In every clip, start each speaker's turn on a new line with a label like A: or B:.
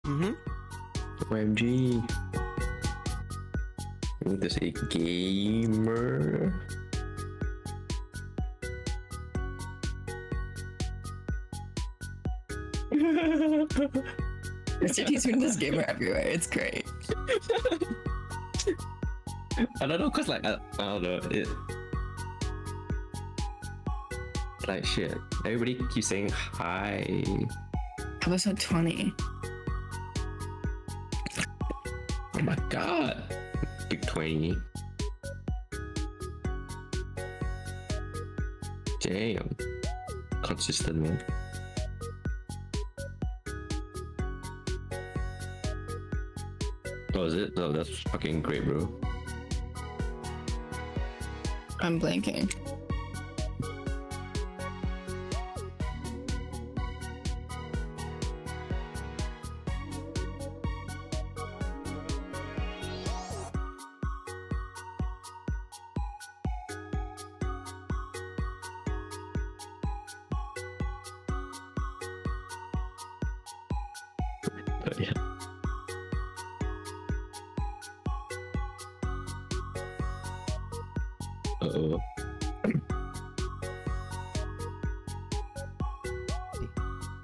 A: OMG. I need to say gamer.
B: MrTeaSpoons is gamer everywhere. It's great.
A: I don't know, cause like I don't know it. Like shit, everybody keeps saying hi.
B: Episode 20.
A: Oh my god, big 20. Damn, consistent man. Oh, is it? Oh, that's fucking great, bro.
B: I'm blanking.
A: But yeah. Uh-oh.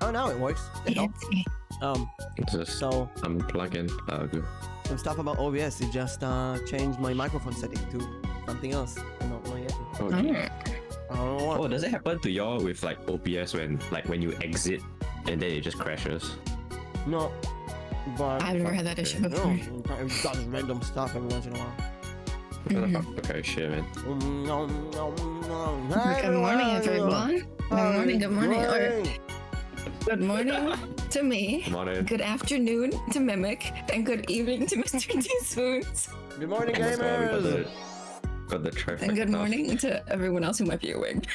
C: Oh, now it works.
B: Fancy.
A: Just
C: So
A: unplug and plug.
C: some stuff about OBS. It just changed my microphone setting to something else. Not my Yeti.
A: Okay.
C: I don't know what.
A: Oh, does it happen to y'all with like OBS when you exit and then it just crashes?
C: No, but
B: I've never had that issue
C: no,
B: before.
C: it does random stuff every once in a while.
A: Okay, shit, man.
B: Good morning, everyone. Good morning, good morning. Or good morning to me.
A: Come on in.
B: Good afternoon to Mimic. And good evening to MrTeaSpoons.
C: Good morning,
A: Oh my God, we
C: gamers.
A: got the traffic.
B: And good morning to everyone else who might be awake.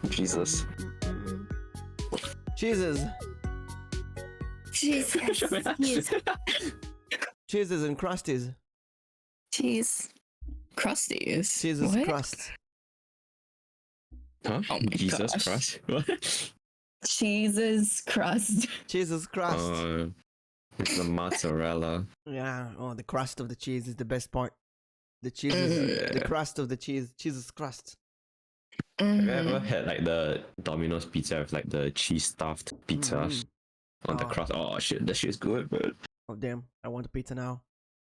A: Jesus.
C: Cheeses,
B: Jesus. Yes.
C: cheeses and crusties.
B: Cheese. Crusties.
C: Cheeses
B: What?
C: crust.
A: Huh?
B: Oh my
A: Jesus
B: gosh.
A: Christ. What?
B: Cheese's crust.
C: Cheeses crust.
A: It's the mozzarella.
C: Yeah. Oh, the crust of the cheese is the best part. The cheese is the
A: Yeah.
C: crust of the cheese. Cheese's crust.
A: Have you ever had like the Domino's pizza with like the cheese stuffed pizza on the
C: Oh.
A: crust? Oh shit, that shit's good, man.
C: Oh damn! I want a pizza now.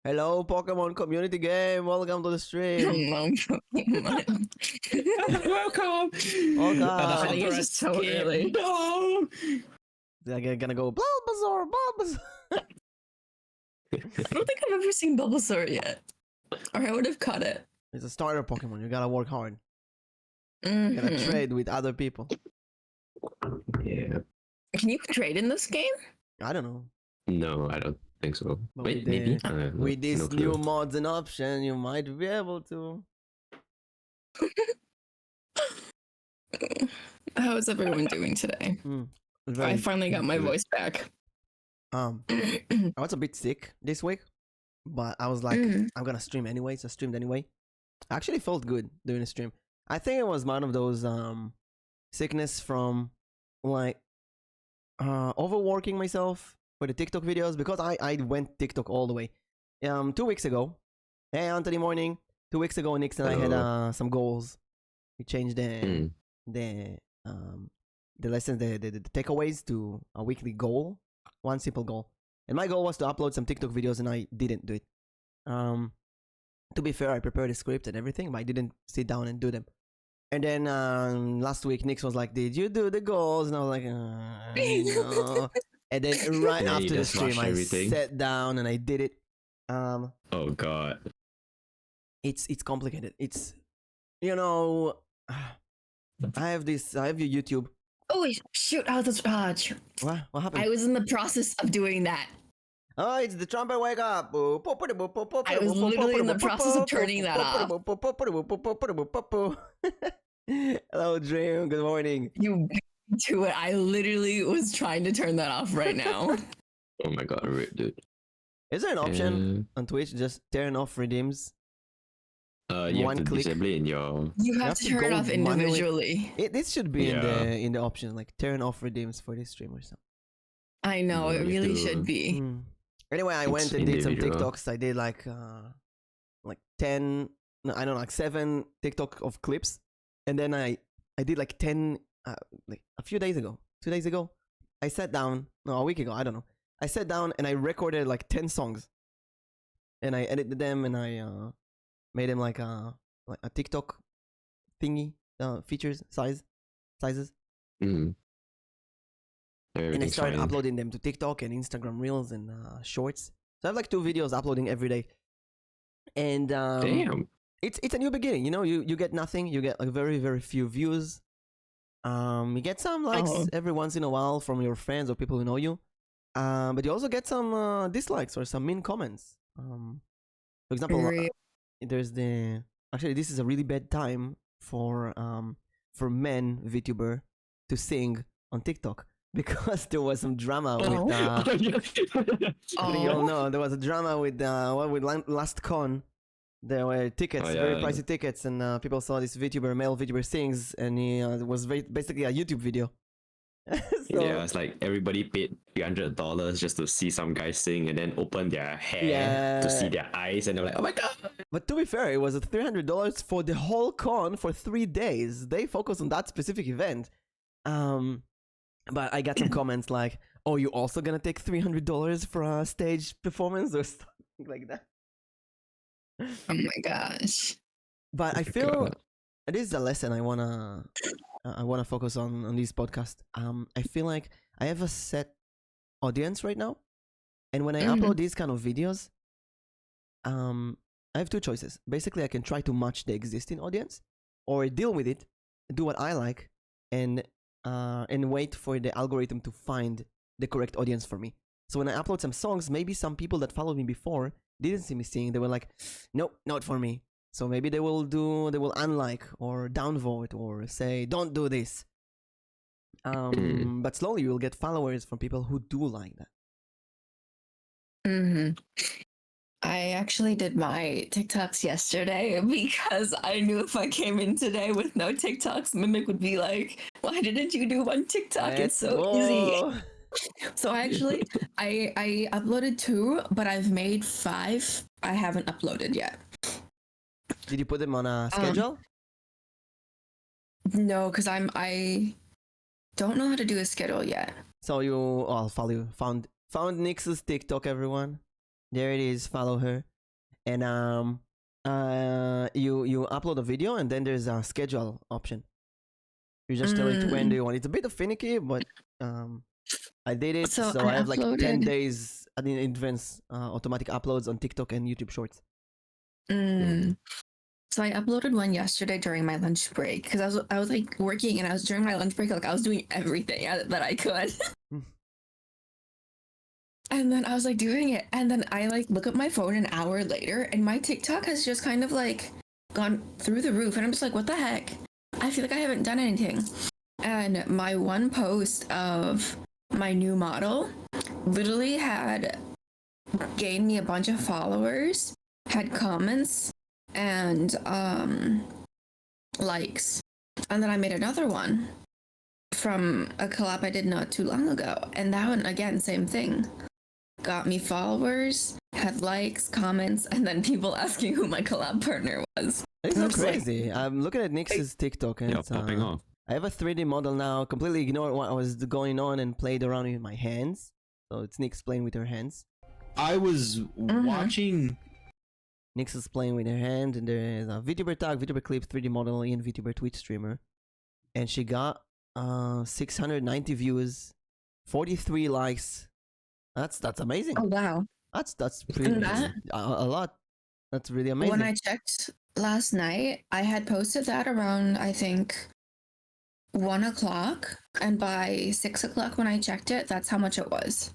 C: Hello, Pokemon community game. Welcome to the stream.
A: Welcome.
C: Welcome.
B: I think it's just so early.
A: No.
C: They're gonna go Bulbasaur, Bulbasaur.
B: I don't think I've ever seen Bulbasaur yet. Or I would have caught it.
C: It's a starter Pokemon. You gotta work hard. You gotta
B: Mhm.
C: trade with other people.
A: Yeah.
B: Can you trade in this game?
C: I don't know.
A: No, I don't think so.
C: But
A: Wait,
C: with
A: maybe.
C: the-
A: No,
C: With this
A: no
C: new
A: clue.
C: mods and option, you might be able to.
B: How is everyone doing today? I
C: Very-
B: finally got my
A: good.
B: voice back.
C: I was a bit sick this week, but I was like, I'm gonna stream anyway, so I streamed anyway. I actually felt good doing a stream. I think it was one of those sickness from like overworking myself for the TikTok videos because I went TikTok all the way. 2 weeks ago. Hey Anthony, morning. 2 weeks ago, Nix and I had some goals. We changed the lessons, the takeaways to a weekly goal, one simple goal. And my goal was to upload some TikTok videos, and I didn't do it. To be fair, I prepared a script and everything, but I didn't sit down and do them. And then last week, Nix was like, "Did you do the goals?" And I was like, "No." And then right
A: And then you
C: after the
A: just
C: stream,
A: rush
C: I
A: everything.
C: sat down and I did it.
A: Oh god.
C: It's complicated. It's, you know, I have your YouTube.
B: Oh shoot! I was
C: What happened?
B: I was in the process of doing that.
C: Oh, it's the trumpet wake up.
B: I was literally in the process of turning that off.
C: Hello, Dream. Good morning.
B: You beat me to it. I literally was trying to turn that off right now.
A: Oh my god, rip, dude.
C: Is there an option on Twitch just turn off redeems?
A: You
C: One
A: have to
C: click.
A: disable it in your.
B: You have
C: have
B: to
C: to
B: turn it
C: go
B: off
C: manually.
B: individually.
C: This should be
A: Yeah.
C: in the options, like turn off redeems for this stream or something.
B: I know,
A: No,
B: it
A: you
B: really
A: do.
B: should be.
C: Anyway, I
A: It's
C: went and did some
A: individual.
C: TikToks. I did like 10, no, I don't know, like 7 TikTok of clips, and then I did like 10 like a few days ago, 2 days ago. I sat down, no, a week ago, I don't know. I sat down and I recorded like 10 songs, and I edited them and I made them like a TikTok thingy, features sizes,
A: Mm.
C: and I
A: Everything's
C: started
A: fine.
C: uploading them to TikTok and Instagram Reels and Shorts. So I have like 2 videos uploading every day, and
A: Damn.
C: it's a new beginning. You know, you get nothing. You get like very very few views. You get some likes
B: Oh,
C: every once in a while from your friends or people who know you. But you also get some dislikes or some mean comments. For example,
B: real.
C: there's the actually this is a really bad time for men VTuber to sing on TikTok because there was some drama with
A: Oh.
C: I think you all
B: Oh,
C: know there was a drama with last con. There were tickets,
A: Oh,
C: very
A: yeah.
C: pricey tickets, and people saw this VTuber, male VTuber sings, and he was basically a YouTube video. So
A: Yeah, it's like everybody paid $300 just to see some guy sing and then open their hair to see
C: yeah,
A: their eyes, and they're like, oh my god.
C: but to be fair, it was $300 for the whole con for 3 days. They focused on that specific event. But I got some comments like, "Oh, you also gonna take $300 for a stage performance or something like that?"
B: oh my gosh.
C: But I
A: Oh my
C: feel
A: god.
C: this is a lesson I wanna focus on this podcast. I feel like I have a set audience right now, and when I upload these kind of videos, I have 2 choices. Basically, I can try to match the existing audience, or deal with it, do what I like, and wait for the algorithm to find the correct audience for me. So when I upload some songs, maybe some people that followed me before didn't see me sing. They were like, "Nope, not for me." So maybe they will unlike or downvote or say, "Don't do this." But slowly you'll get followers from people who do like that.
B: I actually did my TikToks yesterday because I knew if I came in today with no TikToks, Mimic would be like, "Why didn't you do one TikTok? It's
C: Let's
B: so easy."
C: go.
B: So actually, I uploaded 2, but I've made 5. I haven't uploaded yet.
C: Did you put them on a schedule?
B: No, because I don't know how to do a schedule yet.
C: So I'll follow you. Found Nix's TikTok, everyone. There it is. Follow her, and you upload a video, and then there's a schedule option. You just tell it when do you want. It's a bit finicky, but I did it,
B: So
C: so I
B: I
C: have like 10
B: uploaded.
C: days in advance automatic uploads on TikTok and YouTube Shorts.
B: So I uploaded one yesterday during my lunch break because I was like working and I was during my lunch break, like I was doing everything that I could. And then I was like doing it, and then I like look at my phone an hour later, and my TikTok has just kind of like gone through the roof, and I'm just like, what the heck? I feel like I haven't done anything. And my one post of my new model literally had gained me a bunch of followers, had comments, and likes. And then I made another one from a collab I did not too long ago, and that one again, same thing. Got me followers, had likes, comments, and then people asking who my collab partner was.
C: It's
B: And
C: so
B: I'm just like,
C: crazy. I'm looking at Nix's TikTok, and
A: Yeah,
C: it's,
A: popping off.
C: I have a 3D model now. Completely ignored what was going on and played around with my hands. So it's Nix playing with her hands.
D: I was watching.
C: Nix is playing with her hand, and there is a VTuber tag, VTuber clip, 3D model, and VTuber Twitch streamer, and she got 690 views, 43 likes. That's amazing.
B: oh wow.
C: That's pretty a lot. That's really amazing.
B: When I checked last night, I had posted that around, I think, 1 o'clock, and by 6 o'clock when I checked it, that's how much it was.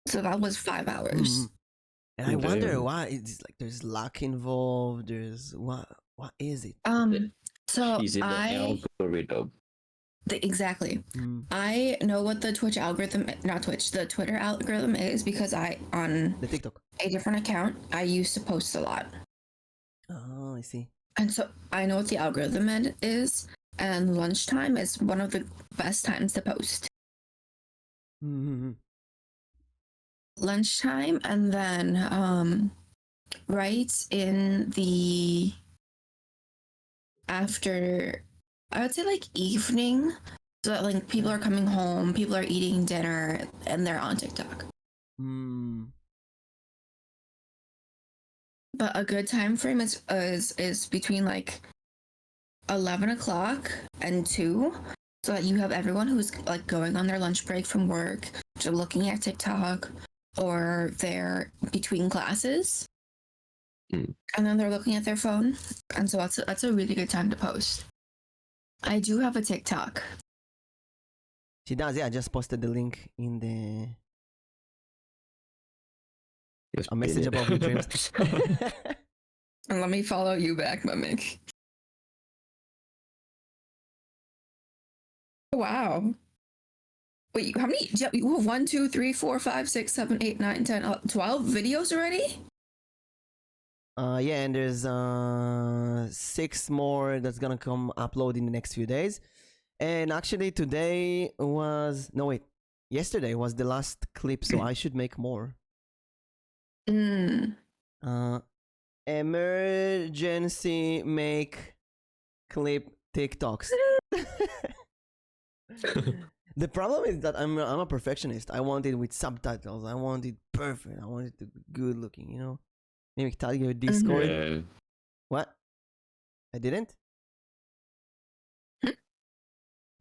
B: So that was 5 hours.
C: And I wonder
A: Damn.
C: why it's like there's luck involved. There's what is it?
B: So
A: She's in the algorithm.
B: Exactly. I know what the Twitch algorithm, not Twitch, the Twitter algorithm is because on
C: The TikTok.
B: a different account, I used to post a lot.
C: Oh, I see.
B: And so I know what the algorithm is, and lunchtime is one of the best times to post. lunchtime, and then right in the after, I would say like evening, so that like people are coming home, people are eating dinner, and they're on TikTok.
C: Hmm.
B: But a good time frame is between like 11 o'clock and 2, so that you have everyone who's like going on their lunch break from work, just looking at TikTok, or they're between classes, and then they're looking at their phone, and so that's a really good time to post. I do have a TikTok.
C: She does, yeah. I just posted the link in the
A: Just
C: a message
A: pin it.
C: above your dreams.
B: And let me follow you back, Mimic. Wow. Wait, how many? You have 1, 2, 3, 4, 5, 6, 7, 8, 9, 10, 12 videos already?
C: Yeah, and there's 6 more that's gonna come upload in the next few days. And actually yesterday was the last clip, so I should make more. Emergency make clip TikToks. The problem is that I'm a perfectionist. I want it with subtitles. I want it perfect. I want it to be good looking, you know? Maybe tell your Discord.
A: Yeah.
C: What? I didn't?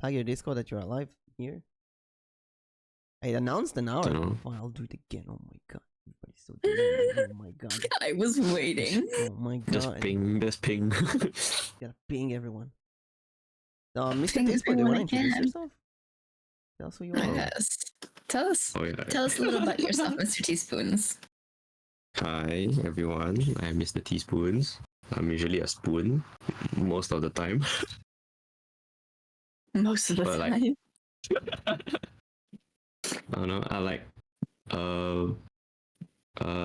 C: Tell your Discord that you're alive here. I announced an hour.
A: Dunno.
C: Oh, I'll do it again. Oh my god. Everybody's so demanding. Oh my god.
B: I was waiting.
C: Oh my god.
A: Just ping.
C: Gotta ping everyone. Mr.
B: Ping
C: Teaspoon, do you want to
B: everyone
C: introduce
B: again.
C: yourself? Tell us who you are.
B: Yes. Tell us.
A: Oh, yeah.
B: Tell us a little about yourself, MrTeaSpoons.
A: Hi everyone, I'm MrTeaSpoons. I'm usually a spoon most of the time.
B: Most of the
A: But, like,
B: time.
A: I don't know. I like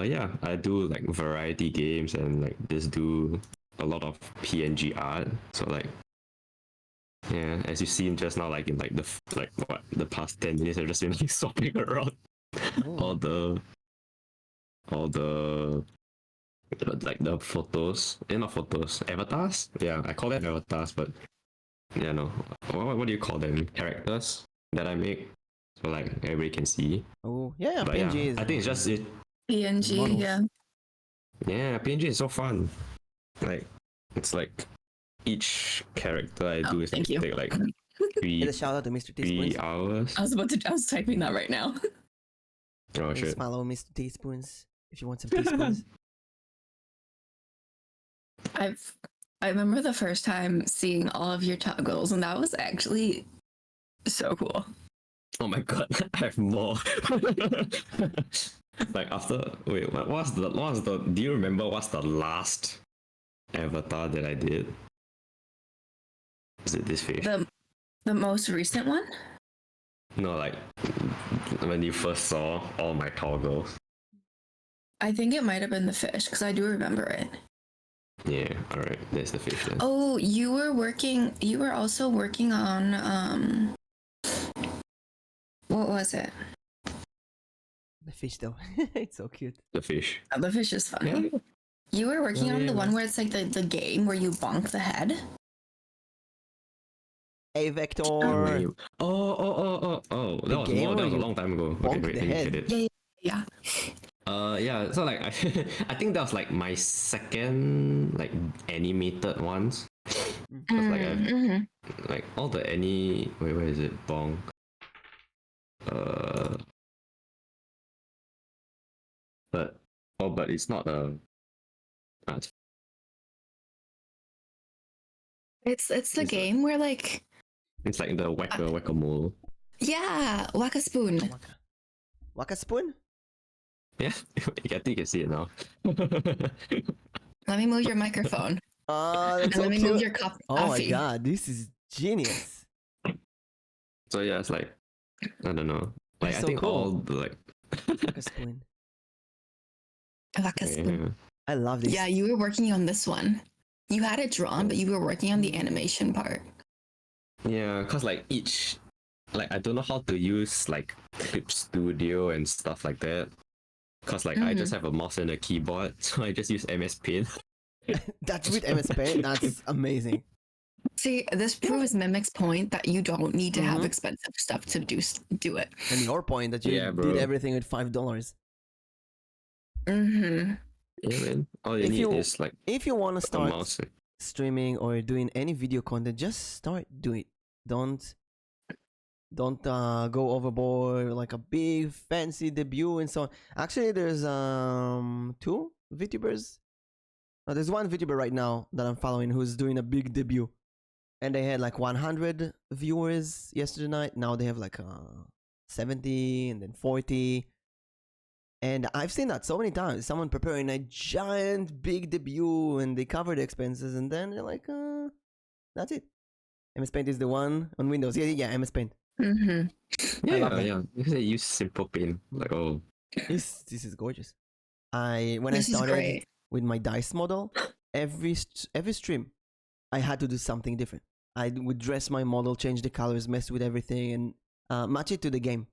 A: yeah, I do like variety games and like just do a lot of PNG art. So like yeah, as you've seen just now, like in like the past 10 minutes, I've just been like swapping around all the like the photos, not photos, avatars. Yeah, I call them avatars, but yeah, no. What do you call them? Characters that I make, so like everybody can see.
C: Oh, yeah,
A: But
C: PNG
A: yeah,
C: is.
A: I think it's just it.
B: PNG,
C: Models.
B: yeah.
A: Yeah, PNG is so fun. Like it's like each character I do is
B: thank you.
A: take like
C: Get a shout out to Mr.
A: 3
C: Teaspoons.
A: hours.
B: I was typing that right now.
A: Oh
C: Just
A: shit.
C: follow Mr. Teaspoons if you want some teaspoons.
B: I remember the first time seeing all of your toggles, and that was actually so cool.
A: Oh my god, I have more. Like after wait, what was the do you remember what's the last avatar that I did? Is it this fish?
B: The most recent one?
A: No, like when you first saw all my toggles.
B: I think it might have been the fish, because I do remember it.
A: Yeah, alright, there's the fish then.
B: Oh, you were also working on what was it?
C: The fish, though. It's so cute.
A: The fish.
B: Oh, the fish is funny.
A: Yeah.
B: You were working on
A: Yeah.
B: the one where it's like the game where you bonk the head.
C: Hey, Vector.
A: Oh. That
C: The
A: was
C: game
A: more. That
C: where
A: was a
C: you
A: long time ago.
C: bonk
A: Okay, wait,
C: the
A: let me
C: head.
A: get it.
B: Yeah.
A: Yeah. So like, I think that was like my second like animated ones. Cause like like all the wait, where is it? Bong. But it's not a.
B: It's the
A: It's
B: game where like
A: It's like the whack-a-mole.
B: yeah, whack a spoon.
C: Waka spoon?
A: Yeah, I think you can see it now.
B: Let me move your microphone.
C: Oh, that's
B: And
C: so
B: let me
C: cute.
B: move your cup.
C: Oh my god, this is genius.
A: So yeah, it's like I don't know. Like
C: That's
A: I
C: so
A: think
C: cool.
A: all the like.
C: Waka spoon.
B: Whack a spoon.
A: Yeah.
C: I love this.
B: Yeah, you were working on this one. You had it drawn, but you were working on the animation part.
A: Yeah, cause like each, like I don't know how to use like Clip Studio and stuff like that. Cause like I just have a mouse and a keyboard, so I just use MS Paint.
C: That's with MS Paint. That's amazing.
B: See, this proves Mimic's point that you don't need to have
C: Mhm.
B: expensive stuff to do it.
C: And your point that you
A: Yeah,
C: did
A: bro.
C: everything with $5.
B: Mm-hmm.
A: Yeah, man. All you
C: If
A: need
C: you-
A: is like
C: If you want to
A: a
C: start
A: mouse.
C: streaming or doing any video content, just start doing it. Don't go overboard like a big fancy debut and so on. Actually, there's two VTubers. There's one VTuber right now that I'm following who's doing a big debut, and they had like 100 viewers yesterday night. Now they have like 70 and then 40. And I've seen that so many times. Someone preparing a giant big debut and they cover the expenses, and then they're like, that's it. MS Paint is the one on Windows. Yeah, MS Paint.
B: Mm-hmm.
A: Yeah,
C: love that.
A: yeah. You say use simple paint. Like oh,
C: This is gorgeous. When I
B: This is
C: started
B: great.
C: with my dice model, every stream, I had to do something different. I would dress my model, change the colors, mess with everything, and match it to the game.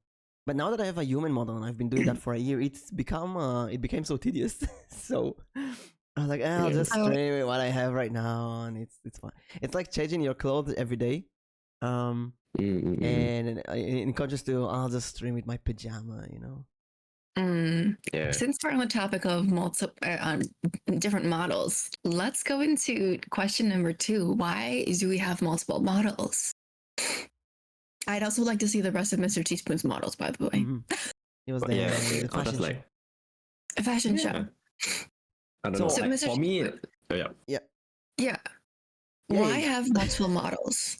C: But now that I have a human model and I've been doing that for a year, it became so tedious. So I was like, I'll
A: Yeah.
C: just stream with what I have right now, and it's fun. It's like changing your clothes every day. And in contrast to, I'll just stream with my pajama, you know.
A: yeah.
B: Since we're on the topic of different models, let's go into question number 2. Why do we have multiple models? I'd also like to see the rest of MrTeaSpoons models, by the way.
C: It was
A: But
C: the,
A: yeah,
C: the
A: I was
C: fashion
A: like,
B: A fashion
A: yeah.
B: show.
A: I don't
C: So-
A: know.
B: So
A: Like,
B: Mr.
A: for me, yeah.
B: Yeah.
C: Yeah,
B: Why
C: yeah.
B: have multiple models?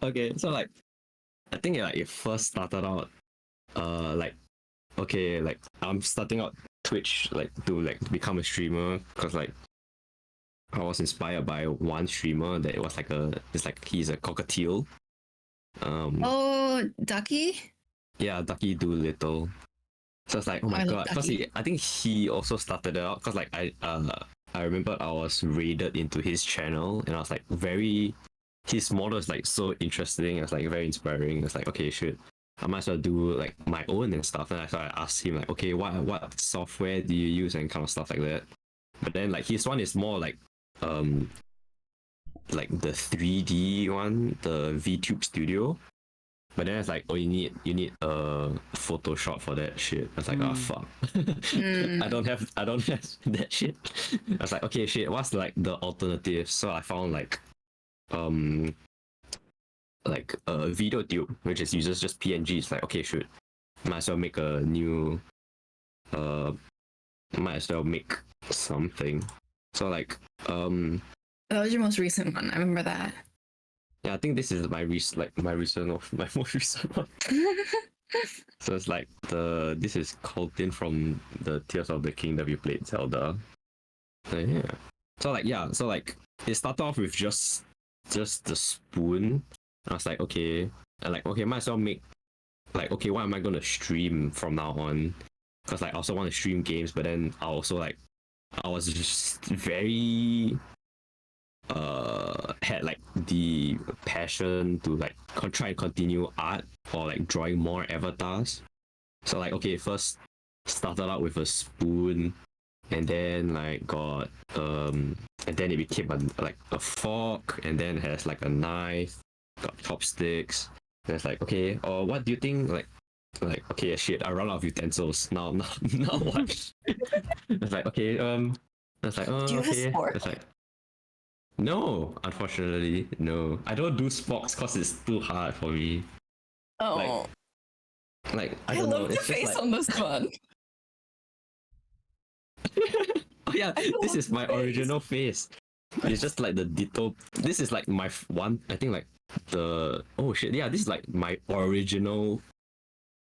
A: Okay, so like, I think like it first started out, like, okay, like I'm starting out Twitch like to become a streamer because like I was inspired by one streamer that was like he's a cockatiel.
B: Oh, Ducky?
A: Yeah, Ducky Doolittle. So it's like, oh my
B: I love
A: god, because
B: Ducky.
A: I think he also started it out because like I remember I was raided into his channel and I was like his model is like so interesting. It's like very inspiring. It's like okay, shit, I might as well do like my own and stuff. And so I asked him like, okay, what software do you use and kind of stuff like that. But then like his one is more like the 3D one, the VTube Studio. But then it's like, oh, you need Photoshop for that shit. I was like, oh fuck, I don't have that shit. I was like, okay, shit, what's like the alternative? So I found like a video tube, which is uses just PNG. It's like, okay, shoot, might as well make a new, might as well make something. So like,
B: That was your most recent one. I remember that.
A: yeah, I think this is my my most recent one. So it's like this is Colton from the Tears of the Kingdom you played Zelda. Yeah. So like it started off with just the spoon. I was like, okay, might as well make like, okay, what am I gonna stream from now on? Because like I also want to stream games, but then I also like I was just very had like the passion to like try and continue art or like drawing more avatars. So like okay, first started out with a spoon and then like got and then it became a fork and then has like a knife, got chopsticks. And it's like okay, or what do you think like okay, shit, I run out of utensils now what? It's like okay, it's like oh
B: Do you have a
A: okay,
B: spork?
A: it's like no, unfortunately, no. I don't do sporks because it's too hard for me.
B: Oh,
A: Like I
B: I
A: don't know.
B: love the
A: It's just
B: face
A: like,
B: on this one.
A: oh yeah, this is my original face. It's just like the ditto. This is like my one. I think like the oh shit yeah. This is like my original,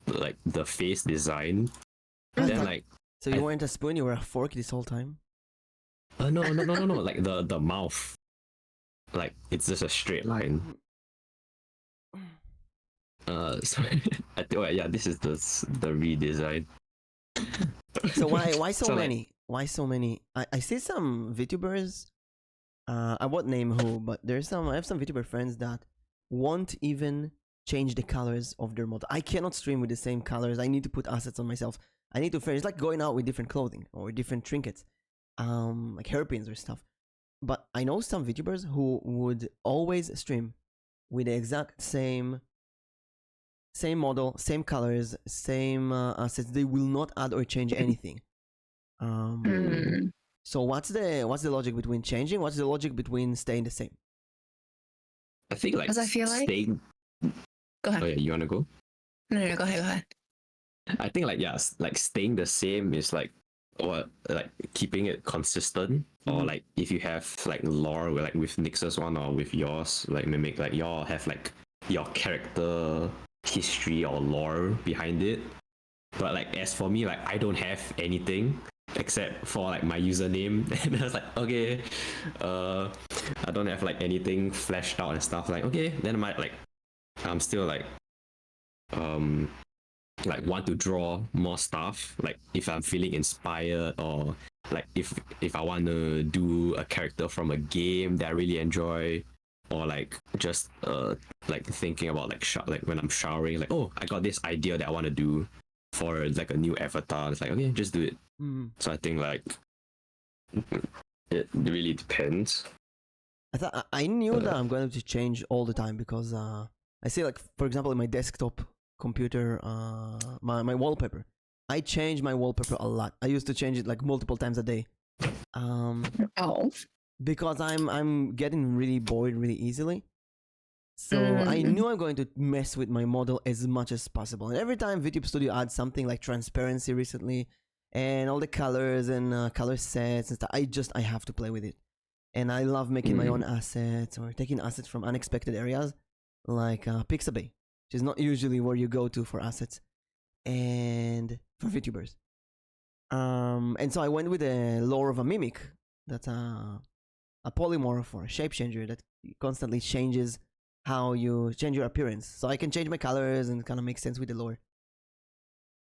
A: like the face design. And then like
C: So you weren't a spoon, you were a fork this whole time?
A: no. Like the mouth. Like it's just a straight line. So I think yeah, this is the redesign.
C: So why so
A: So, like-
C: many? Why so many? I see some VTubers. I won't name who, but I have some VTuber friends that won't even change the colors of their model. I cannot stream with the same colors. I need to put assets on myself. I need to finish. It's like going out with different clothing or different trinkets, like hairpins or stuff. But I know some VTubers who would always stream with the exact same model, same colors, same assets. They will not add or change anything. So what's the logic between changing? What's the logic between staying the same?
A: I think like
B: 'Cause I feel like-
A: staying.
B: Go ahead.
A: Oh yeah, you wanna go?
B: No, go ahead.
A: I think like like staying the same is like what like keeping it consistent, or like if you have like lore like with Nix's one or with yours like Mimic, like y'all have like your character history or lore behind it. But like as for me, like I don't have anything except for like my username, and I was like, okay, I don't have like anything fleshed out and stuff. Like okay, then I might like I'm still like want to draw more stuff, like if I'm feeling inspired, or like if I want to do a character from a game that I really enjoy, or like just like thinking about like like when I'm showering, like oh I got this idea that I want to do for like a new avatar. It's like okay, just do it. So I think like it really depends.
C: I knew that I'm going to change all the time because I see like for example in my desktop computer, my wallpaper. I change my wallpaper a lot. I used to change it like multiple times a day. Because I'm getting really bored really easily. So I knew I'm going to mess with my model as much as possible. And every time VTube Studio adds something like transparency recently, and all the colors and color sets and stuff, I have to play with it. And I love making my own assets or taking assets from unexpected areas, like Pixabay, which is not usually where you go to for assets and for VTubers. And so I went with the lore of a Mimic, that's a polymorph or a shape changer that constantly changes how you change your appearance. So I can change my colors and it kind of makes sense with the lore.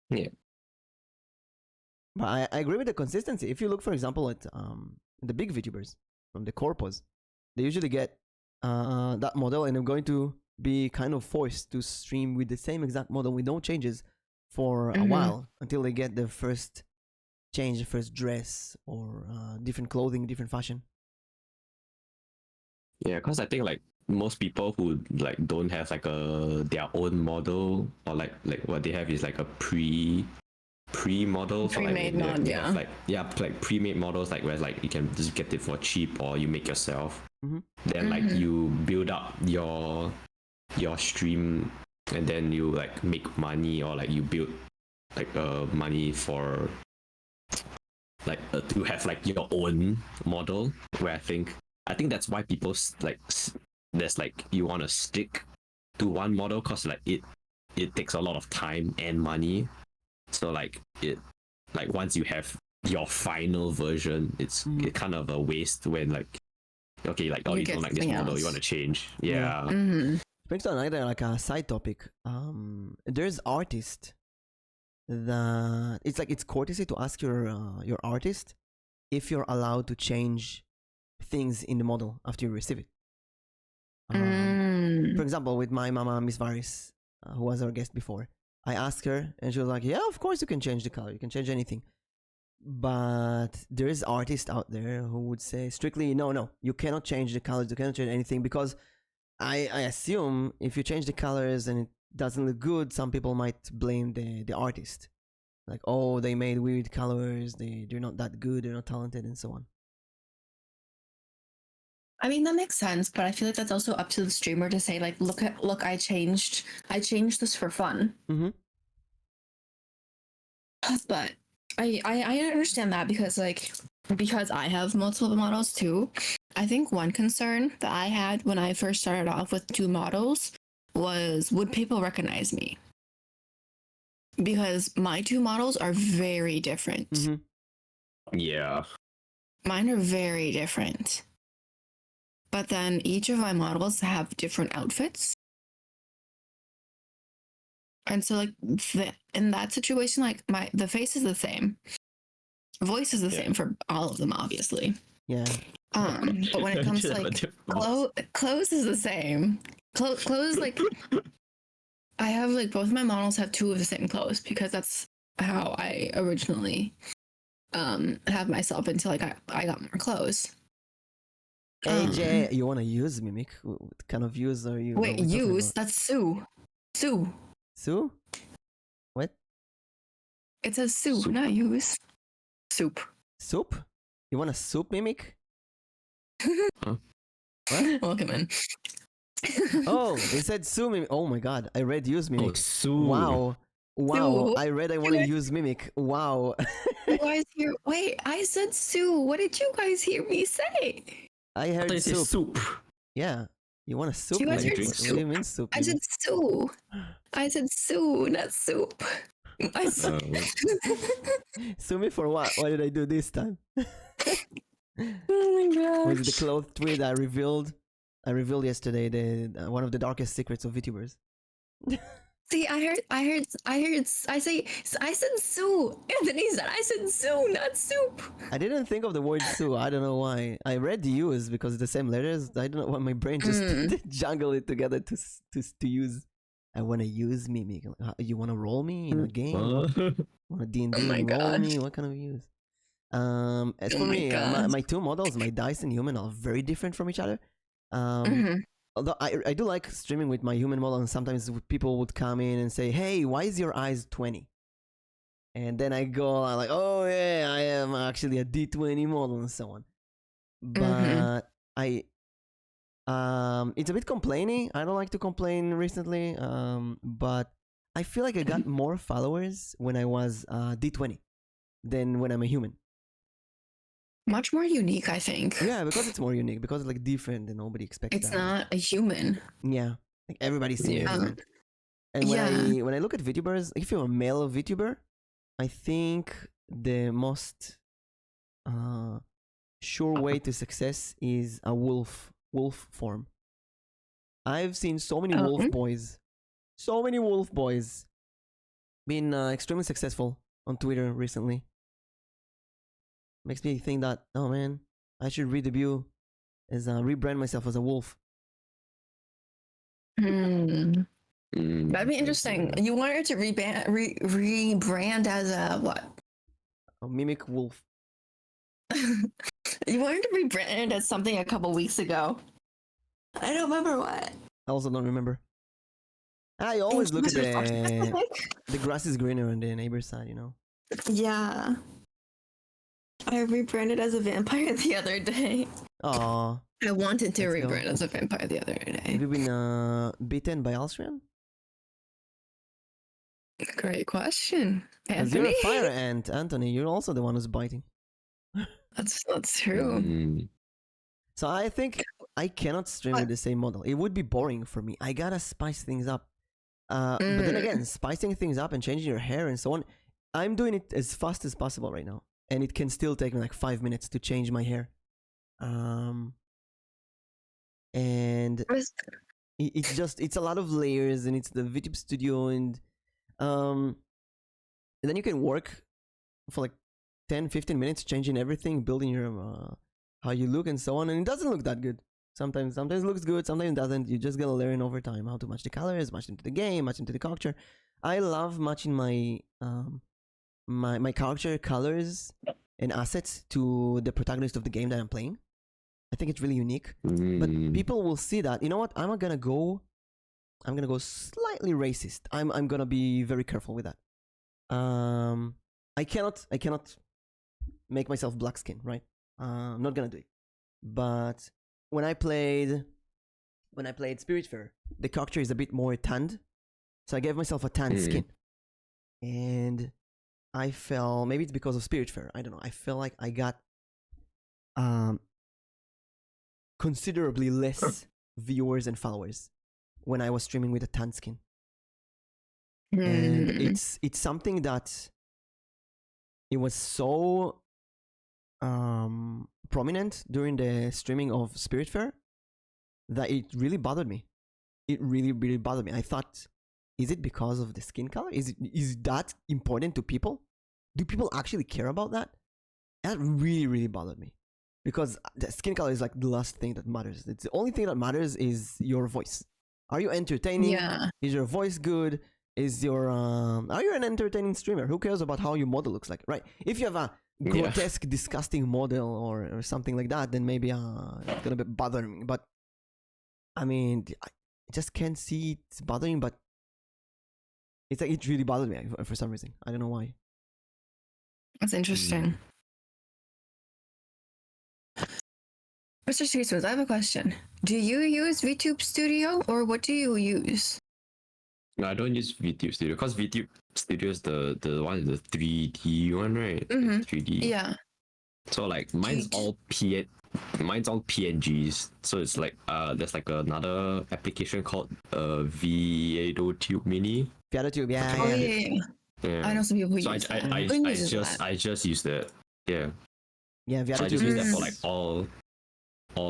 A: Yeah.
C: But I agree with the consistency. If you look, for example, at the big VTubers from the corpus, they usually get that model, and they're going to be kind of forced to stream with the same exact model with no changes for a while until they get their first change, first dress, or different clothing, different fashion.
A: Yeah, because I think like most people who like don't have like their own model, or like what they have is like a pre-model, so like
B: Pre-made
A: they
B: mod,
A: have, like like pre-made models, like where like you can just get it for cheap or you make yourself. Then like you build up your stream, and then you like make money, or like you build like money for like to have like your own model. Where I think that's why people like there's like you want to stick to one model, because like it takes a lot of time and money. So like it like once you have your final version, it's kind of a waste when like okay, like oh you don't like this model, you want to change.
C: Brings to another like a side topic. There's artists that it's courtesy to ask your artist if you're allowed to change things in the model after you receive it. For example, with my mama Miss Varis, who was our guest before, I asked her and she was like, yeah, of course you can change the color, you can change anything. But there is artists out there who would say strictly no, you cannot change the colors, you cannot change anything, because I assume if you change the colors and it doesn't look good, some people might blame the artist, like oh they made weird colors, they're not that good, they're not talented, and so on.
B: I mean, that makes sense, but I feel like that's also up to the streamer to say, like, look, I changed this for fun. But I understand that because I have multiple models too. I think one concern that I had when I first started off with 2 models was, would people recognize me? Because my 2 models are very different.
A: Yeah.
B: Mine are very different. But then each of my models have different outfits. And so like in that situation, like the face is the same. Voice is the same for all of them, obviously.
C: Yeah.
B: But when it comes to like clothes is the same. Clothes like I have like both my models have two of the same clothes because that's how I originally have myself until I got more clothes.
C: AJ, you want to use Mimic? What kind of use are you?
B: Wait,
C: are we talking
B: use
C: about?
B: that's Sue. Sue.
C: Sue? What?
B: It says Sue,
A: Soup.
B: not use. Soup.
C: Soup? You want a soup Mimic?
A: Huh?
C: What?
B: Welcome in.
C: Oh, it said Sue Mimic. Oh my god, I read use
A: Oh,
C: Mimic.
A: Sue.
C: Wow. Wow,
B: Sue.
C: I read I want to use Mimic. Wow.
B: You guys hear? Wait, I said Sue. What did you guys hear me say?
C: I heard
A: They say
C: soup.
A: soup.
C: Yeah. You want a soup?
B: You guys
C: Mimic?
B: heard
C: What do
B: soup?
C: you mean soup?
B: I said
C: Mimic?
B: Sue. I said Sue, not soup. I said.
C: Sue me for what? What did I do this time?
B: Oh my gosh.
C: Was it the clothes tweet I revealed? I revealed yesterday the one of the darkest secrets of VTubers.
B: See, I said Sue. Anthony said I said Sue, not soup.
C: I didn't think of the word Sue. I don't know why. I read use because it's the same letters. I don't know why my brain just jungle it together to use. I want to use Mimic. You want to roll me in a game? Want to D&D
B: Oh my
C: and roll
B: gosh.
C: me? What kind of use? As
B: Oh
C: for
B: my
C: me,
B: gosh.
C: my two models, my dice and human, are very different from each other. Although I do like streaming with my human model, and sometimes people would come in and say, "Hey, why is your eyes 20?" And then I'm like, "Oh yeah, I am actually a D20 model," and so on. But it's a bit complaining. I don't like to complain recently. But I feel like I got more followers when I was D20 than when I'm a human.
B: Much more unique, I think.
C: Yeah, because it's more unique, because it's like different and nobody expects
B: It's
C: that.
B: not a human.
C: Yeah, like everybody's seeing
A: Yeah.
C: different. And when I look at VTubers, if you're a male VTuber, I think the most sure way to success is a wolf form. I've seen so many wolf boys being extremely successful on Twitter recently. Makes me think that, oh man, I should redebut as rebrand myself as a wolf.
B: That'd be interesting. You wanted to rebrand as a what?
C: A mimic wolf.
B: You wanted to rebrand as something a couple weeks ago. I don't remember what.
C: I also don't remember. I always look at the grass is greener on the neighbor's side, you know.
B: Yeah. I rebranded as a vampire the other day.
C: Aww.
B: I wanted to
C: Let's go.
B: rebrand as a vampire the other day.
C: Have you been bitten by Alstrian?
B: Great question,
C: Because you're
B: Anthony.
C: a fire ant, Anthony. You're also the one who's biting.
B: That's true.
C: So I think I cannot stream with the same model. It would be boring for me. I gotta spice things up. But then again, spicing things up and changing your hair and so on, I'm doing it as fast as possible right now. And it can still take me like 5 minutes to change my hair. And it's a lot of layers, and it's the VTube studio, and then you can work for like 10-15 minutes changing everything, building your how you look and so on, and it doesn't look that good. Sometimes it looks good, sometimes it doesn't. You just gotta learn over time how to match the colors, match into the game, match into the character. I love matching my my character colors and assets to the protagonist of the game that I'm playing. I think it's really unique. But people will see that. You know what? I'm gonna go slightly racist. I'm gonna be very careful with that. I cannot make myself black skin, right? I'm not gonna do it. But when I played Spiritfarer, the character is a bit more tanned, so I gave myself a tan skin, and I felt, maybe it's because of Spiritfarer, I don't know. I feel like I got considerably less viewers and followers when I was streaming with a tan skin. And it's something that it was so prominent during the streaming of Spiritfarer that it really bothered me. It really bothered me. I thought, is it because of the skin color? Is that important to people? Do people actually care about that? That really bothered me. Because the skin color is like the last thing that matters. It's the only thing that matters is your voice. Are you entertaining?
B: Yeah.
C: Is your voice good? Is your are you an entertaining streamer? Who cares about how your model looks like, right? If you have a grotesque, disgusting model or something like that, then maybe it's gonna be bothering me. But I mean, I just can't see it's bothering, but it's like it really bothered me for some reason. I don't know why.
B: That's interesting. MrTeaSpoons, I have a question. Do you use VTube Studio or what do you use?
A: No, I don't use VTube Studio because VTube Studio is the one, the 3D one, right?
B: Mhm.
A: 3D.
B: Yeah.
A: So like mine's all PNGs. So it's like there's like another application called vTube Mini.
C: vTube, yeah,
B: Oh,
C: yeah.
B: yeah.
A: Yeah.
B: I know some people
A: So
B: use that. Who uses that?
A: I just use that. Yeah.
C: Yeah,
A: So I
C: vTube
A: just use that
C: is
A: for like all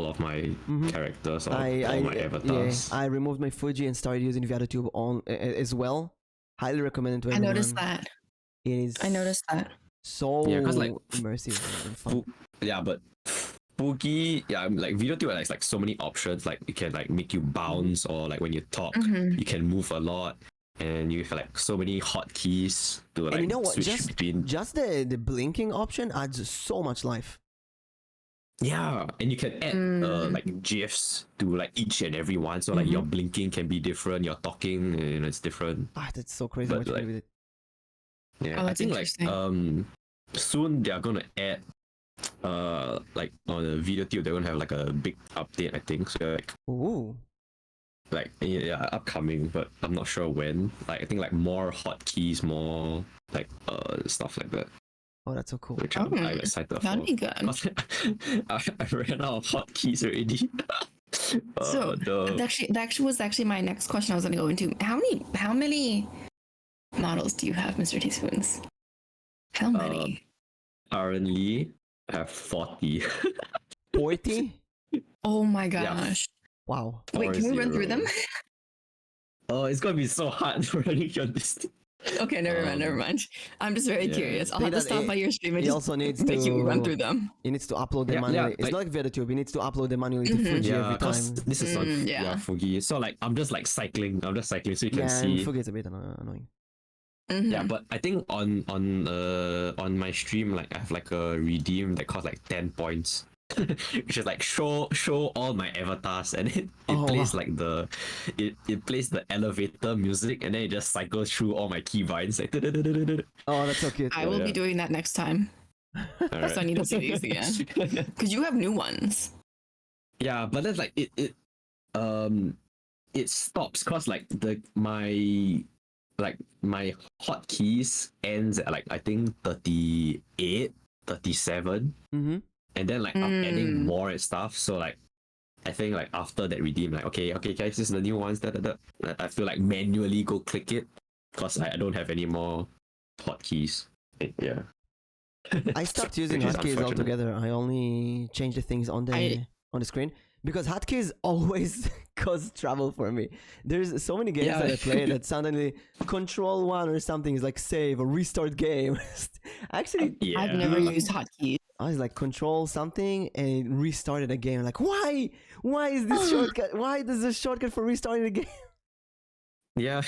A: of my characters or all my
C: yeah,
A: avatars.
C: I removed my Fuji and started using vTube on as well. Highly recommend it to
B: I
C: everyone.
B: noticed that.
C: It is.
B: I noticed that.
C: So
A: Yeah, because like
C: immersive and fun.
A: yeah, but Fugi, yeah, like VTube has like so many options. Like you can like make you bounce, or like when you talk, you can move a lot, and you have like so many hotkeys to like
C: And you know what?
A: switch between.
C: Just the blinking option adds so much life.
A: Yeah, and you can add like GIFs to like each and every one. So like your blinking can be different, your talking, you know, it's different.
C: Ah, that's so crazy
A: But,
C: what you
A: like,
C: can do with it.
A: Yeah,
B: Oh,
A: I
B: that's
A: think like
B: interesting.
A: soon they're gonna add like on the video tube they're gonna have like a big update, I think. So
C: Ooh.
A: like yeah, upcoming, but I'm not sure when. Like I think like more hotkeys, more like stuff like that,
C: Oh, that's so cool.
A: which I'm excited for.
B: That'd be good.
A: I ran out of hotkeys already.
B: So that actually was my next question I was gonna go into. How many models do you have, MrTeaSpoons? How many?
A: Currently I have 40.
C: 40?
B: Oh my gosh.
C: Wow.
B: Wait, can we run through them?
A: Oh, it's gonna be so hard running on this thing.
B: Okay, never mind. I'm just very curious. I'll have to stop by your stream and
C: He
B: just
C: also needs
B: make you run
C: to
B: through them.
C: he needs to upload them manually. It's not like VTube. He needs to upload them manually to Fuji every time.
A: This is on Fugi. So like I'm just like cycling. I'm just cycling so you can see.
C: And Fuji is a bit annoying.
A: Yeah, but I think on my stream like I have like a redeem that costs like 10 points. Which is like show all my avatars, and it plays like it plays the elevator music, and then it just cycles through all my keybinds like.
C: Oh, that's so cute.
B: I will be doing that next time.
A: Right.
B: So I need to see these again because you have new ones.
A: Yeah, but then like it stops cause like my hotkeys ends at like I think 38, 37.
C: Mm-hmm.
A: And then like I'm adding more and stuff. So like I think like after that redeem, like okay guys, this is the new ones. I feel like manually go click it because I don't have any more hotkeys. Yeah.
C: I stopped using hotkeys altogether. I only change the things on the screen because hotkeys always cause trouble for me. There's so many games that I play that suddenly control one or something is like save or restart game. Actually,
B: I've never used hotkeys.
C: I was like control something and restart it again. Like why? Why is this shortcut? Why does this shortcut for restarting the game?
A: Yeah,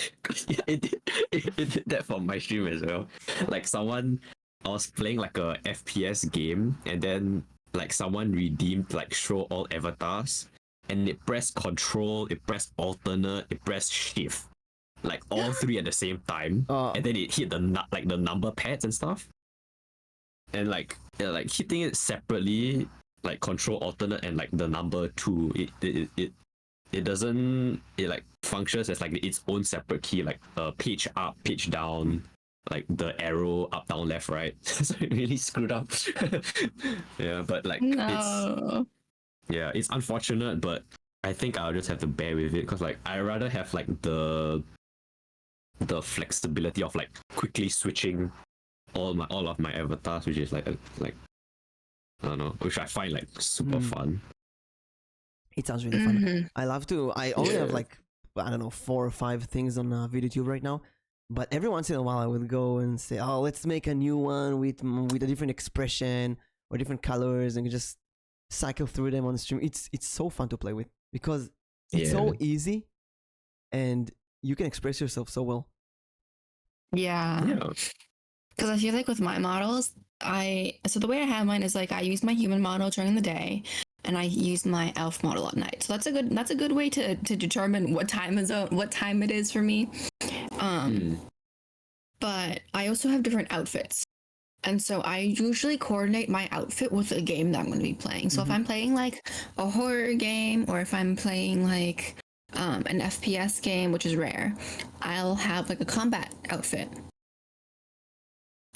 A: it did that for my stream as well. Like I was playing like a FPS game, and then like someone redeemed like show all avatars, and it pressed control, it pressed alternate, it pressed shift, like all three at the same time, and then it hit the number pads and stuff, and like hitting it separately, like control alternate and like the number 2, it doesn't, it like functions as like its own separate key, like page up, page down, like the arrow up, down, left, right. So it really screwed up. Yeah, but like it's unfortunate, but I think I'll just have to bear with it because like I rather have like the flexibility of like quickly switching all of my avatars, which is like I don't know, which I find like super fun.
C: It sounds really fun. I love to. I only have like I don't know 4 or 5 things on VTube right now, but every once in a while I will go and say, oh, let's make a new one with a different expression or different colors, and just cycle through them on the stream. It's so fun to play with because it's so easy, and you can express yourself so well.
B: Yeah.
A: Yeah.
B: Because I feel like with my models, so the way I have mine is like I use my human model during the day, and I use my elf model at night. So that's a good way to determine what time it is for me. But I also have different outfits. And so I usually coordinate my outfit with the game that I'm going to be playing. So if I'm playing like a horror game, or if I'm playing like an FPS game, which is rare, I'll have like a combat outfit.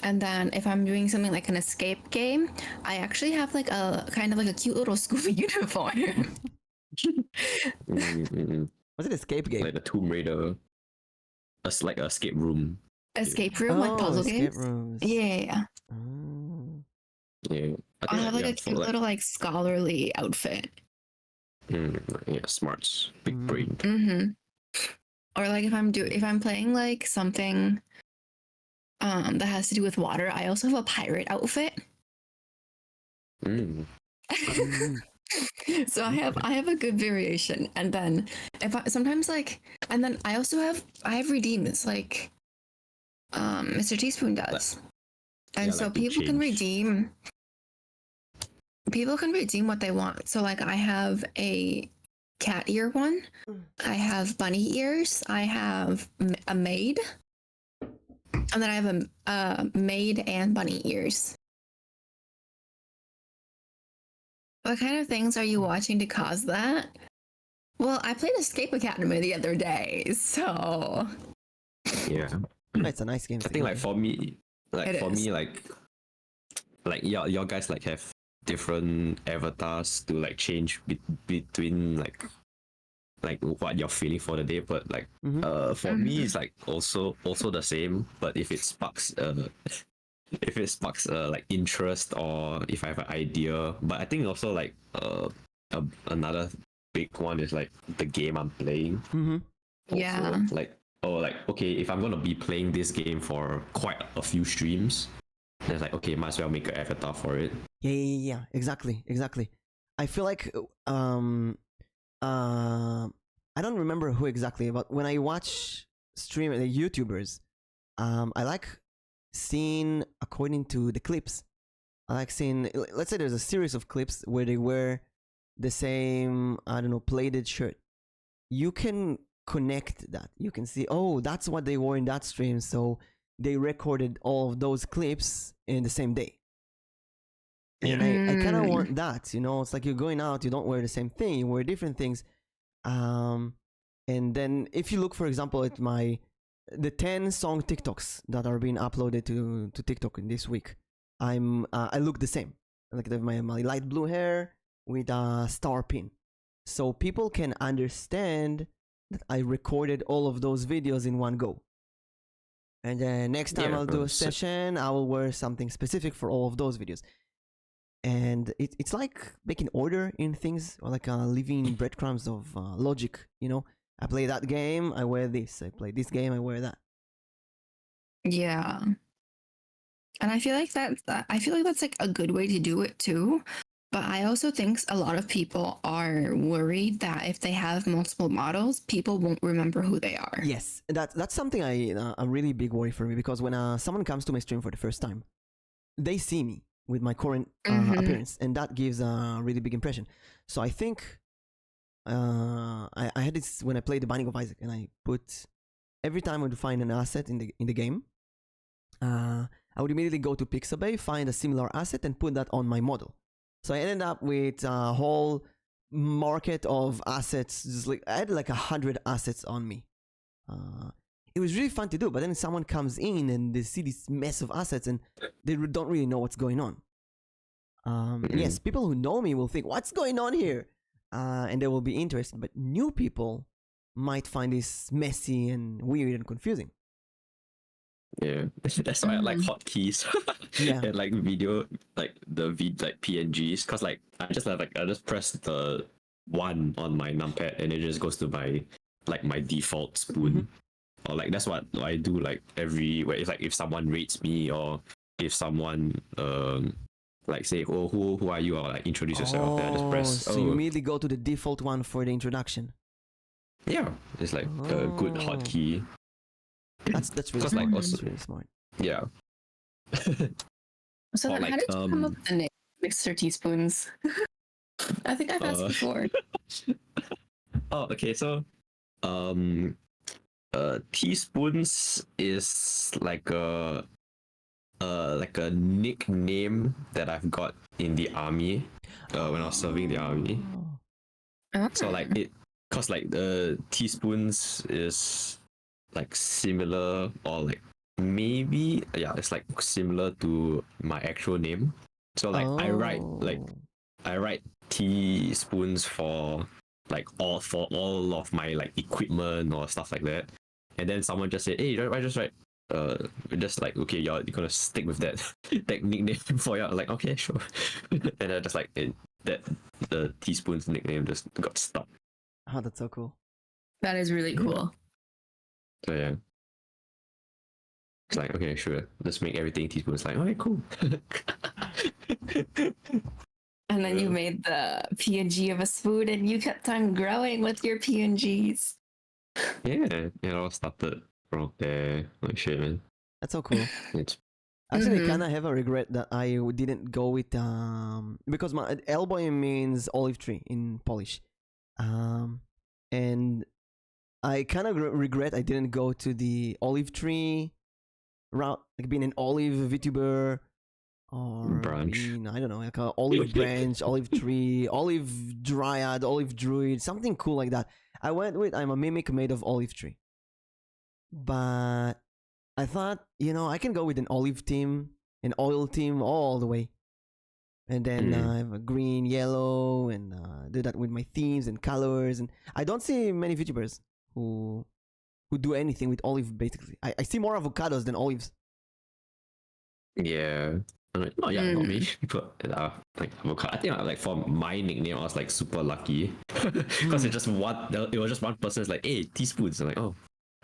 B: And then if I'm doing something like an escape game, I actually have like a kind of like a cute little school uniform.
C: Was it escape game?
A: Like the Tomb Raider. Like a escape room.
B: Escape room, like puzzle
C: escape
B: games.
C: rooms.
B: Yeah.
C: Oh.
A: Yeah.
B: I have like a cute little like scholarly outfit.
A: Yeah, smarts. Big brain.
B: Or like if I'm playing like something that has to do with water, I also have a pirate outfit. So I have a good variation. And then I also have redeems like MrTeaSpoons does. And so
A: like
B: people can redeem what they want. So like I have a cat ear one, I have bunny ears, I have a maid, and then I have a maid and bunny ears. What kind of things are you watching to cause that? Well, I played Escape Academy the other day, so
A: Yeah.
C: It's a nice game.
A: I think like for me, like your guys like have different avatars to like change between like what you're feeling for the day, but like for me it's like also the same, but if it sparks like interest, or if I have an idea. But I think also like another big one is like the game I'm playing.
B: yeah.
A: Like okay, if I'm gonna be playing this game for quite a few streams, then it's like, okay, might as well make an avatar for it.
C: Yeah. Exactly. I feel like I don't remember who exactly, but when I watch YouTubers, I like seeing according to the clips. I like seeing, let's say there's a series of clips where they wear the same, I don't know, plated shirt. You can connect that. You can see, oh, that's what they wore in that stream, so they recorded all of those clips in the same day. And I kind of want that, you know. It's like you're going out, you don't wear the same thing, you wear different things. And then if you look, for example, at the 10 song TikToks that are being uploaded to TikTok in this week, I look the same. Like my light blue hair with a star pin, so people can understand that I recorded all of those videos in one go. And then next time I'll do a session, I will wear something specific for all of those videos. And it's like making order in things, or like leaving breadcrumbs of logic, you know. I play that game, I wear this. I play this game, I wear that.
B: Yeah. And I feel like that's like a good way to do it too. But I also think a lot of people are worried that if they have multiple models, people won't remember who they are.
C: Yes, that's something a really big worry for me, because when someone comes to my stream for the first time, they see me with my current appearance, and that gives a really big impression. So I think I had this when I played the Binding of Isaac, and I put, every time I would find an asset in the game, I would immediately go to Pixabay, find a similar asset, and put that on my model. So I ended up with a whole market of assets. Just like I had like 100 assets on me. It was really fun to do, but then someone comes in and they see this mess of assets and they don't really know what's going on. Yes, people who know me will think, what's going on here? And they will be interested, but new people might find this messy and weird and confusing.
A: Yeah, that's why I like hotkeys.
C: Yeah.
A: And like video, like like PNGs, cause like I just press the 1 on my numpad and it just goes to my default spoon. Or like that's what I do like everywhere. It's like if someone rates me, or if someone like say, oh, who are you, or like introduce yourself, then I just press
C: So you immediately go to the default one for the introduction.
A: Yeah, it's like a good
C: Oh.
A: hotkey.
C: That's really
A: Because
C: smart.
A: like
C: That's
A: also
C: really smart.
A: yeah.
B: So
A: Or
B: then, how
A: like
B: did you come up with the name MrTeaSpoons? I think I've asked before.
A: oh okay, so um teaspoons is like a nickname that I've got in the army when I was serving the army.
C: Oh.
A: So like it, cause like the teaspoons is like similar or like maybe yeah, it's like similar to my actual name. So like
C: Oh.
A: I write teaspoons for all of my like equipment or stuff like that. And then someone just said, "Hey, I just write just like okay, you're gonna stick with that that nickname for you." Like okay, sure. And I just like that the teaspoons nickname just got stuck.
C: Oh, that's so cool.
B: That is really cool.
A: So yeah. It's like, okay, sure. Let's make everything teaspoons. Like, okay, cool.
B: And then you
A: Yeah.
B: made the PNG of a spoon, and you kept on growing with your PNGs.
A: Yeah, it all started from there. Like shit, man.
C: That's so cool.
A: It's
C: Actually,
B: Mhm.
C: kind of have a regret that I didn't go with because my Elboim means olive tree in Polish, and I kind of regret I didn't go to the olive tree route, like being an olive vTuber or
A: branch.
C: being I don't know like a olive branch, olive tree, olive dryad, olive druid, something cool like that. I went with I'm a mimic made of olive tree, but I thought, I can go with an olive team, an oil team all the way. And then I have a green, yellow, and do that with my themes and colors. And I don't see many VTubers who do anything with olive, basically. I see more avocados than olives.
A: Yeah. No, yeah, not many people like avocado. I think like for my nickname, I was like super lucky because it was just one person. It's like, hey, teaspoons. I'm like, oh,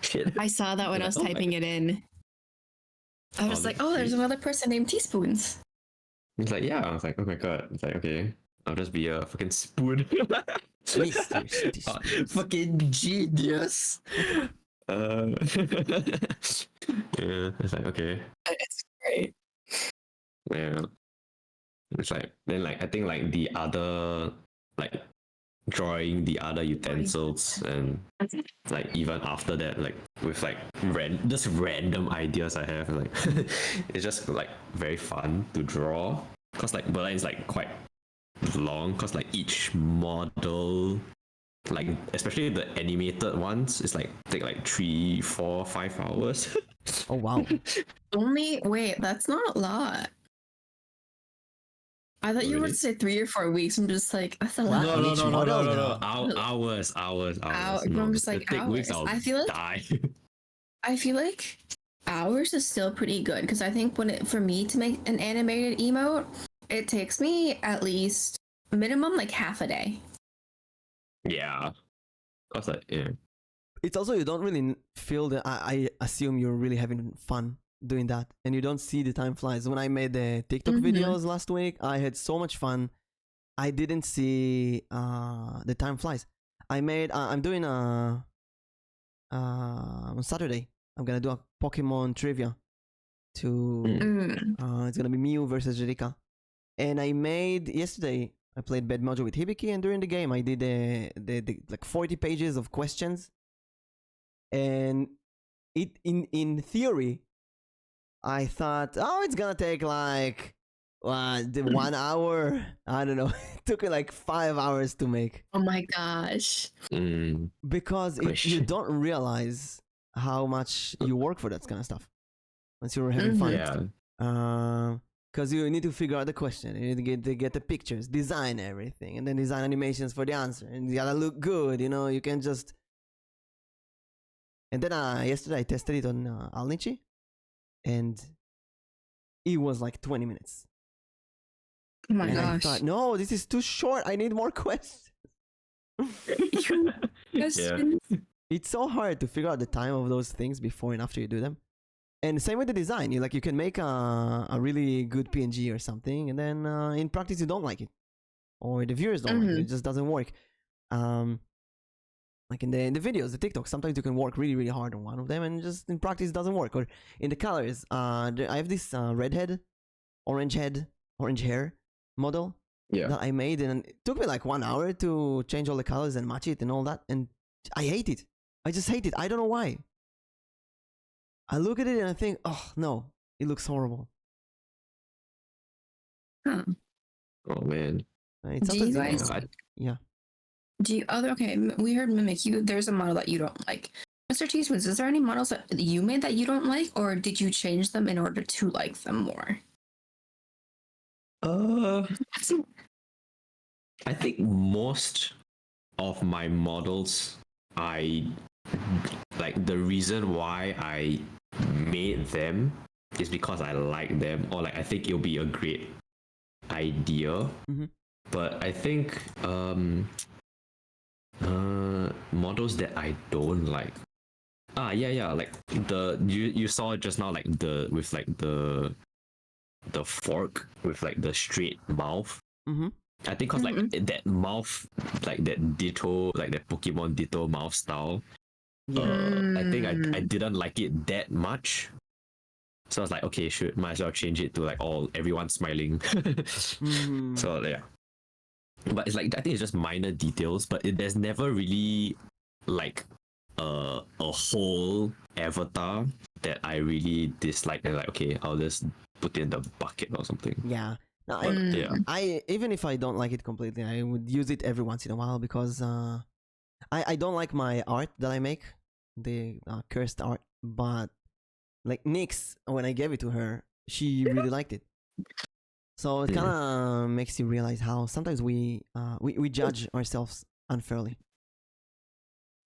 A: shit.
B: I saw that when I was
A: Like, oh,
B: typing it in. I was like, oh, there's another person named Teaspoons.
A: It's like, yeah. I was like, oh my god. It's like, okay, I'll just be a fucking spoon.
C: Mr. Teaspoons.
A: Fucking genius. Yeah, it's like okay.
B: It's great.
A: Yeah, it's like then like I think like the other like drawing the other utensils and like even after that like with like just random ideas I have like it's just like very fun to draw because like Berlin is like quite long because like each model like especially the animated ones it's like take like 3, 4, 5 hours.
C: Oh, wow.
B: Wait, that's not a lot. I thought you were
A: Really?
B: to say 3 or 4 weeks. I'm just like, that's a lot.
C: On each model now.
A: Hours. No,
B: I'm just like,
A: take weeks.
B: hours.
A: I'll
B: I feel like hours is still pretty good because I think for me to make an animated emote, it takes me at least minimum like half a day.
A: Yeah, I was like, yeah.
C: It's also, you don't really feel that. I assume you're really having fun doing that, and you don't see the time flies. When I made the TikTok videos last week, I had so much fun. I didn't see the time flies. I'm doing on Saturday. I'm gonna do a Pokemon trivia. It's gonna be Mew versus Jirika, and I made yesterday. I played Bad Mojo with Hibiki, and during the game, I did the like 40 pages of questions, and it in theory, I thought, oh, it's gonna take like 1 hour. I don't know. It took me like 5 hours to make.
B: Oh my gosh.
C: Because you don't realize how much you work for that kind of stuff once you're having fun.
A: Yeah.
C: Because you need to figure out the question, you need to get the pictures, design everything, and then design animations for the answer, and you gotta look good. You can just. And then yesterday I tested it on Alnichi, and it was like 20 minutes.
B: Oh my
C: and
B: gosh.
C: I thought, no, this is too short. I need more questions.
A: Yeah.
C: It's so hard to figure out the time of those things before and after you do them. And same with the design. You can make a really good PNG or something, and then in practice you don't like it, or the viewers don't like it. It just doesn't work. like in the videos, the TikTok, sometimes you can work really, really hard on one of them and just in practice it doesn't work. Or in the colors, I have this redhead, orange hair model
A: Yeah.
C: that I made, and it took me like 1 hour to change all the colors and match it and all that. And I hate it. I just hate it. I don't know why. I look at it and I think, oh no, it looks horrible.
B: Huh.
A: Oh man.
C: It's
B: Do you
C: sometimes
B: guys-
C: yeah.
B: Do you okay? We heard Mimic. There's a model that you don't like. MrTeaSpoons, is there any models that you made that you don't like, or did you change them in order to like them more?
A: I think most of my models, I like the reason why I made them is because I like them, or like I think it'll be a great idea.
C: Mhm.
A: But I think models that I don't like. Yeah, like you saw just now, like the fork with like the straight mouth.
C: Mm-hmm.
A: I think cause like that mouth, like that Ditto, like that Pokemon Ditto mouth style.
C: Yeah.
A: I think I didn't like it that much. So I was like, okay, might as well change it to like everyone smiling.
C: Mhm.
A: So yeah. But it's like I think it's just minor details, but there's never really like a whole avatar that I really dislike and like, okay, I'll just put it in the bucket or something.
C: Yeah. No,
A: But yeah.
C: I even if I don't like it completely, I would use it every once in a while because I don't like my art that I make, the cursed art, but like Nyx, when I gave it to her, she really liked it. So it kind of makes you realize how sometimes we judge ourselves unfairly.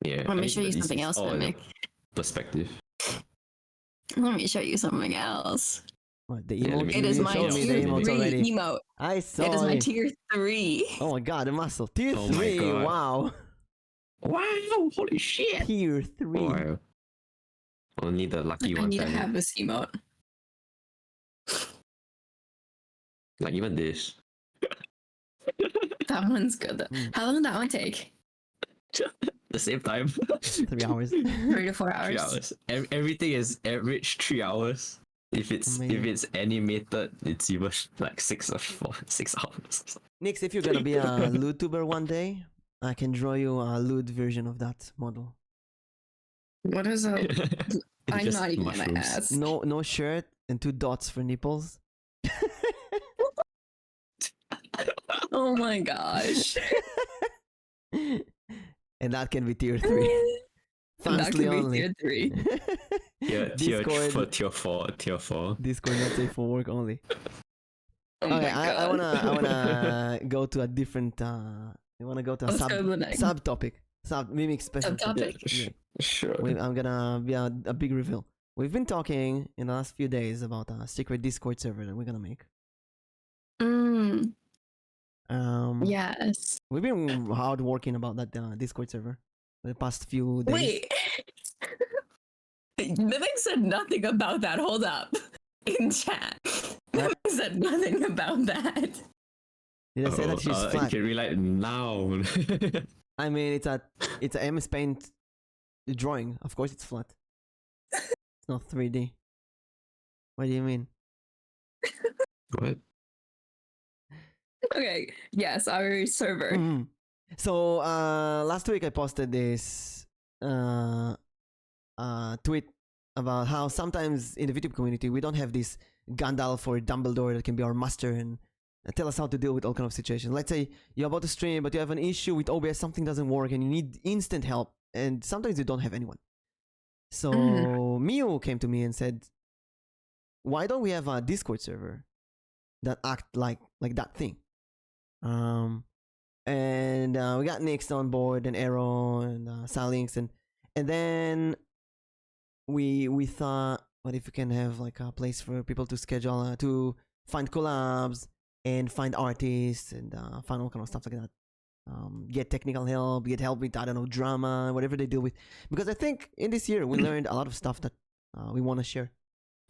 A: Yeah.
B: Let me show you
A: it's
B: something else,
A: all in
B: Mimic.
A: perspective.
B: Let me show you something else.
C: What, the
A: Yeah, let
C: emote?
A: me-
B: It is
A: You
B: my
A: showed me the
B: tier
A: emotes
B: 3
C: already.
B: emote.
C: I saw
B: It is my
C: it.
B: tier 3.
C: Oh my god, the muscle. Tier
A: Oh my
C: 3.
A: God.
C: Wow.
A: Wow! Holy shit!
C: Tier 3.
A: Wow. Only the lucky
B: I
A: ones
B: need to
A: have it.
B: have this emote.
A: Like even this.
B: That one's good though. How long did that one take?
A: The same time.
C: 3 hours.
B: 3 to 4 hours.
A: 3 hours. Everything is average 3 hours. If
C: Amazing.
A: it's animated, it's even like 6 hours.
C: Nyx, if you're gonna be a vTuber one day, I can draw you a lewd version of that model.
B: What is a? I'm
A: Just
B: not even gonna
A: mushrooms.
B: ask.
C: No shirt and 2 dots for nipples.
B: Oh my gosh.
C: And that can be tier 3.
B: That
C: Fastly
B: could be
C: only.
B: tier 3.
A: Tier 4.
C: Discord not safe for work only.
B: Oh
C: Okay,
B: my god.
C: I wanna go to a different I wanna go to a
B: Let's go to the next.
C: subtopic. Mimic special
B: Subtopic.
C: topic. Yeah.
A: Sure.
C: I'm gonna be a big reveal. We've been talking in the last few days about a secret Discord server that we're gonna make.
B: Yes.
C: We've been hard working about that Discord server for the past few days.
B: Wait. Mimic said nothing about that. Hold up. In chat. Mimic said nothing about that.
C: Did I say that she's
A: You
C: flat?
A: can relight now.
C: I mean, it's a MS Paint drawing. Of course, it's flat. It's not 3D. What do you mean?
A: What?
B: Okay. Yes, our server.
C: Mhm. So last week I posted this tweet about how sometimes in the VTube community we don't have this Gandalf or Dumbledore that can be our master and tell us how to deal with all kind of situations. Let's say you're about to stream but you have an issue with OBS, something doesn't work and you need instant help, and sometimes you don't have anyone. So Miu came to me and said, why don't we have a Discord server that act like that thing? And we got Nyx on board and Arrow and Salinx, and then we thought, what if we can have like a place for people to schedule to find collabs and find artists and find all kind of stuff like that. Get technical help, get help with, I don't know, drama, whatever they deal with. Because I think in this year we learned a lot of stuff that we want to share.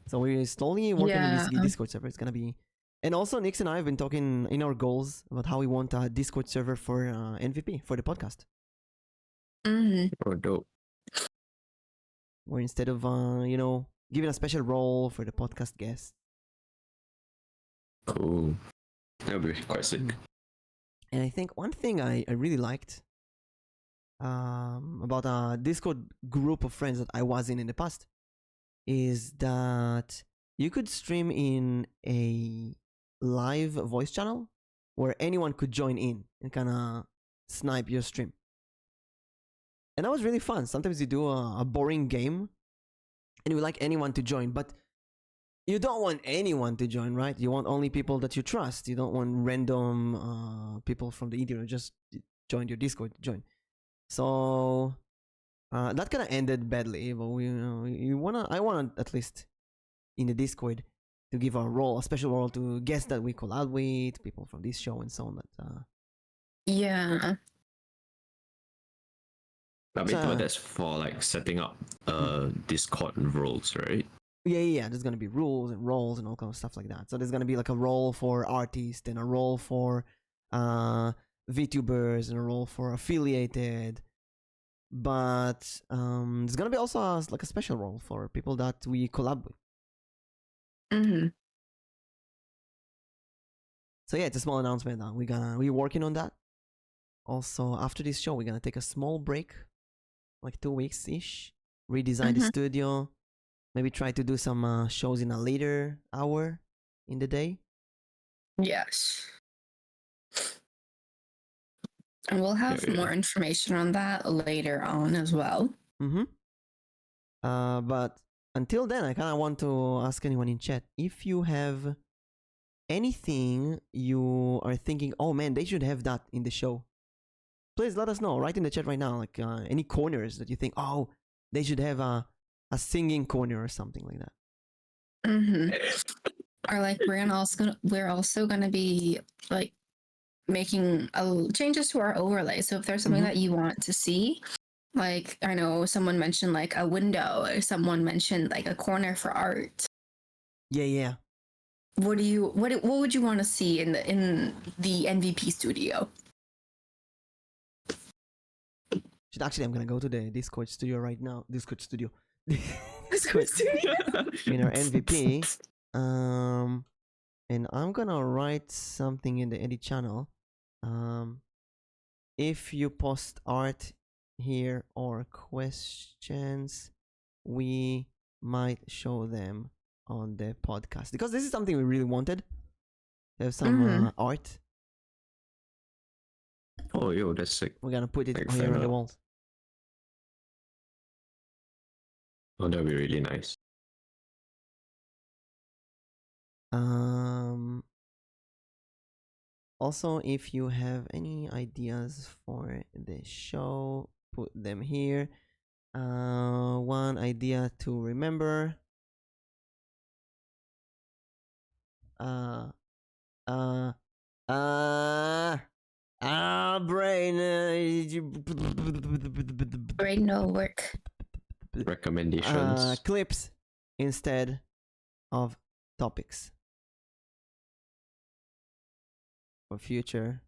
C: So we're slowly working on this Discord server. It's gonna be, and also Nyx and I have been talking in our goals about how we want a Discord server for MVP for the podcast.
A: Oh, dope.
C: Where instead of giving a special role for the podcast guest.
A: Cool. That would be quite sick.
C: And I think one thing I really liked about a Discord group of friends that I was in the past is that you could stream in a live voice channel where anyone could join in and kind of snipe your stream. And that was really fun. Sometimes you do a boring game and you would like anyone to join, but you don't want anyone to join, right? You want only people that you trust. You don't want random people from the internet just join your Discord to join. So that kind of ended badly, but I wanna at least in the Discord to give a special role to guests that we collab with, people from this show and so on. That
B: Yeah.
A: I mean, that's for like setting up Discord roles, right?
C: Yeah. There's gonna be rules and roles and all kind of stuff like that. So there's gonna be like a role for artists and a role for VTubers and a role for affiliated. But there's gonna be also like a special role for people that we collab with. So yeah, it's a small announcement. We're working on that. Also, after this show, we're gonna take a small break, like 2 weeks ish. Redesign the studio. Maybe try to do some shows in a later hour in the day.
B: Yes. And we'll have more information on that later on as well.
C: But until then, I kind of want to ask anyone in chat if you have anything you are thinking, oh man, they should have that in the show. Please let us know. Write in the chat right now, like any corners that you think, oh, they should have a singing corner or something like that.
B: Or like we're also gonna be like making changes to our overlay. So if there's something that you want to see, like I know someone mentioned like a window, or someone mentioned like a corner for art.
C: Yeah.
B: What would you want to see in the MVP studio?
C: Actually, I'm gonna go to the Discord studio right now. Discord studio.
B: Discord studio.
C: In our MVP. And I'm gonna write something in the edit channel. If you post art here or questions, we might show them on the podcast, because this is something we really wanted to have some art.
A: Oh, yo, that's sick.
C: We're gonna put it
A: Like
C: here on the walls.
A: Oh, that'd be really nice.
C: Also, if you have any ideas for the show, put them here. One idea to remember. Brain.
B: Brain no work.
A: Recommendations.
C: Clips instead of topics for future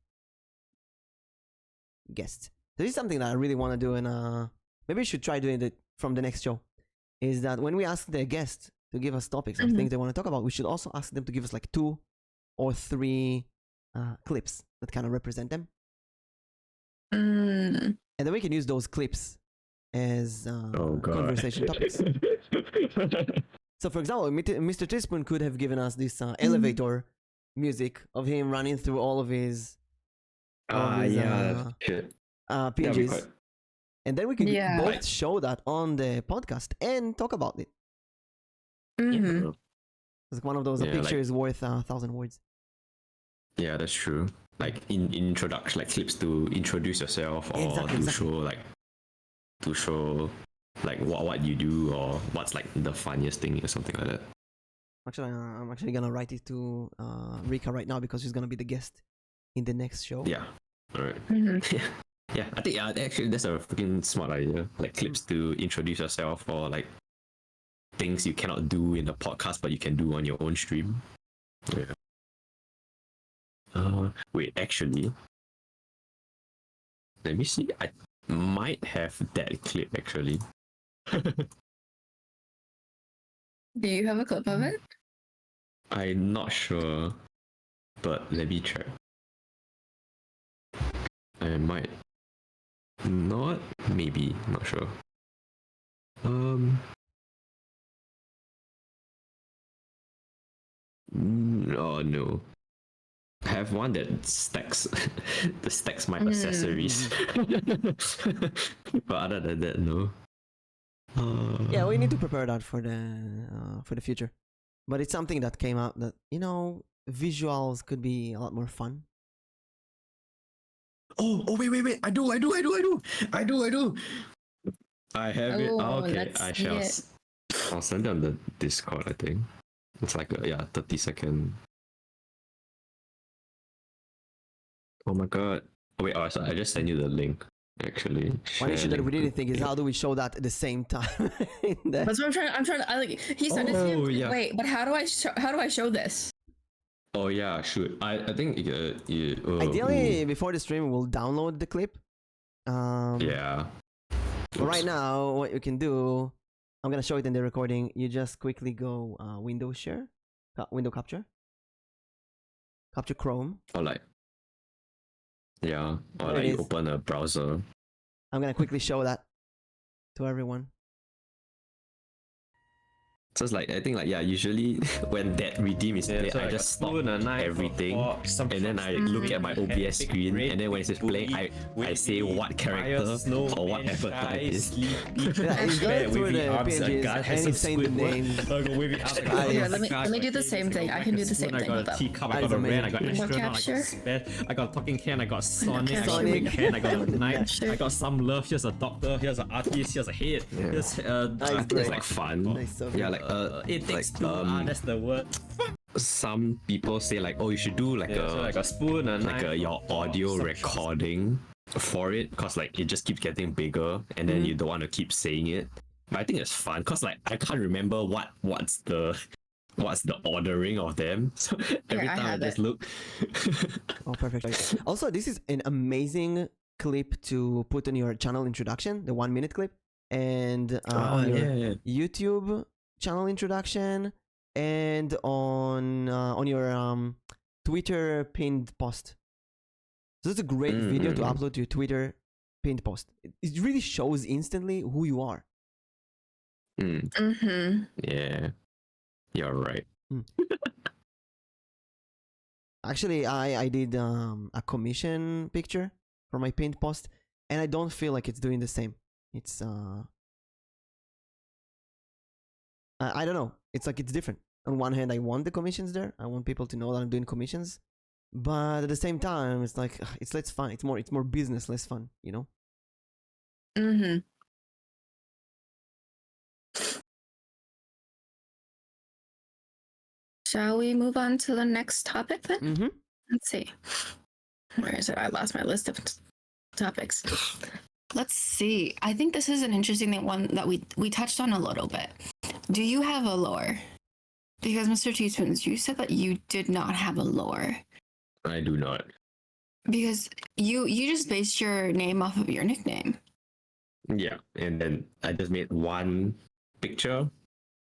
C: guests. So this is something that I really want to do, and maybe we should try doing it from the next show. Is that when we ask the guest to give us topics or things they want to talk about, we should also ask them to give us like 2 or 3 clips that kind of represent them. And then we can use those clips as conversation topics. So for example, MrTeaSpoons could have given us this elevator music of him running through all of his PNGs. And then we can both show that on the podcast and talk about it. It's one of those, a picture is worth 1,000 words.
A: Yeah, that's true. Like in introduction, like clips to introduce yourself, or to show like what you do, or what's like the funniest thing or something like that.
C: Actually, I'm actually gonna write it to Rika right now, because she's gonna be the guest in the next show.
A: Yeah. All right. Yeah, I think actually that's a freaking smart idea. Like clips to introduce yourself, or like things you cannot do in the podcast but you can do on your own stream. Yeah. Wait, actually, let me see. might have that clip actually.
B: Do you have a clip of it?
A: I'm not sure, but let me check. I might not, maybe, not sure. Oh no. I have one that stacks that stacks my accessories. But other than that, no.
C: Yeah, we need to prepare that for the future. But it's something that came out that, you know, visuals could be a lot more fun.
A: Oh wait. I do. I have it.
B: Oh,
A: Okay,
B: let's
A: I
B: see
A: shall.
B: it.
A: I'll send it on the Discord, I think. It's like a 30-second. Oh my god. Oh wait, oh sorry, I just sent you the link. Actually.
C: One issue that we
A: Share
C: didn't think is
A: link.
C: how do we show that at the same time?
B: That's what I'm trying to. I like. He sent it to
A: Oh,
B: him.
A: yeah.
B: Wait, but how do I show this?
A: Oh yeah, shoot. I think
C: Ideally, before the stream, we'll download the clip.
A: yeah.
C: But right now, what you can do, I'm gonna show it in the recording. You just quickly go window share, window capture Chrome.
A: Or like, yeah, or
C: There it
A: like you
C: is.
A: open a browser.
C: I'm gonna quickly show that to everyone.
A: So it's like I think like usually when that redeem is played, I just stop everything and then I look at my OBS screen and then when it says play, I say what character or what avatar it is.
C: Yeah, he's going through the PNGs and he's saying the names.
B: Here, let me do the same thing. I can do the same thing.
D: I got
B: Hold
D: a
B: up.
D: teacup, I
C: That
D: got a
C: is
D: red, I got
C: amazing.
D: astronaut, I
B: Capture.
D: got Sped, I got a talking can, I got Sonic, I got
C: Sonic.
D: a can, I got a knight,
B: Capture.
D: I got some love, here's a doctor, here's an artist, here's a head, here's
A: I think it's like fun.
C: Nice, so
A: Yeah,
C: good.
A: like
D: it takes
A: like,
D: two, that's the word.
A: some people say like, oh, you should do like
D: So like a spoon, a
A: like
D: knife,
A: your audio recording for it, because like it just keeps getting bigger and then you don't want to keep saying it. But I think it's fun because like I can't remember what's the ordering of them. So every
B: I
A: time I
B: have
A: just
B: it.
A: look.
C: Oh, perfect. Also, this is an amazing clip to put on your channel introduction, the 1 minute clip, and on your YouTube channel introduction, and on your Twitter pinned post. So it's a great video to upload to your Twitter pinned post. It really shows instantly who you are.
B: Mm-hmm.
A: Yeah, you're right.
C: Actually, I did a commission picture for my pinned post, and I don't feel like it's doing the same. It's I don't know. It's like it's different. On one hand, I want the commissions there. I want people to know that I'm doing commissions, but at the same time, it's like it's less fun. It's more business, less fun. You know.
B: Mm-hmm. Shall we move on to the next topic then?
C: Mm-hmm.
B: Let's see. Where is it? I lost my list of topics. Let's see. I think this is an interesting one that we touched on a little bit. Do you have a lore? Because MrTeaSpoons, you said that you did not have a lore.
A: I do not.
B: Because you just based your name off of your nickname.
A: Yeah, and then I just made one picture,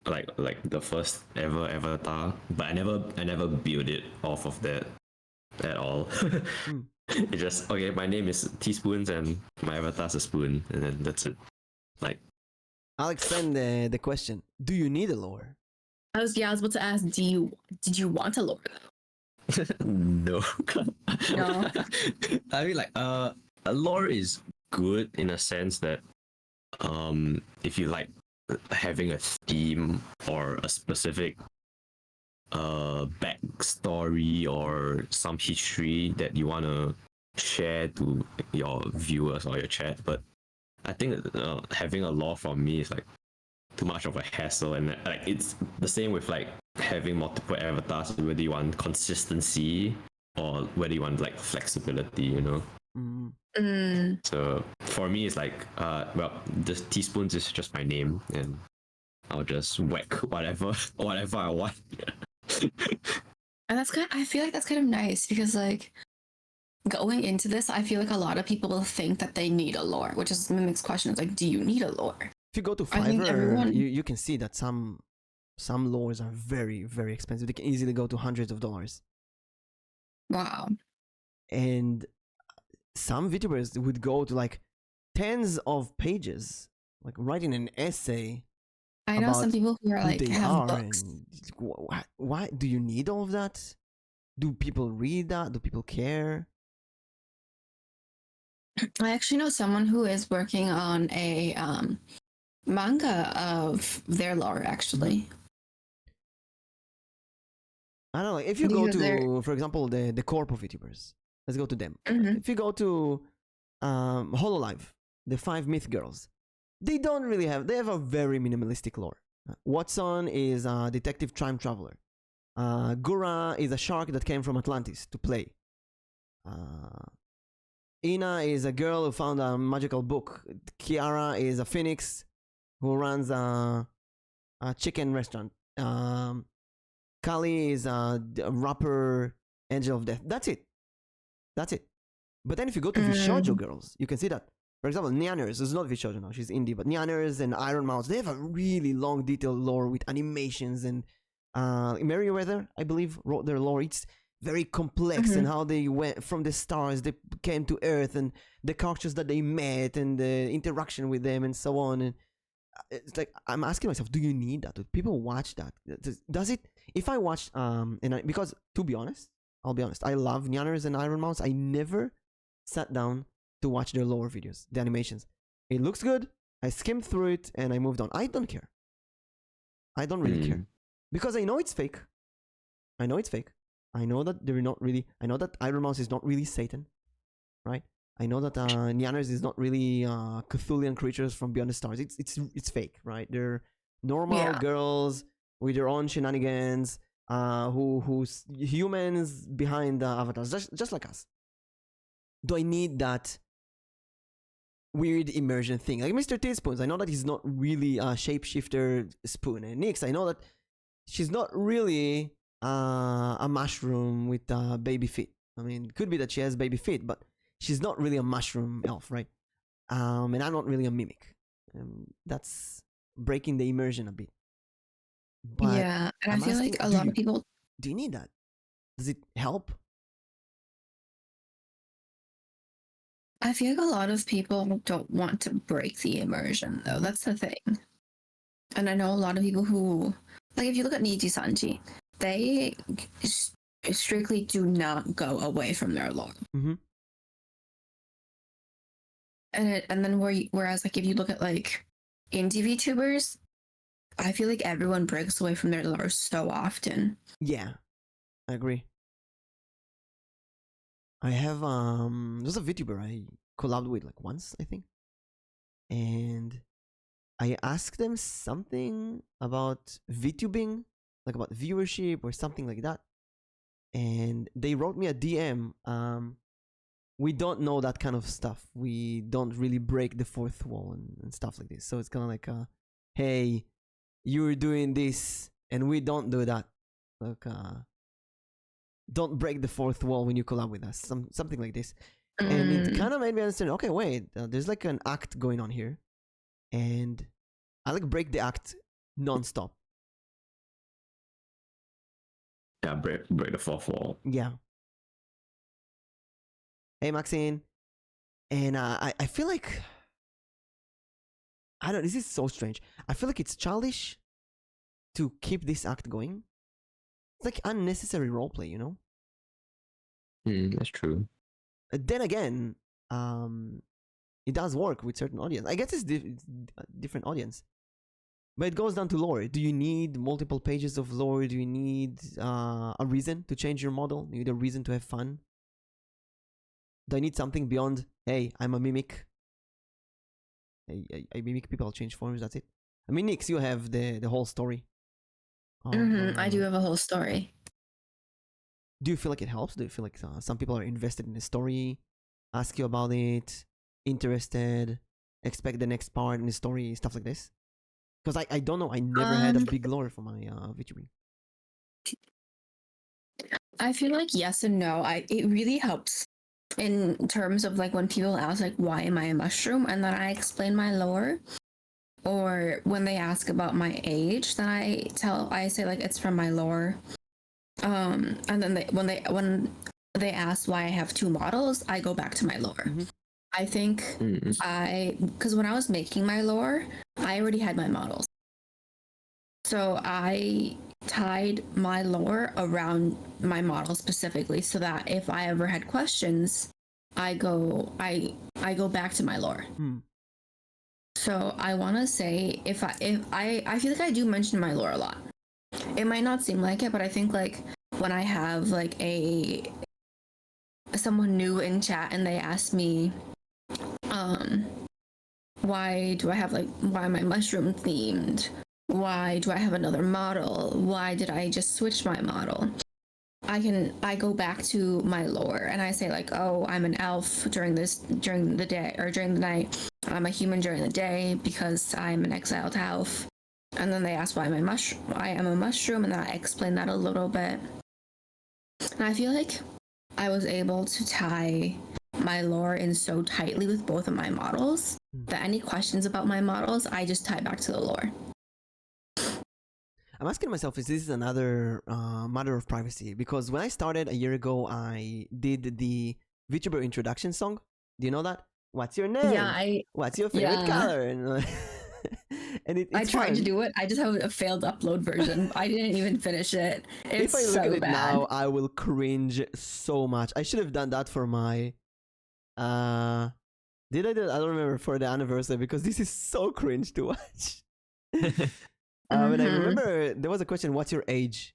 A: like the first ever avatar, but I never built it off of that at all. It just okay. My name is Teaspoons and my avatar's a spoon, and then that's it. Like,
C: I'll extend the question. Do you need a lore?
B: I was about to ask, did you want a lore though?
A: no.
B: No.
A: I mean, like, a lore is good in a sense that, if you like having a theme or a specific backstory or some history that you want to share to your viewers or your chat. But I think having a lore for me is like too much of a hassle, and like it's the same with like having multiple avatars, whether you want consistency or whether you want like flexibility, you know. So for me it's like well, this Teaspoons is just my name and I'll just whack whatever I want.
B: And I feel like that's kind of nice because like going into this, I feel like a lot of people think that they need a lore, which is Mimic's question. Is like, do you need a lore?
C: If you go to
B: I think
C: Fiverr,
B: everyone-
C: you can see that some lores are very, very expensive. They can easily go to hundreds of dollars.
B: Wow.
C: And some VTubers would go to like tens of pages, like writing an essay.
B: I know some
C: about
B: people who are
C: who
B: like
C: they
B: have
C: are
B: books.
C: and why do you need all of that? Do people read that? Do people care?
B: I actually know someone who is working on a manga of their lore, actually.
C: I don't know. If you go to, for example, the corpo VTubers, let's go to them.
B: Mhm.
C: If you go to Hololive, the 5 Myth Girls, they don't really have. They have a very minimalistic lore. Watson is a detective time traveler. Gura is a shark that came from Atlantis to play. Ina is a girl who found a magical book. Kiara is a phoenix who runs a chicken restaurant. Kali is a rapper, angel of death. That's it. But then if you go to Vishoujo girls, you can see that. For example, Nyanners is not Vishoujo now, she's indie, but Nyanners and Iron Mouse, they have a really long detailed lore with animations, and Merryweather, I believe, wrote their lore. It's very complex, and how they went from the stars, they came to Earth, and the characters that they met, and the interaction with them, and so on. And it's like, I'm asking myself, do you need that? Do people watch that? Does it? If I watch, because to be honest, I'll be honest, I love Nyanners and Iron Mouse. I never sat down to watch their lore videos, the animations. It looks good. I skimmed through it and I moved on. I don't care. I don't really care. Because I know it's fake. I know that they're not really. I know that Iron Mouse is not really Satan, right? I know that Nyanners is not really Cthulhian creatures from beyond the stars. It's fake, right? They're normal girls with their own shenanigans, who's humans behind the avatars, just like us. Do I need that weird immersion thing? Like MrTeaSpoons, I know that he's not really a shapeshifter spoon. And Nyx, I know that she's not really a mushroom with baby feet. I mean, it could be that she has baby feet, but she's not really a mushroom elf, right? And I'm not really a mimic. That's breaking the immersion a bit. But
B: yeah, and
C: I'm
B: I feel
C: asking,
B: like a lot of people.
C: Do you need that? Does it help?
B: I feel like a lot of people don't want to break the immersion, though. That's the thing. And I know a lot of people who, like, if you look at Niji Sanji, they strictly do not go away from their lore.
C: Mm-hmm.
B: And then whereas like if you look at like indie VTubers, I feel like everyone breaks away from their lore so often.
C: Yeah, I agree. I have there's a VTuber I collabed with like once, I think, and I asked them something about VTubing, like about viewership or something like that, and they wrote me a DM. We don't know that kind of stuff. We don't really break the fourth wall and stuff like this. So it's kind of like, hey, you're doing this and we don't do that. Like, don't break the fourth wall when you collab with us. Something like this. And it kind of made me understand, okay, wait, there's like an act going on here. And I like break the act non-stop.
A: Yeah, break the fourth wall.
C: Yeah. Hey, Maxine. And I feel like, I don't know, this is so strange. I feel like it's childish to keep this act going. It's like unnecessary roleplay, you know?
A: That's true.
C: Then again, it does work with certain audience. I guess it's different audience. But it goes down to lore. Do you need multiple pages of lore? Do you need a reason to change your model? Do you need a reason to have fun? Do I need something beyond, hey, I'm a mimic? I mimic people, I'll change forms, that's it. I mean, Nyx, you have the whole story.
B: I do have a whole story.
C: Do you feel like it helps? Do you feel like some people are invested in the story, ask you about it, interested, expect the next part in the story, stuff like this? Because I don't know, I never had a big lore for my VTubing.
B: I feel like yes and no. It really helps in terms of like when people ask like why am I a mushroom, and then I explain my lore, or when they ask about my age, then I say like it's from my lore. And then when they ask why I have two models, I go back to my lore. I think because when I was making my lore, I already had my models. So I tied my lore around my model specifically so that if I ever had questions, I go back to my lore. So I want to say if I feel like I do mention my lore a lot. It might not seem like it, but I think like when I have like someone new in chat and they ask me why am I mushroom themed? Why do I have another model? Why did I just switch my model? I go back to my lore and I say like, oh, I'm an elf during the day or during the night. I'm a human during the day because I'm an exiled elf. And then they ask why I am a mushroom, and then I explain that a little bit. And I feel like I was able to tie my lore in so tightly with both of my models that any questions about my models, I just tie back to the lore.
C: I'm asking myself, is this another matter of privacy? Because when I started a year ago, I did the VTuber introduction song. Do you know that? What's your name?
B: Yeah,
C: What's your favorite color? And,
B: I tried
C: fun.
B: to do it. I just have a failed upload version. I didn't even finish it. It's
C: if I look
B: so
C: at it
B: bad.
C: now, I will cringe so much. I should have done that for my did I do? I don't remember, for the anniversary, because this is so cringe to watch. But I remember there was a question, what's your age?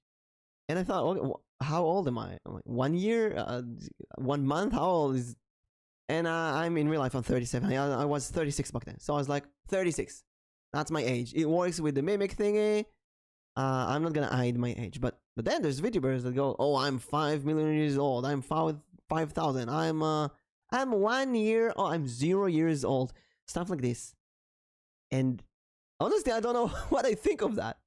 C: And I thought, okay, how old am I? I'm like, 1 year, 1 month, how old is? And I'm in real life, I'm 37. I was 36 back then, so I was like 36. That's my age. It works with the mimic thingy. I'm not gonna hide my age, but then there's VTubers that go, oh, I'm 5 million years old. I'm 5,000. I'm 1 year. Oh, I'm 0 years old. Stuff like this. And honestly, I don't know what I think of that.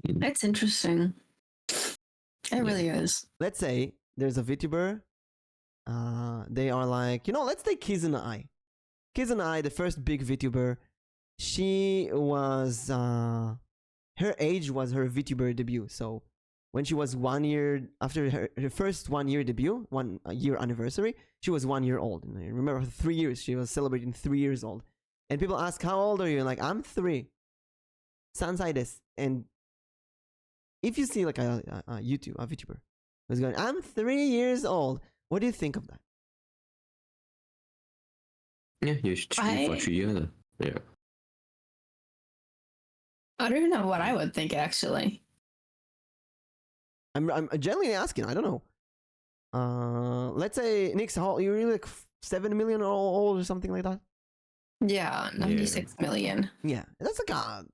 B: It's interesting. It really is.
C: Let's say there's a VTuber. They are like, let's take Kizuna. Kizuna, the first big VTuber. She was, her age was her VTuber debut. So when she was 1 year, after her first 1 year debut, 1 year anniversary, she was 1 year old. And I remember for 3 years, she was celebrating 3 years old. And people ask, how old are you? And like, I'm 3. Sansai desu. And if you see like a VTuber who's going, I'm 3 years old, what do you think of that?
A: Yeah, you stream for 3 years. Yeah.
B: I don't know what I would think, actually.
C: I'm genuinely asking. I don't know. Let's say, Nix, you're really like 7 million old or something like that?
B: Yeah, 96 million.
C: Yeah, that's like a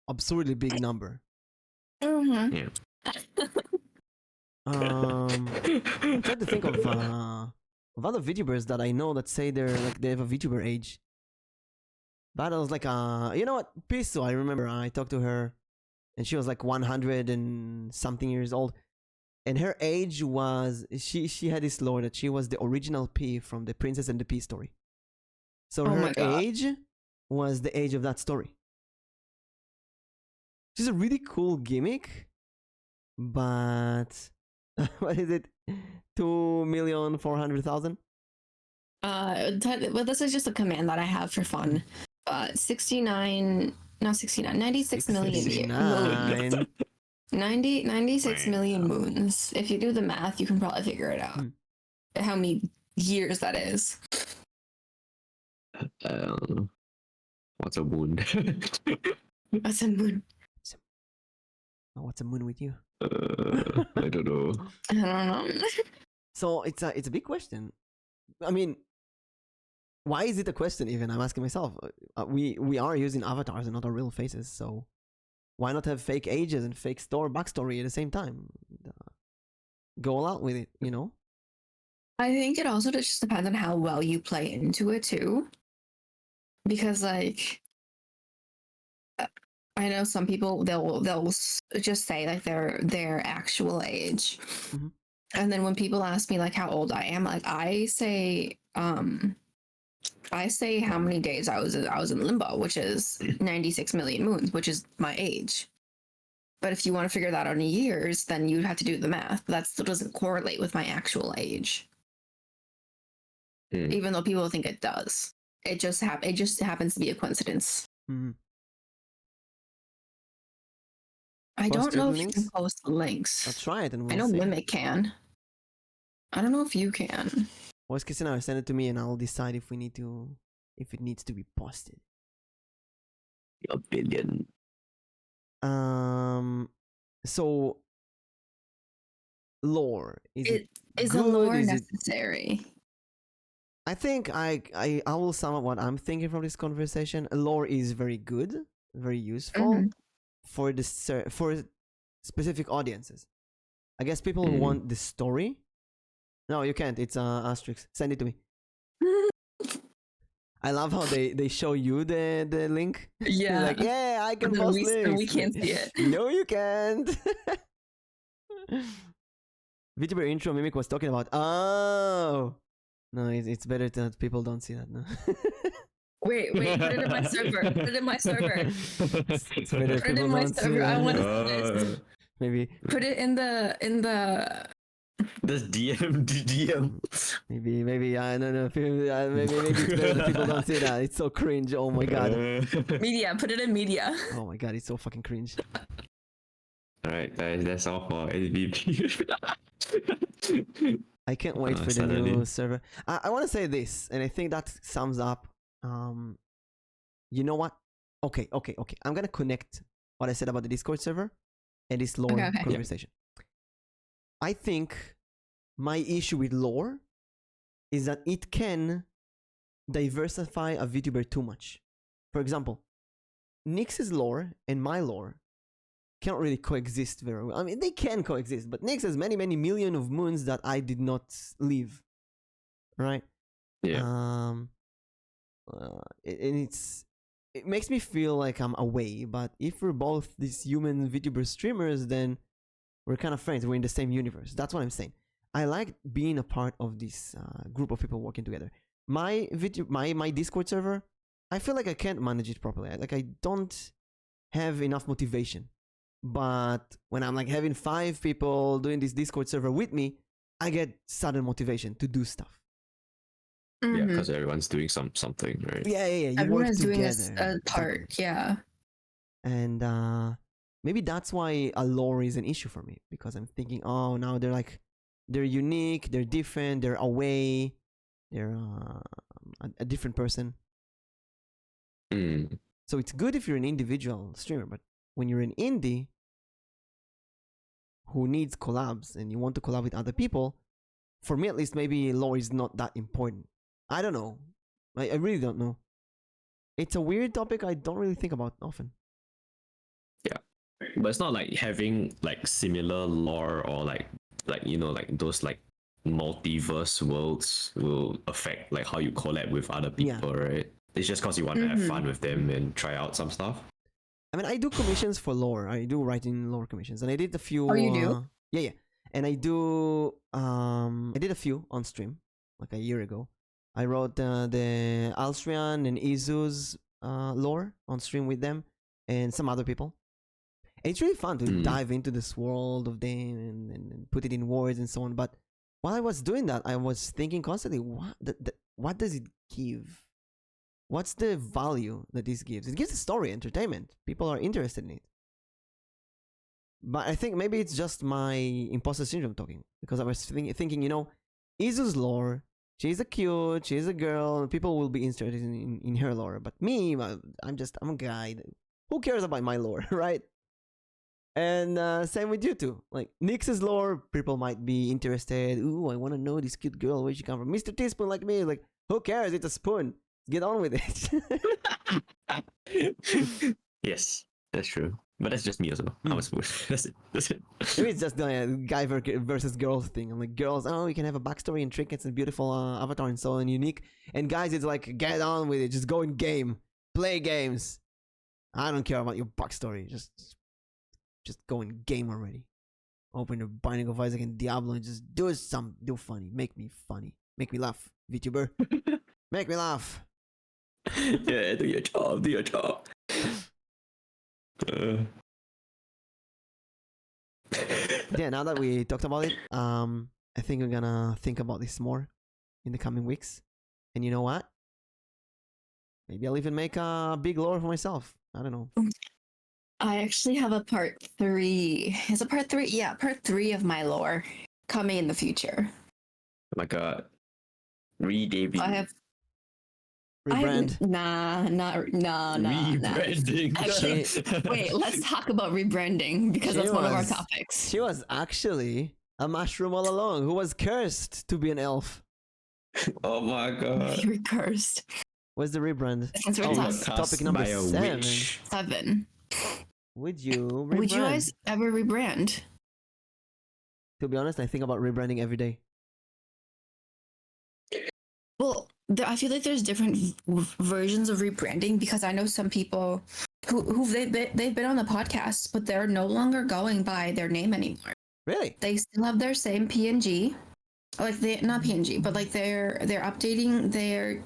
C: absurdly big number.
A: Yeah.
C: I'm trying to think of other VTubers that I know that say they have a VTuber age. But I was like, you know what? Piso, I remember I talked to her, and she was like 100 and something years old. And her age was, she had this lore that she was the original P from the Princess and the Pea story. So her age was the age of that story. She's a really cool gimmick, but what is it? 2,400,000?
B: Well, this is just a command that I have for fun. 96 million moons. 96 million moons. If you do the math, you can probably figure it out. How many years that is.
A: What's a moon?
B: What's a moon?
C: What's a moon with you?
A: I don't know.
B: I don't know.
C: So it's a big question. I mean, why is it a question even? I'm asking myself. We are using avatars and not our real faces, so why not have fake ages and fake backstory at the same time? Go all out with it, you know?
B: I think it also just depends on how well you play into it too. Because like I know some people just say like their actual age,
C: Mhm.
B: and then when people ask me like how old I am, like I say how many days I was in limbo, which is 96 million moons, which is my age. But if you want to figure that out in years, then you'd have to do the math. That still doesn't correlate with my actual age, even though people think it does. It just happens to be a coincidence.
C: Mhm.
B: I don't
C: Post
B: know
C: your
B: if you
C: links?
B: can post the links.
C: I'll try it and we'll
B: I know
C: see.
B: Mimic can. I don't know if you can.
C: Worst case scenario, send it to me and I'll decide if it needs to be posted.
A: A billion.
C: So lore is it
B: Is
C: good?
B: a lore
C: Is it?
B: necessary?
C: I think I will sum up what I'm thinking from this conversation. Lore is very good, very useful
B: Mhm.
C: for specific audiences. I guess people who want the story. No, you can't. It's asterisk. Send it to me. I love how they show you the link.
B: Yeah.
C: Like, yeah, I can
B: But then
C: post
B: we
C: links.
B: can't see it.
C: No, you can't. vTuber intro Mimic was talking about. Oh, no, it's better that people don't see that. No.
B: Wait, put it in my server. Put it in my server.
C: It's better if
B: Put it
C: people
B: in my
C: don't see
B: server. I
C: that.
B: want to see this.
C: Maybe
B: Put it in the
A: This DM.
C: maybe I don't know. Maybe it's better that people don't see that. It's so cringe. Oh my god.
B: media. Put it in media.
C: Oh my god, it's so fucking cringe.
A: Alright, guys, that's all for SVP.
C: I can't wait for the
A: suddenly.
C: new server. I want to say this, and I think that sums up. You know what? Okay. I'm gonna connect what I said about the Discord server and this lore
B: Okay.
C: conversation. I think my issue with lore is that it can diversify a VTuber too much. For example, Nyx's lore and my lore can't really coexist very well. I mean, they can coexist, but Nyx has many million of moons that I did not live. Right?
A: Yeah.
C: And it makes me feel like I'm away. But if we're both these human VTuber streamers, then we're kind of friends. We're in the same universe. That's what I'm saying. I like being a part of this group of people working together. My Discord server, I feel like I can't manage it properly. Like I don't have enough motivation. But when I'm like having 5 people doing this Discord server with me, I get sudden motivation to do stuff.
A: Yeah, because everyone's doing something, right?
C: Yeah. You
B: Everyone's
C: work
B: doing
C: together.
B: a part.
C: Exactly.
B: Yeah.
C: And maybe that's why a lore is an issue for me, because I'm thinking, oh, now they're unique, they're different, they're away, they're a different person. So it's good if you're an individual streamer, but when you're an indie who needs collabs and you want to collab with other people, for me at least, maybe lore is not that important. I don't know. I really don't know. It's a weird topic I don't really think about often.
A: Yeah, but it's not like having like similar lore or like you know, like those like multiverse worlds will affect like how you collab with other people, right? It's just because you want to have fun with them and try out some stuff.
C: I mean, I do commissions for lore. I do writing lore commissions, and I did a few.
B: Oh, you do?
C: Yeah. And I do. I did a few on stream, like a year ago. I wrote the Alstrian and Izu's lore on stream with them, and some other people. And it's really fun to dive into this world of them and put it in words and so on. But while I was doing that, I was thinking constantly, what does it give? What's the value that this gives? It gives a story, entertainment. People are interested in it. But I think maybe it's just my imposter syndrome talking, because I was thinking, you know, Izu's lore, she's a cute, she's a girl, and people will be interested in her lore. But me, I'm a guy. Who cares about my lore, right? And same with you two. Like Nyx's lore, people might be interested. Ooh, I want to know this cute girl, where she come from. MrTeaSpoons like me, like, who cares? It's a spoon. Get on with
A: it. Yes, that's true. But that's just me as well. I'm a spoon. That's it.
C: Maybe it's just the guy versus girls thing. I'm like, girls, oh, you can have a backstory and trinkets and beautiful avatar and so on, unique. And guys, it's like, get on with it. Just go in game. Play games. I don't care about your backstory. Just go in game already. Open the Binding of Isaac and Diablo and just do funny. Make me funny. Make me laugh, VTuber. Make me laugh.
A: Yeah, do your job. Do your job.
C: Yeah, now that we talked about it, I think I'm gonna think about this more in the coming weeks. And you know what? Maybe I'll even make a big lore for myself. I don't know.
B: I actually have a part 3. Is it part 3? Yeah, part 3 of my lore coming in the future.
A: Like a re-debut.
B: I have
C: Rebrand.
B: Nah.
D: Rebranding.
B: Actually, wait, let's talk about rebranding because that's one of our topics.
C: She was actually a mushroom all along who was cursed to be an elf.
A: Oh my god.
B: You're cursed.
C: What's the rebrand?
B: Since we're
C: Topic number
A: by a
C: 7.
A: witch.
B: 7.
C: Would you rebrand?
B: Would you guys ever rebrand?
C: To be honest, I think about rebranding every day.
B: Well, I feel like there's different versions of rebranding because I know some people who they've been on the podcast, but they're no longer going by their name anymore.
C: Really?
B: They still have their same PNG, like they not PNG, but like they're updating their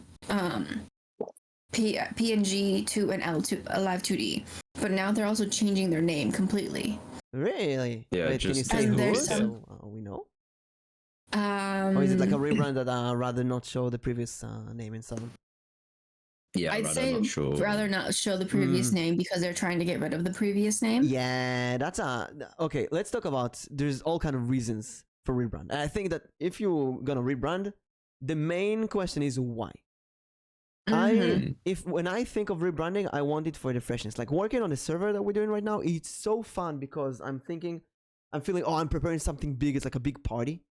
B: PNG to an a live 2D, but now they're also changing their name completely.
C: Really?
A: Yeah,
C: Wait, can you
A: just
C: say
B: and
C: who?
B: there's
C: So we know?
B: Or
C: Or is it like a rebrand that rather not show the previous name and so on?
A: Yeah,
B: I'd
A: rather
B: say
A: not show.
B: rather not show the previous name because they're trying to get rid of the previous name.
C: Yeah, that's okay. Let's talk about. There's all kind of reasons for rebrand. And I think that if you're gonna rebrand, the main question is why. When I think of rebranding, I want it for the freshness. Like working on the server that we're doing right now, it's so fun because I'm feeling, I'm preparing something big. It's like a big party.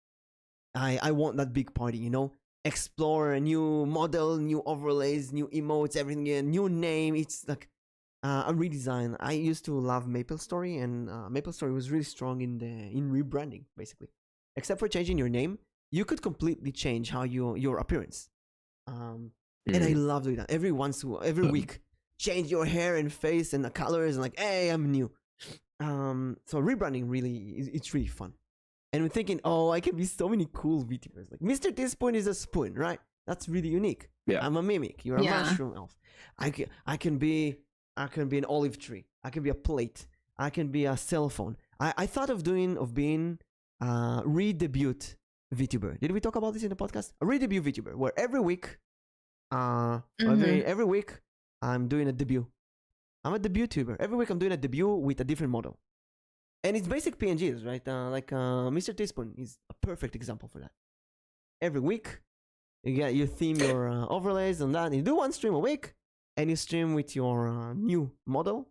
C: I want that big party, you know? Explore a new model, new overlays, new emotes, everything, a new name. It's like a redesign. I used to love MapleStory, and MapleStory was really strong in rebranding, basically. Except for changing your name, you could completely change how your appearance. And I love doing that. Every week, change your hair and face and the colors, and like, hey, I'm new. So rebranding it's really fun. And we're thinking, I can be so many cool VTubers. Like MrTeaSpoons is a spoon, right? That's really unique.
A: Yeah.
C: I'm a mimic. You're a mushroom elf. I can be an olive tree. I can be a plate. I can be a cell phone. I thought of being re-debut VTuber. Did we talk about this in the podcast? A re-debut VTuber, where every week, every week I'm doing a debut. I'm a debut tuber. Every week I'm doing a debut with a different model. And it's basic PNGs, right? MrTeaSpoons is a perfect example for that. Every week, you theme your overlays on that. And you do one stream a week, and you stream with your new model.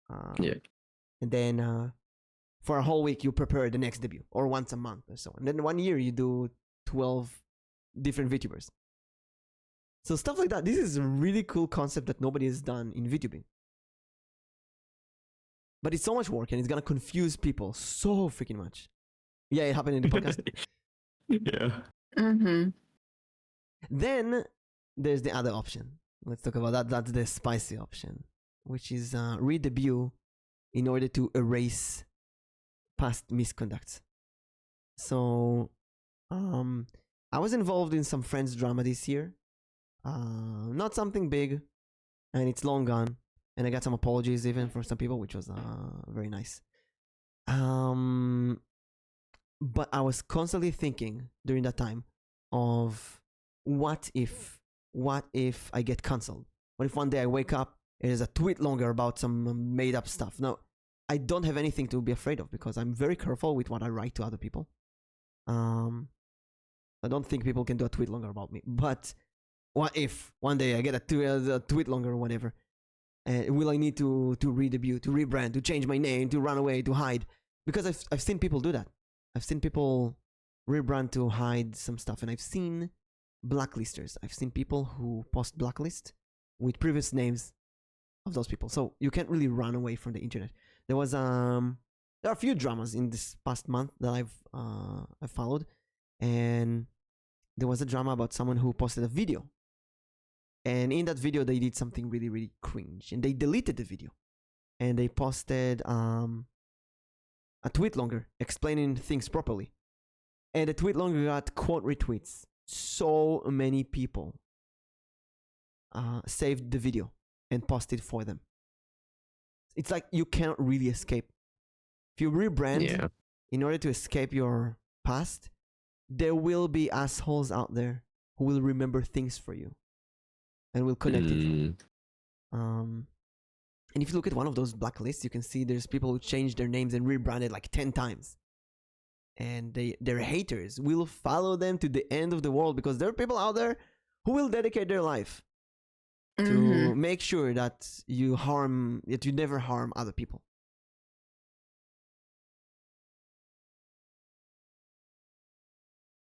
C: And then for a whole week, you prepare the next debut, or once a month or so. And then 1 year, you do 12 different VTubers. So stuff like that. This is a really cool concept that nobody has done in VTubing. But it's so much work and it's gonna confuse people so freaking much. Yeah, it happened in the podcast.
A: Yeah.
C: Then there's the other option. Let's talk about that. That's the spicy option, which is re-debut in order to erase past misconducts. So, I was involved in some friends drama this year. Not something big, and it's long gone. And I got some apologies even from some people, which was very nice. But I was constantly thinking during that time of what if I get cancelled? What if one day I wake up and there's a tweet longer about some made up stuff? No, I don't have anything to be afraid of because I'm very careful with what I write to other people. I don't think people can do a tweet longer about me. But what if one day I get a tweet longer or whatever? Will I need to re-debut, to rebrand, to change my name, to run away, to hide? Because I've seen people do that. I've seen people rebrand to hide some stuff, and I've seen blacklisters. I've seen people who post blacklist with previous names of those people. So you can't really run away from the internet. There was there are a few dramas in this past month that I've followed, and there was a drama about someone who posted a video And in that video, they did something really, really cringe, and they deleted the video, and they posted a tweet longer explaining things properly, and the tweet longer got quote retweets. So many people saved the video and posted for them. It's like you can't really escape. If you rebrand in order to escape your past, there will be assholes out there who will remember things for you and will connect it. And if you look at one of those blacklists, you can see there's people who changed their names and rebranded like 10 times. And their haters will follow them to the end of the world, because there are people out there who will dedicate their life to make sure that you never harm other people.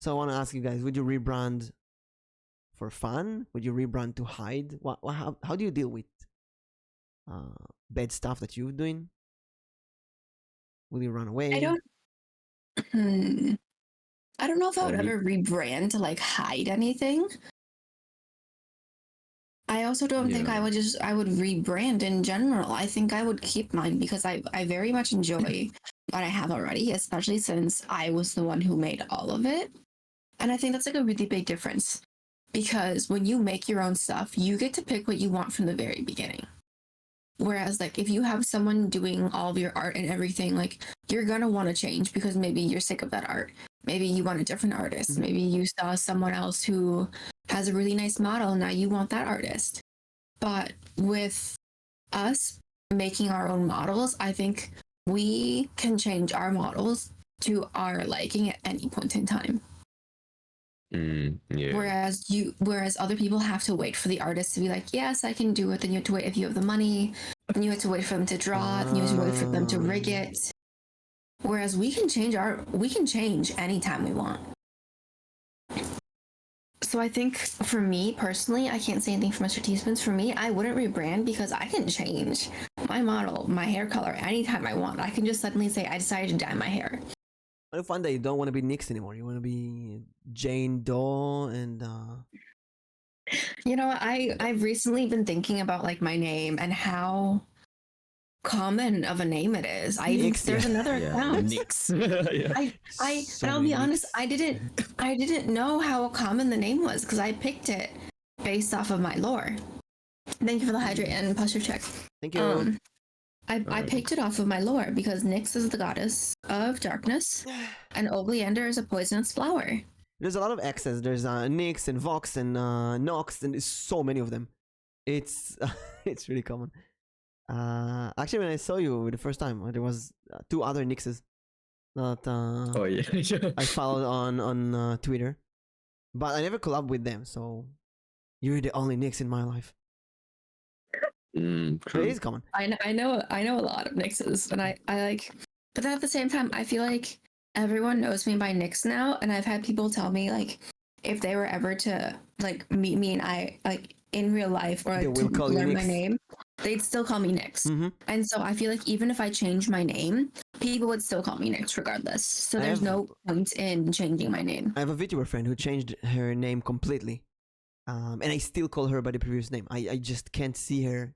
C: So I want to ask you guys, would you rebrand for fun? Would you rebrand to hide? How do you deal with bad stuff that you're doing? Will you run away?
B: I don't know if I would ever rebrand to like hide anything. I also don't think I would rebrand in general. I think I would keep mine because I very much enjoy what I have already, especially since I was the one who made all of it. And I think that's like a really big difference, because when you make your own stuff, you get to pick what you want from the very beginning. Whereas like if you have someone doing all of your art and everything, like you're gonna want to change because maybe you're sick of that art. Maybe you want a different artist. Maybe you saw someone else who has a really nice model, now you want that artist. But with us making our own models, I think we can change our models to our liking at any point in time. Whereas other people have to wait for the artist to be like, yes, I can do it. Then you have to wait if you have the money. Then you have to wait for them to draw it. Then you have to wait for them to rig it. Whereas we can change anytime we want. So I think for me personally, I can't say anything for MrTeaSpoons. For me, I wouldn't rebrand because I can change my model, my hair color anytime I want. I can just suddenly say I decided to dye my hair.
C: What if one day you don't want to be Nyx anymore? You want to be Jane Doe and
B: You know, I've recently been thinking about like my name and how common of a name it is. There's another account.
D: Nyx.
B: And I'll be honest, I didn't know how common the name was because I picked it based off of my lore. Thank you for the hydrate and posture check.
C: Thank you.
B: I picked it off of my lore because Nyx is the goddess of darkness and Oleander is a poisonous flower.
C: There's a lot of X's. There's Nyx and Vox and Nox, and there's so many of them. It's it's really common. Actually, when I saw you the first time, there was 2 other Nyxes that I followed on Twitter, but I never collabed with them. So you're the only Nyx in my life. It is common.
B: I know a lot of Nyxes, and I like, but then at the same time, I feel like everyone knows me by Nyx now, and I've had people tell me like if they were ever to like meet me and I like in real life or like, to learn my name, they'd still call me Nyx. And so I feel like even if I change my name, people would still call me Nyx regardless. So there's no point in changing my name.
C: I have a VTuber friend who changed her name completely, and I still call her by the previous name. I just can't see her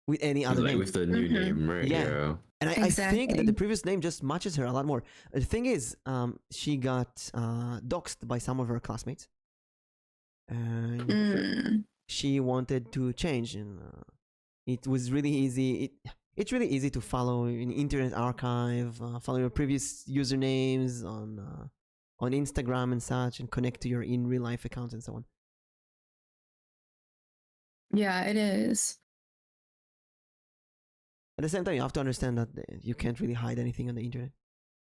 C: with any other name.
A: With the new name, right?
C: Yeah. And I think that the previous name just matches her a lot more. The thing is, she got doxxed by some of her classmates. And she wanted to change, and it was really easy. It's really easy to follow an internet archive, follow your previous usernames on Instagram and such, and connect to your in real life accounts and so on.
B: Yeah, it is.
C: At the same time, you have to understand that you can't really hide anything on the internet.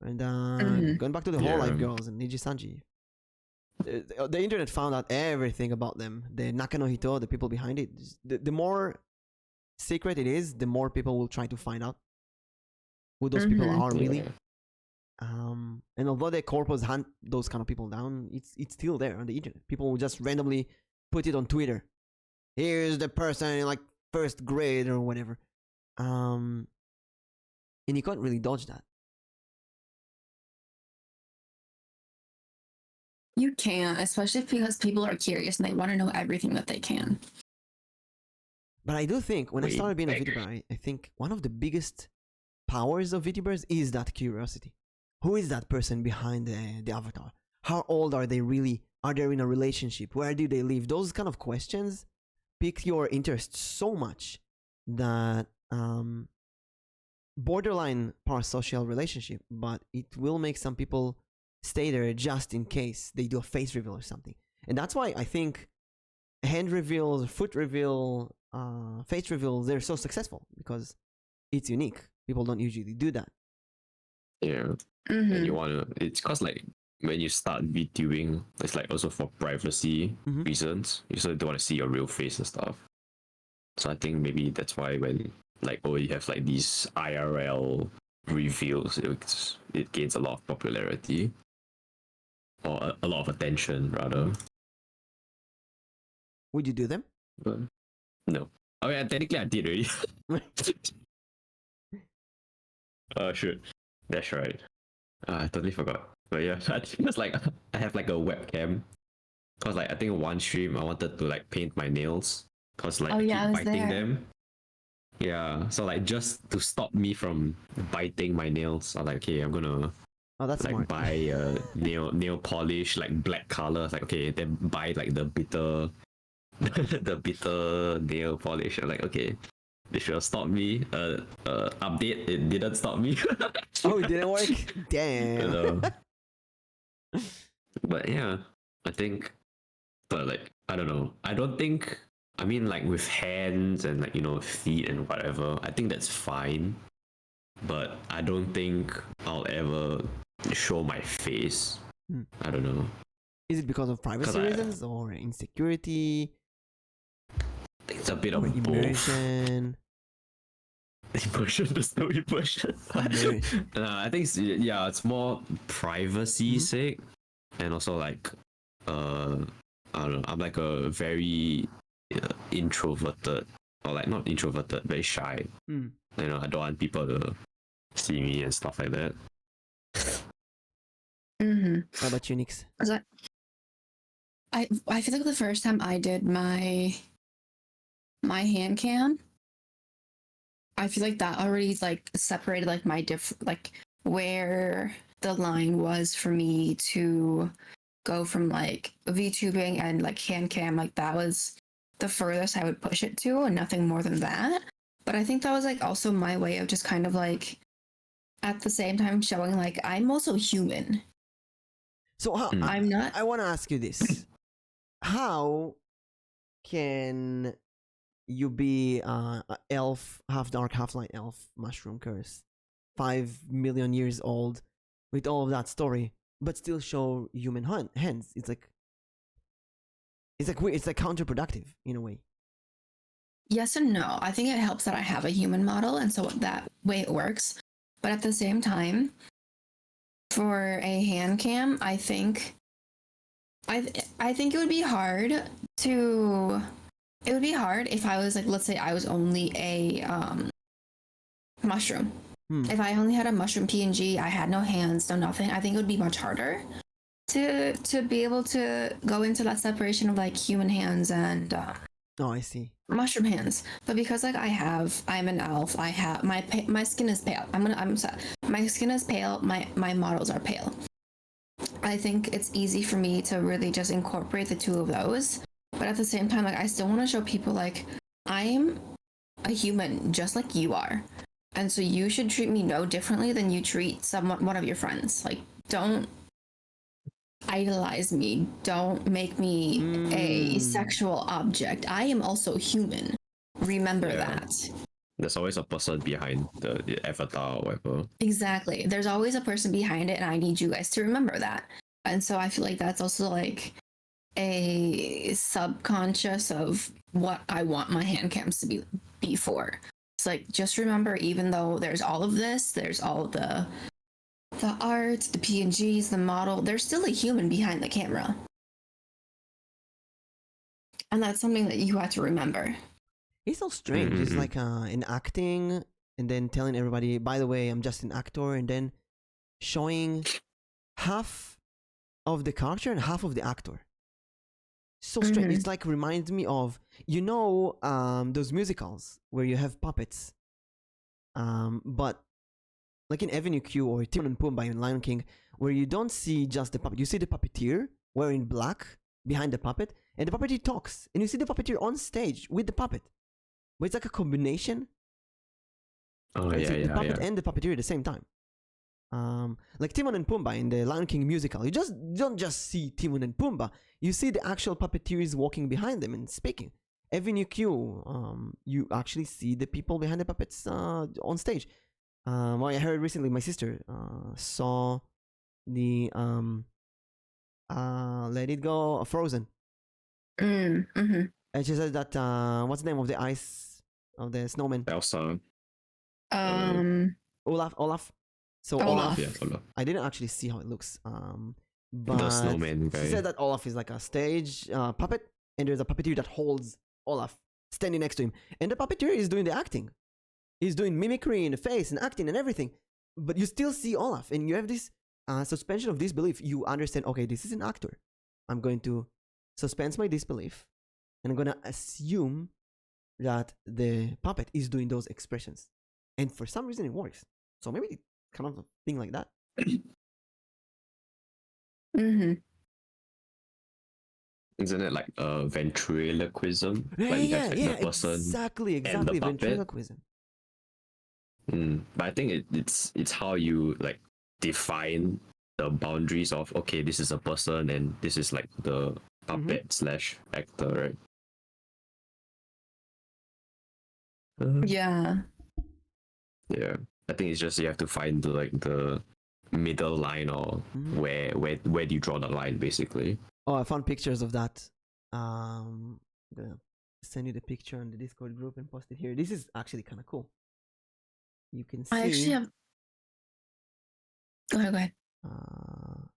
C: And going back to the whole life girls and Niji Sanji, the internet found out everything about them. The Nakanohito, the people behind it. The more secret it is, the more people will try to find out who those people are really. And although the corpos hunt those kind of people down, it's still there on the internet. People will just randomly put it on Twitter. Here's the person in like first grade or whatever. And you can't really dodge that.
B: You can't, especially because people are curious and they want to know everything that they can.
C: But I do think when I
A: Way
C: started being a
A: back.
C: VTuber, I think one of the biggest powers of VTubers is that curiosity. Who is that person behind the avatar? How old are they really? Are they in a relationship? Where do they live? Those kind of questions pique your interest so much that borderline parasocial relationship, but it will make some people stay there just in case they do a face reveal or something. And that's why I think hand reveals, foot reveal, face reveals, they're so successful because it's unique. People don't usually do that.
A: Yeah. And you wanna, it's cause like when you start VTubing, it's like also for privacy
C: Mhm.
A: reasons. You also don't want to see your real face and stuff. So I think maybe that's why when like you have like these IRL reveals, it gains a lot of popularity or a lot of attention rather.
C: Would you do them?
A: But no, I mean technically I did already. Shoot, that's right. I totally forgot. But yeah, I think it's like I have like a webcam. Cause like I think one stream I wanted to like paint my nails. Cause like
B: Oh,
A: I
B: yeah, I
A: keep
B: was
A: biting
B: there.
A: them. Yeah, so like just to stop me from biting my nails, I'm like, okay, I'm gonna
C: Oh, that's
A: like
C: smart.
A: buy nail polish like black color. It's like okay, then buy like the bitter the bitter nail polish. I'm like okay, this should have stopped me. Update, it didn't stop me.
C: Oh, it didn't work?
A: You
C: Damn.
A: know. But yeah, I think, but like I don't know. I don't think. I mean, like with hands and like feet and whatever. I think that's fine. But I don't think I'll ever show my face.
C: Hmm.
A: I don't know.
C: Is it because of privacy
A: 'Cause I-
C: reasons or insecurity
A: I think it's a bit
C: or
A: of both.
C: immersion?
A: Immersion, there's no immersion. I think it's more privacy
C: Mhm.
A: sake, and also like I don't know. I'm like a very introverted, or like not introverted, very shy.
C: Hmm.
A: I don't want people to see me and stuff like that.
C: How about you, Nix?
B: I feel like the first time I did my hand cam, I feel like that already like separated like my like where the line was for me to go from like VTubing and like hand cam, like that was the furthest I would push it to and nothing more than that. But I think that was like also my way of just kind of like at the same time showing like I'm also human.
C: So how
B: I'm not.
C: I want to ask you this: how can you be a elf, half dark, half light elf, mushroom curse, 5 million years old, with all of that story, but still show human hands? It's like weird. It's like counterproductive in a way.
B: Yes and no. I think it helps that I have a human model, and so that way it works. But at the same time, for a hand cam, I think it would be hard to. It would be hard if I was like, let's say I was only a mushroom. If I only had a mushroom PNG, I had no hands, no nothing. I think it would be much harder to be able to go into that separation of like human hands and
C: Oh, I see.
B: mushroom hands. But because like I'm an elf. I have my skin is pale. I'm sorry. My skin is pale. My models are pale. I think it's easy for me to really just incorporate the two of those. But at the same time, like I still want to show people like I'm a human just like you are. And so you should treat me no differently than you treat one of your friends. Like don't idolize me. Don't make me a sexual object. I am also human. Remember that.
A: There's always a person behind the avatar or whatever.
B: Exactly. There's always a person behind it, and I need you guys to remember that. And so I feel like that's also like a subconscious of what I want my hand cams to be for. It's like just remember, even though there's all of this, there's all of the art, the PNGs, the model, there's still a human behind the camera. And that's something that you have to remember.
C: It's so strange. It's like in acting, and then telling everybody, by the way, I'm just an actor, and then showing half of the character and half of the actor. So strange. It's like reminds me of those musicals where you have puppets, but like in Avenue Q or Timon and Pumbaa in Lion King, where you don't see just the puppet, you see the puppeteer wearing black behind the puppet, and the puppeteer talks, and you see the puppeteer on stage with the puppet, but it's like a combination.
A: Oh
C: It's
A: yeah,
C: the
A: yeah,
C: puppet
A: yeah.
C: and the puppeteer at the same time. Like Timon and Pumbaa in the Lion King musical, you don't just see Timon and Pumbaa. You see the actual puppeteers walking behind them and speaking. Avenue Q, you actually see the people behind the puppets on stage. Well, I heard recently my sister saw the Let It Go Frozen, and she said that what's the name of the ice of the snowman?
A: Elsa.
C: Olaf. So
B: Olaf.
C: Olaf,
A: Yeah, Olaf.
C: I didn't actually see how it looks. But
A: The snowman guy.
C: she said that Olaf is like a stage puppet, and there's a puppeteer that holds Olaf standing next to him, and the puppeteer is doing the acting. He's doing mimicry in the face and acting and everything, but you still see Olaf, and you have this suspension of disbelief. You understand, okay, this is an actor. I'm going to suspend my disbelief, and I'm gonna assume that the puppet is doing those expressions, and for some reason it works. So maybe it's kind of a thing like that.
A: Isn't it like a ventriloquism? Like you have like the person
C: exactly,
A: and the puppet.
C: ventriloquism.
A: But I think it's how you like define the boundaries of, okay, this is a person and this is like the puppet slash actor, right?
B: Yeah.
A: Yeah, I think it's just you have to find the middle line, or where do you draw the line, basically.
C: Oh, I found pictures of that. I'm gonna send you the picture on the Discord group and post it here. This is actually kind of cool. You can see.
B: I actually have. Go ahead.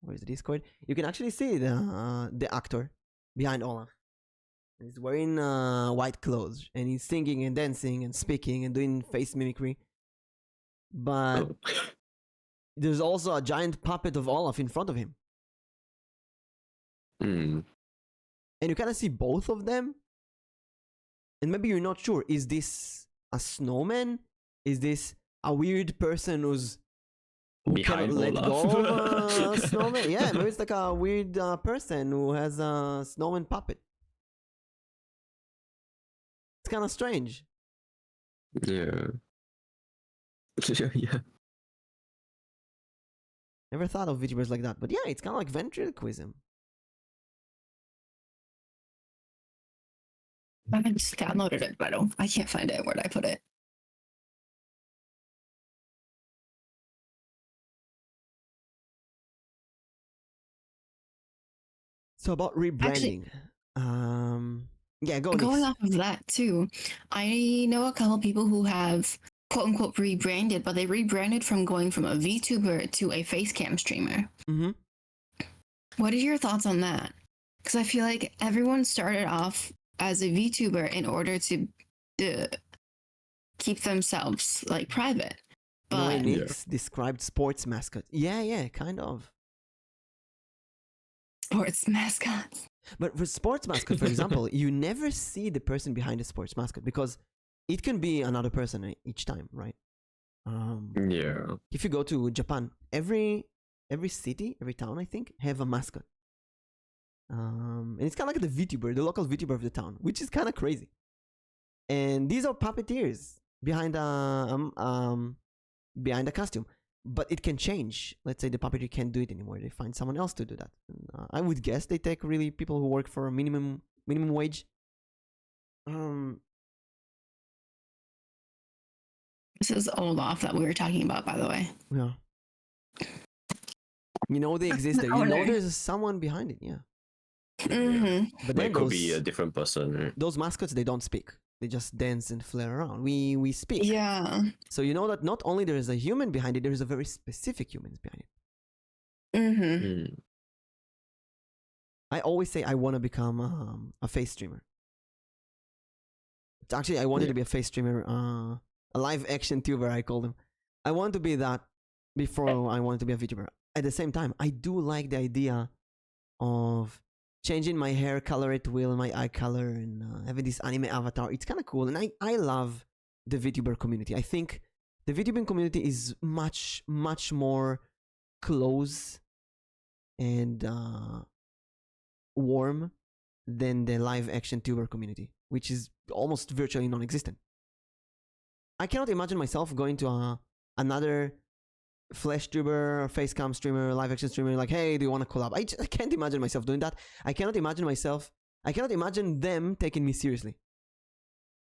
C: Where's the Discord? You can actually see the actor behind Olaf. He's wearing white clothes, and he's singing and dancing and speaking and doing face mimicry. But there's also a giant puppet of Olaf in front of him. And you kind of see both of them. And maybe you're not sure, is this a snowman? Is this a weird person who cannot let go of a snowman? Yeah, maybe it's like a weird person who has a snowman puppet. It's kind of strange.
A: Yeah. Yeah.
C: Never thought of VTubers like that, but yeah, it's kind of like ventriloquism.
B: I just downloaded it, but I can't find it. Where'd I put it?
C: So about rebranding. Yeah,
B: Going
C: Nix.
B: off of that too, I know a couple people who have quote unquote rebranded, but they rebranded from going from a VTuber to a facecam streamer. What are your thoughts on that? Because I feel like everyone started off as a VTuber in order to keep themselves like private. But
C: Nix described sports mascot. Yeah, kind of.
B: Sports mascots.
C: But for sports mascot, for example, you never see the person behind the sports mascot because it can be another person each time, right?
A: Yeah.
C: If you go to Japan, every city, every town, I think, have a mascot. And it's kind of like the VTuber, the local VTuber of the town, which is kind of crazy. And these are puppeteers behind a costume. But it can change. Let's say the puppeteer can't do it anymore. They find someone else to do that. And, I would guess they take really people who work for a minimum wage.
B: This is Olaf that we were talking about, by the way.
C: Yeah. You know they exist there. You know there's someone behind it. Yeah. But then
A: it could be a different person, right?
C: Those mascots, they don't speak. They just dance and flare around. We speak.
B: Yeah.
C: So you know that not only there is a human behind it, there is a very specific human behind it. I always say I want to become a face streamer. Actually, I wanted to be a face streamer, a live action tuber, I called him. I wanted to be that before I wanted to be a VTuber. At the same time, I do like the idea of changing my hair color at will, my eye color, and having this anime avatar. It's kind of cool, and I love the VTuber community. I think the VTubing community is much more close and warm than the live action tuber community, which is almost virtually non-existent. I cannot imagine myself going to another flash tuber, facecam streamer, live action streamer, like, hey, do you want to collab? I can't imagine myself doing that. I cannot imagine them taking me seriously.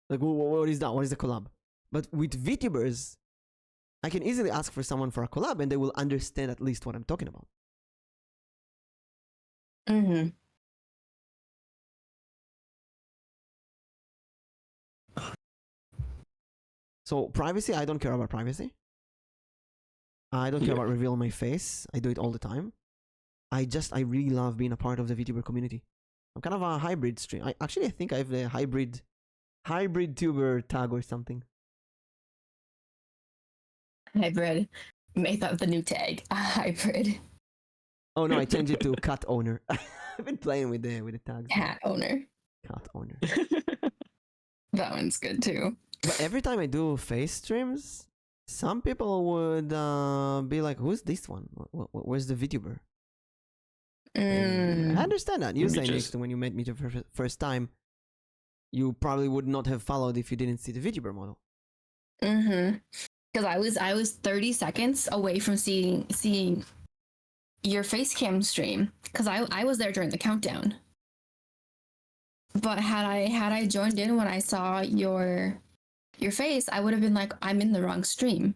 C: Like, what is that? What is the collab? But with VTubers, I can easily ask for someone for a collab and they will understand at least what I'm talking about.
B: Mm-hmm.
C: So privacy, I don't care about privacy. I don't care about revealing my face. I do it all the time. I really love being a part of the VTuber community. I'm kind of a hybrid stream. I think I have the hybrid tuber tag or something.
B: Hybrid. Make that the new tag. A hybrid.
C: Oh no, I changed it to cat owner. I've been playing with the tags.
B: Cat owner.
C: Cat owner.
B: That one's good too.
C: But every time I do face streams, some people would be like, "Who's this one? Where's the VTuber?" I understand that. You say next when you met me the first time, you probably would not have followed if you didn't see the VTuber model.
B: Mm-hmm. Because I was 30 seconds away from seeing your face cam stream. Because I was there during the countdown. But had I joined in when I saw your face, I would have been like, I'm in the wrong stream.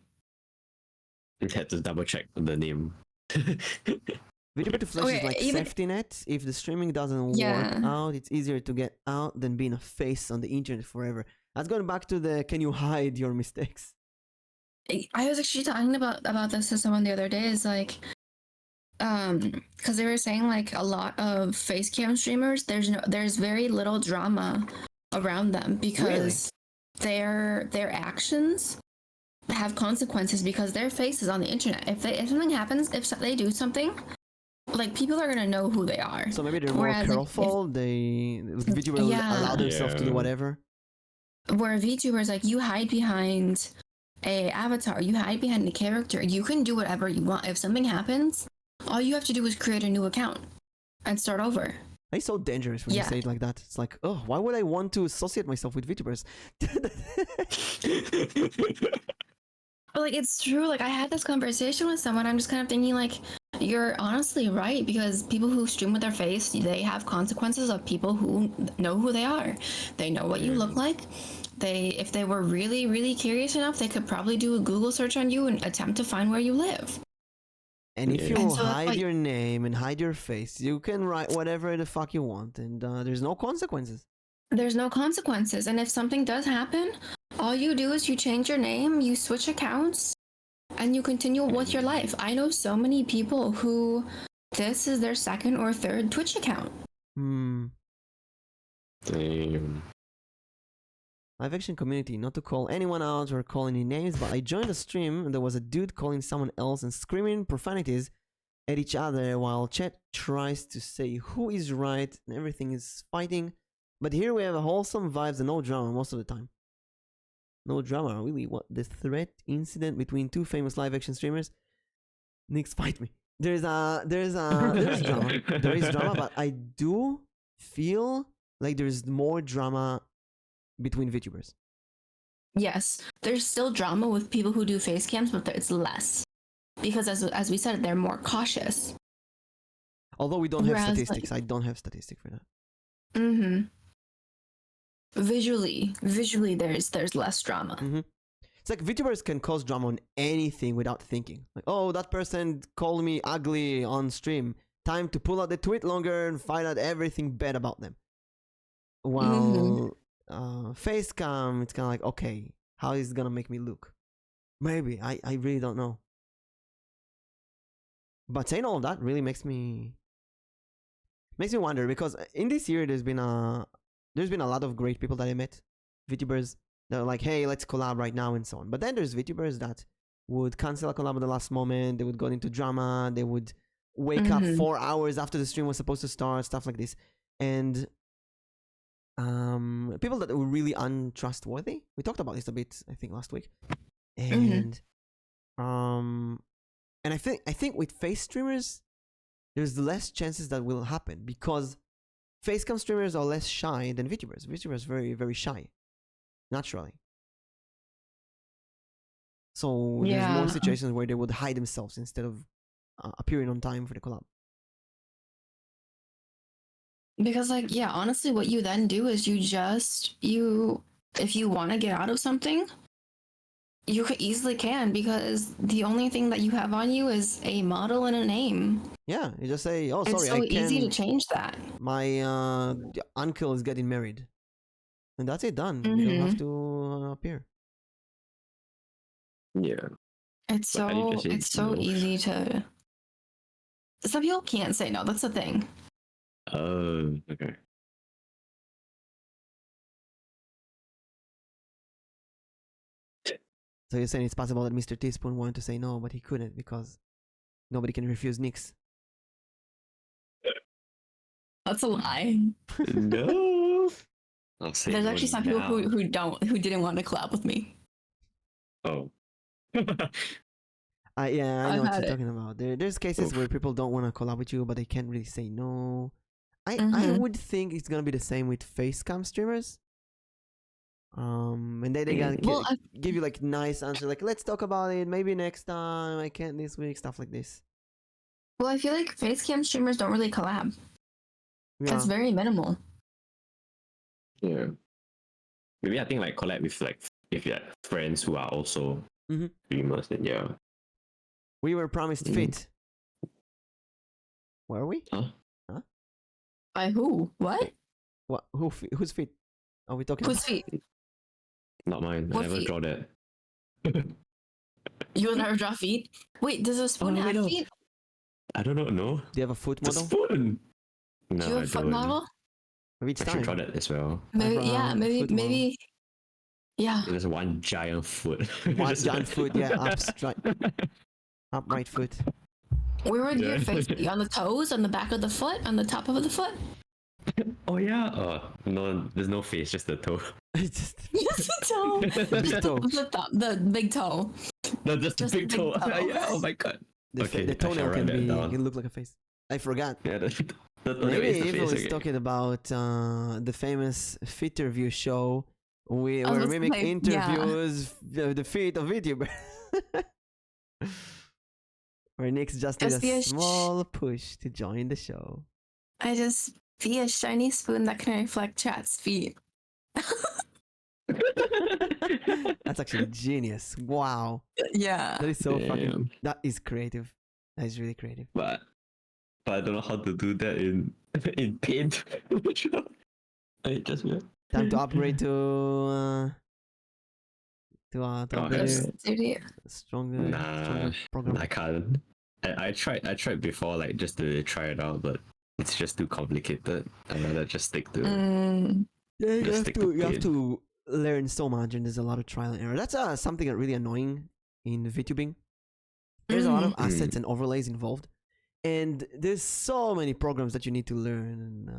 A: You had to double check the name.
C: VTuber to Flash is like safety net. If the streaming doesn't work out, it's easier to get out than being a face on the internet forever. That's going back to the can you hide your mistakes?
B: I was actually talking about this to someone the other day. Is like, because they were saying like a lot of face cam streamers, there's very little drama around them because their actions have consequences because their face is on the internet. If something happens, if they do something, like people are gonna know who they are.
C: So maybe they're more careful. Like, VTubers allow themselves to do whatever.
B: Where VTubers, like, you hide behind a avatar, you hide behind a character, you can do whatever you want. If something happens, all you have to do is create a new account and start over.
C: It's so dangerous when you say it like that. It's like, oh, why would I want to associate myself with VTubers?
B: But like, it's true. Like, I had this conversation with someone. I'm just kind of thinking, like, you're honestly right, because people who stream with their face, they have consequences of people who know who they are. They know what you look like. If they were really, really curious enough, they could probably do a Google search on you and attempt to find where you live.
C: And if you hide your name and hide your face, you can write whatever the fuck you want, and there's no consequences.
B: There's no consequences. And if something does happen, all you do is you change your name, you switch accounts, and you continue with your life. I know so many people who this is their second or third Twitch account.
A: Damn.
C: Live action community, not to call anyone out or call any names, but I joined a stream and there was a dude calling someone else and screaming profanities at each other while chat tries to say who is right and everything is fighting. But here we have a wholesome vibes and no drama most of the time. No drama, really. What? The threat incident between two famous live action streamers? Nix, fight me. There's drama. There is drama, but I do feel like there's more drama between VTubers.
B: Yes, there's still drama with people who do face cams, but it's less. Because as we said, they're more cautious.
C: Although we don't have statistics. I don't have statistics for that.
B: Mm-hmm. Visually there's less drama.
C: Mm-hmm. It's like VTubers can cause drama on anything without thinking. Like, oh, that person called me ugly on stream. Time to pull out the tweet longer and find out everything bad about them. While face cam, it's kind of like, okay, how is it gonna make me look? Maybe. I really don't know. But saying all of that really makes me wonder, because in this year there's been a lot of great people that I met, VTubers that are like, hey, let's collab right now and so on. But then there's VTubers that would cancel a collab at the last moment. They would go into drama. They would wake up 4 hours after the stream was supposed to start, stuff like this. And people that were really untrustworthy. We talked about this a bit, I think, last week. And and I think with face streamers, there's less chances that will happen because facecam streamers are less shy than VTubers. VTubers very, very shy, naturally. So there's more situations where they would hide themselves instead of appearing on time for the collab.
B: Because like, yeah, honestly, what you then do is if you want to get out of something, you easily can, because the only thing that you have on you is a model and a name.
C: Yeah, you just say, "Oh,
B: It's
C: sorry,
B: so easy to change that."
C: My uncle is getting married, and that's it. Done. You don't have to appear.
A: Yeah.
B: It's so easy to. Some people can't say no. That's the thing.
A: Oh, okay.
C: So you're saying it's possible that MrTeaSpoon wanted to say no, but he couldn't because nobody can refuse Nix.
B: That's a lie.
A: No. I'll say
B: There's
A: no
B: actually some
A: now.
B: people who didn't want to collab with me.
A: Oh.
C: Yeah, I know
B: I've
C: what
B: had
C: you're
B: it.
C: talking about. There's cases where people don't want to collab with you, but they can't really say no. I
B: Mhm.
C: would think it's gonna be the same with facecam streamers. And they gonna give you like nice answer, like let's talk about it maybe next time. I can't this week, stuff like this.
B: Well, I feel like facecam streamers don't really collab.
C: Yeah.
B: It's very minimal.
A: Yeah. Maybe I think like collab with like if you have friends who are also streamers, then yeah.
C: We were promised fit. Were we?
A: Huh?
B: By who? What?
C: What? Who's fit? Are we talking
B: Whose
C: about?
B: feet?
A: Not mine.
B: What
A: I never
B: feet?
A: draw that.
B: You will never draw feet? Wait, does a spoon have feet?
A: I don't know. No.
C: Do you have a foot
A: It's a
C: model?
A: spoon. No,
B: Do you have
A: I
B: a foot
A: don't.
B: model?
C: Maybe it's
A: I should
C: time.
A: draw that as well.
B: Maybe, yeah,
C: foot model.
B: maybe. Yeah.
A: There's one giant foot.
C: One giant foot, yeah, upright foot.
B: Where would your face be? On the toes? On the back of the foot? On the top of the foot?
A: Oh yeah. No, there's no face, just the toe.
C: It's just
B: Yes, the toe.
C: big toe.
B: The big toe.
A: No, just the
B: Just the
A: big
B: big
A: toe.
B: toe.
A: Yeah, oh my god.
C: The
A: I
C: toenail
A: shall write that down.
C: can look like a face. I forgot.
A: Yeah, the
C: Maybe
A: is the
C: Evil
A: face.
C: is talking about the famous feet review show where
B: let's
C: Mimic
B: play-
C: interviews the feet of VTuber. Where Nix just did
B: Just be
C: a
B: a
C: small push to join the show.
B: I just be a shiny spoon that can reflect chat's feet.
C: That's actually genius. Wow.
B: Yeah.
C: That is so fucking.
A: Damn.
C: That is creative. That is really creative.
A: But I don't know how to do that in Paint. I just
C: Time to upgrade to better, stronger program.
A: I can't. I tried before, like just to try it out, but it's just too complicated. I'd rather just stick to.
C: Yeah, you
A: Just
C: have
A: stick
C: to
A: to
C: you have
A: Paint.
C: to learn so much, and there's a lot of trial and error. That's something that really annoying in VTubing. There's a lot of assets and overlays involved, and there's so many programs that you need to learn.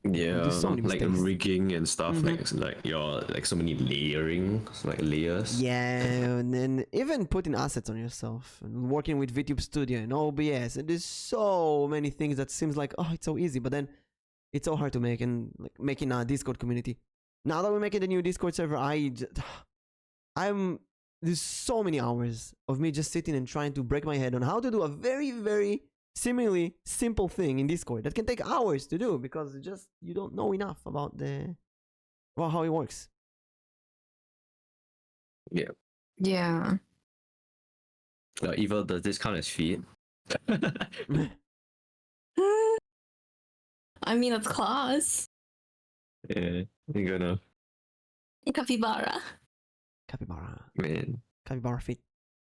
C: And
A: Yeah,
C: do so many
A: like
C: mistakes.
A: rigging and stuff, like your like so many layering, like layers.
C: yeah, and then even putting assets on yourself and working with VTube Studio and OBS, and there's so many things that seems like it's so easy, but then it's so hard to make. And like making a Discord community. Now that we're making the new Discord server, there's so many hours of me just sitting and trying to break my head on how to do a very, very seemingly simple thing in Discord that can take hours to do because you don't know enough about how it works.
A: Yeah.
B: Yeah.
A: Evil, does this count as feet?
B: I mean, it's claws.
A: Yeah, you're gonna
B: Capybara.
C: Capybara feet.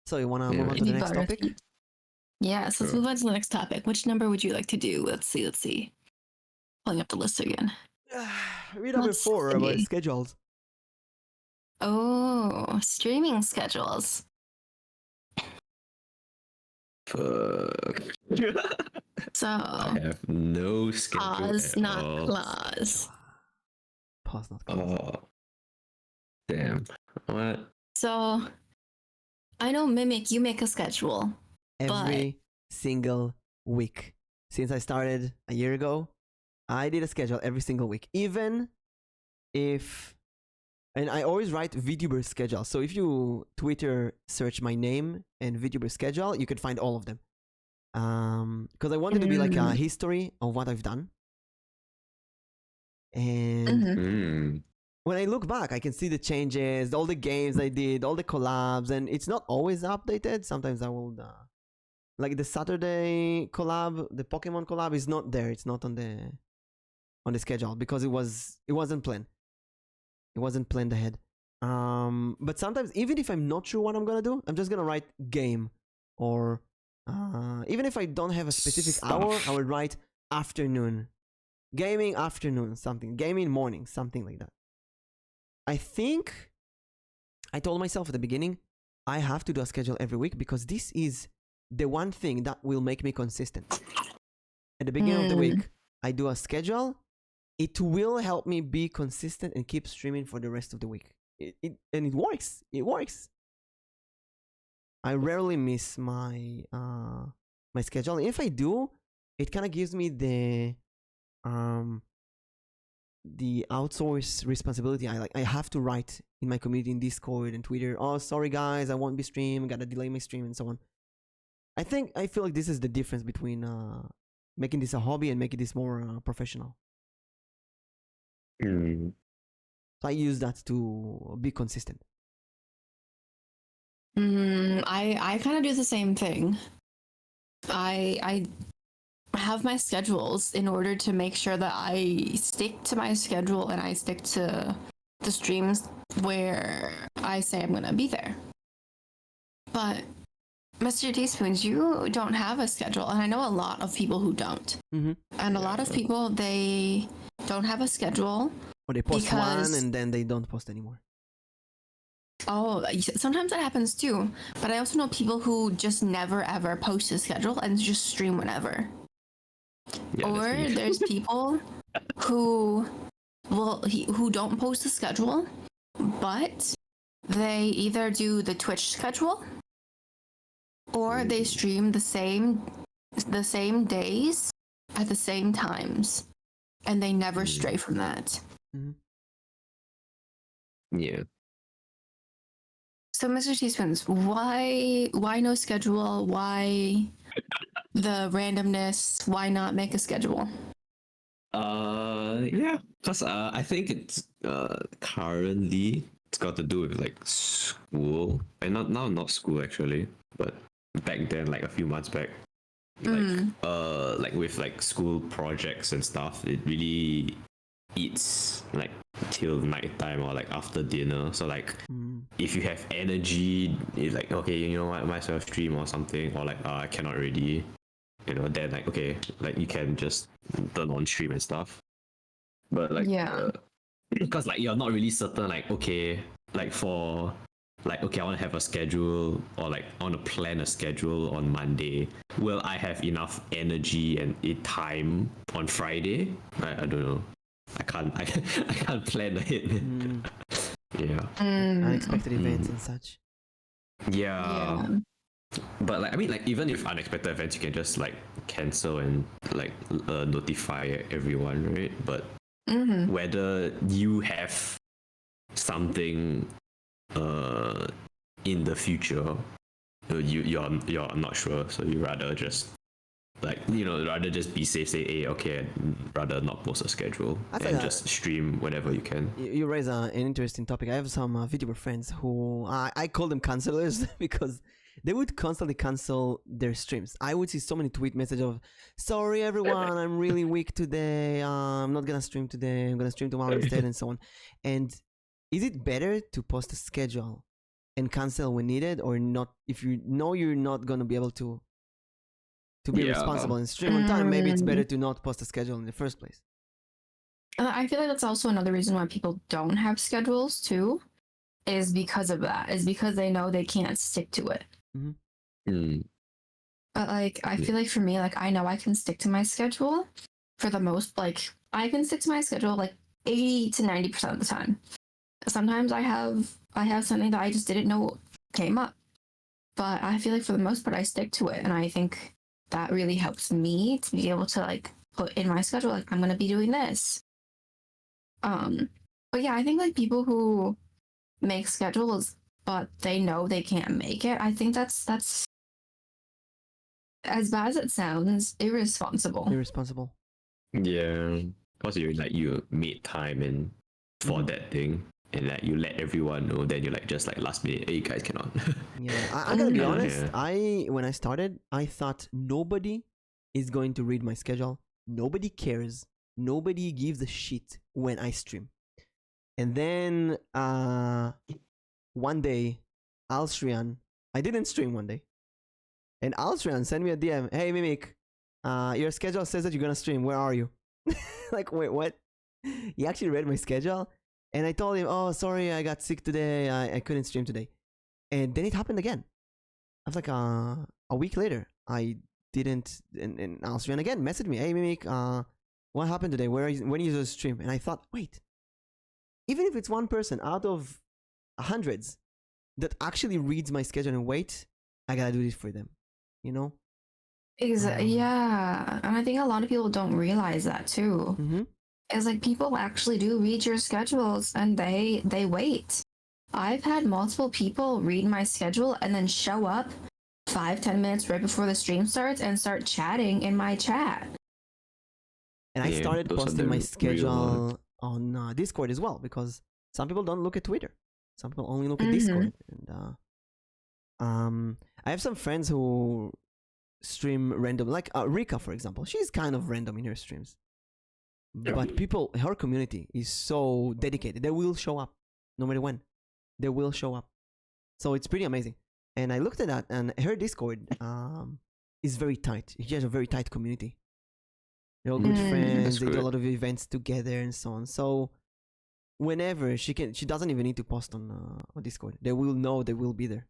C: So you wanna
A: Yeah.
C: move on to the next
B: Capybara
C: topic?
B: feet. Yeah, so let's
A: Sure.
B: move on to the next topic. Which number would you like to do? Let's see. Pulling up the list again.
C: Read number
B: Let's
C: 4 about
B: see.
C: schedules.
B: Oh, streaming schedules.
A: Fuck.
B: So
A: I have no schedule
B: pause,
A: at
B: not
A: all.
B: clause.
C: Pause, not close.
A: Oh, damn. What?
B: So I know Mimic, you make a schedule.
C: Every single week since I started a year ago, I did a schedule every single week. Even if, and I always write VTuber schedule. So if you Twitter search my name and VTuber schedule, you can find all of them. Because I wanted to be like a history of what I've done. And
A: Mm.
C: when I look back, I can see the changes, all the games I did, all the collabs, and it's not always updated. Sometimes I will, like the Saturday collab, the Pokemon collab is not there. It's not on the schedule because it wasn't planned. It wasn't planned ahead. But sometimes even if I'm not sure what I'm gonna do, I'm just gonna write game, or even if I don't have a specific hour, I would write afternoon, gaming afternoon, something, gaming morning, something like that. I think I told myself at the beginning, I have to do a schedule every week because this is the one thing that will make me consistent. At the beginning of the week, I do a schedule. It will help me be consistent and keep streaming for the rest of the week. And it works. It works. I rarely miss my my schedule. If I do, it kind of gives me the outsource responsibility. I have to write in my community in Discord and Twitter. Oh, sorry guys, I won't be streaming. Gotta delay my stream and so on. I feel like this is the difference between making this a hobby and making this more professional.
A: Mm.
C: So I use that to be consistent.
B: I kind of do the same thing. I have my schedules in order to make sure that I stick to my schedule and I stick to the streams where I say I'm gonna be there. But MrTeaSpoons, you don't have a schedule, and I know a lot of people who don't. And a lot of people, they don't have a schedule.
C: Or they post one and then they don't post anymore.
B: Oh, sometimes that happens too. But I also know people who just never ever post a schedule and just stream whenever.
A: Yeah,
B: Or there's people who who don't post a schedule, but they either do the Twitch schedule or they stream the same days at the same times, and they never stray from that.
A: Yeah.
B: So, MrTeaSpoons, why no schedule? Why the randomness? Why not make a schedule?
A: Yeah, because I think it's currently it's got to do with like school, and not school actually, but back then, like a few months back, like with like school projects and stuff, it really eats like till nighttime or like after dinner. So like if you have energy, it's like, okay, you know what, I might as well stream or something, or like I cannot really, you know, then like, okay, like you can just turn on stream and stuff. But like because like you're not really certain, like, okay, like for like, okay, I want to have a schedule, or like I want to plan a schedule on Monday. Will I have enough energy and time on Friday? I don't know. I can't plan ahead. Yeah.
C: Unexpected events and such.
A: Yeah. But like, I mean, like, even if unexpected events, you can just like cancel and like notify everyone, right? But whether you have something in the future, you're not sure, so you rather just like, you know, rather just be safe, say, hey, okay, I'd rather not post a schedule and just stream whenever you can.
C: You raise an interesting topic. I have some VTuber friends who I call them cancelers because they would constantly cancel their streams. I would see so many tweet messages of, sorry everyone, I'm really weak today, I'm not gonna stream today, I'm gonna stream tomorrow instead, and so on. And is it better to post a schedule and cancel when needed, or not? If you know you're not gonna be able to be responsible and stream on time, maybe it's better to not post a schedule in the first place.
B: I feel like that's also another reason why people don't have schedules too, is because of that. Is because they know they can't stick to it. But like, I feel like for me, like I know I can stick to my schedule for the most. Like, I can stick to my schedule like 80 to 90% of the time. Sometimes I have something that I just didn't know came up, but I feel like for the most part I stick to it, and I think that really helps me to be able to like put in my schedule like I'm gonna be doing this. But yeah, I think like people who make schedules but they know they can't make it, I think that's as bad as it sounds, irresponsible.
C: Irresponsible.
A: Yeah, because you made time and for that thing, and like you let everyone know. Then you like just like last minute, hey, you guys cannot.
C: Yeah, I gotta be
B: Mhm.
C: honest.
A: Yeah.
C: When I started, I thought nobody is going to read my schedule. Nobody cares. Nobody gives a shit when I stream. And then one day, Alstrian, I didn't stream one day, and Alstrian sent me a DM. Hey Mimic, your schedule says that you're gonna stream. Where are you? Like, wait, what? He actually read my schedule, and I told him, oh, sorry, I got sick today. I couldn't stream today. And then it happened again. I was like, a week later, I didn't, and Alstrian again messaged me, hey Mimic, what happened today? When is your stream? And I thought, wait, even if it's one person out of hundreds that actually reads my schedule and wait, I gotta do this for them, you know?
B: Yeah, and I think a lot of people don't realize that too.
C: Mm-hmm.
B: It's like people actually do read your schedules and they wait. I've had multiple people read my schedule and then show up 5-10 minutes right before the stream starts and start chatting in my chat.
C: And I
A: Yeah,
C: started
A: those are
C: posting
A: the
C: my
A: real
C: schedule on Discord as well, because some people don't look at Twitter. Some people only look at Discord. And I have some friends who stream random, like Rika, for example. She's kind of random in her streams. But people, her community is so dedicated. They will show up no matter when. They will show up. So it's pretty amazing. And I looked at that, and her Discord is very tight. She has a very tight community. They're all good friends. They do a
A: good.
C: lot of events together and so on. So whenever she doesn't even need to post on Discord. They will know. They will be there.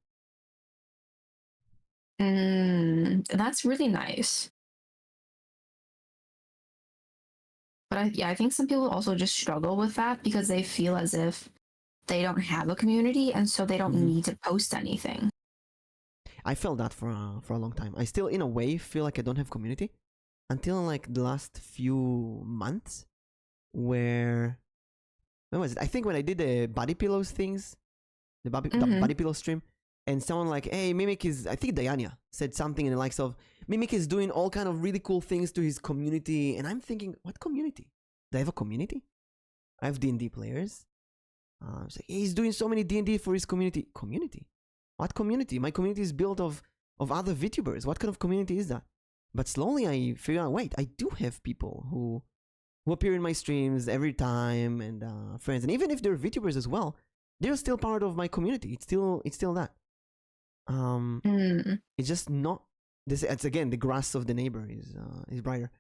B: That's really nice. But I think some people also just struggle with that because they feel as if they don't have a community and so they don't need to post anything.
C: I felt that for a long time. I still, in a way, feel like I don't have community until like the last few months, where when was it? I think when I did the body pillows things, the body pillow stream, and someone like, hey, Mimic is, I think Diana said something in the likes of, Mimic is doing all kind of really cool things to his community, and I'm thinking, what community? Do I have a community? I have D&D players. So he's doing so many D&D for his community. Community? What community? My community is built of other VTubers. What kind of community is that? But slowly I figure out, wait, I do have people who appear in my streams every time, and friends. And even if they're VTubers as well, they're still part of my community. It's still that. It's just not this. It's again, the grass of the neighbor is brighter.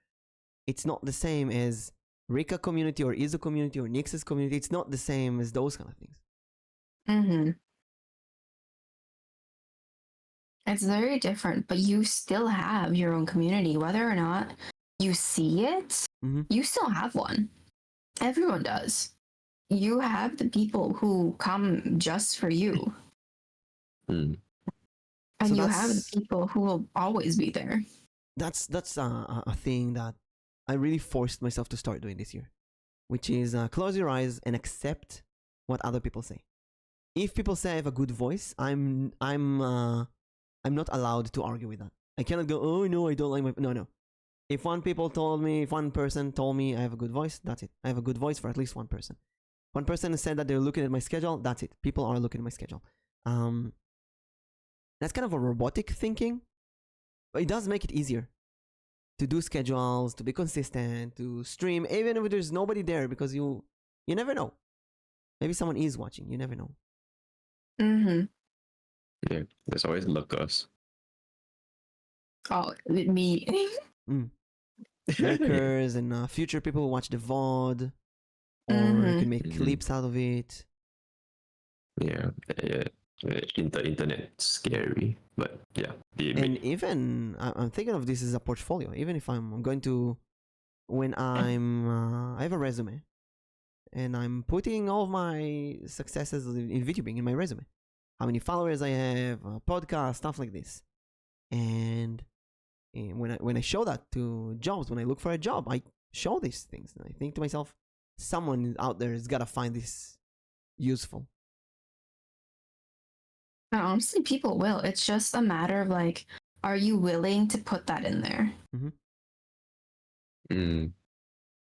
C: It's not the same as Rika community or Izo community or Nix's community. It's not the same as those kind of things.
B: It's very different, but you still have your own community, whether or not you see it. You still have one. Everyone does. You have the people who come just for you. And so you have the people who will always be there.
C: That's a thing that I really forced myself to start doing this year, which is close your eyes and accept what other people say. If people say I have a good voice, I'm not allowed to argue with that. I cannot go, oh no, I don't like my... No. If one person told me I have a good voice, that's it. I have a good voice for at least one person. One person said that they're looking at my schedule, that's it. People are looking at my schedule. That's kind of a robotic thinking, but it does make it easier to do schedules, to be consistent, to stream, even if there's nobody there, because you never know. Maybe someone is watching, you never know.
A: Yeah, there's always lurkers.
B: Oh, me.
C: Lurkers and future people who watch the VOD, or can make clips out of it.
A: Yeah, Internet's scary, but yeah.
C: And even I'm thinking of this as a portfolio. Even if I'm going to, when I have a resume, and I'm putting all of my successes in VTubing in my resume, how many followers I have, podcast, stuff like this, and when I show that to jobs, when I look for a job, I show these things, and I think to myself, someone out there has got to find this useful.
B: And honestly, people will. It's just a matter of like, are you willing to put that in there?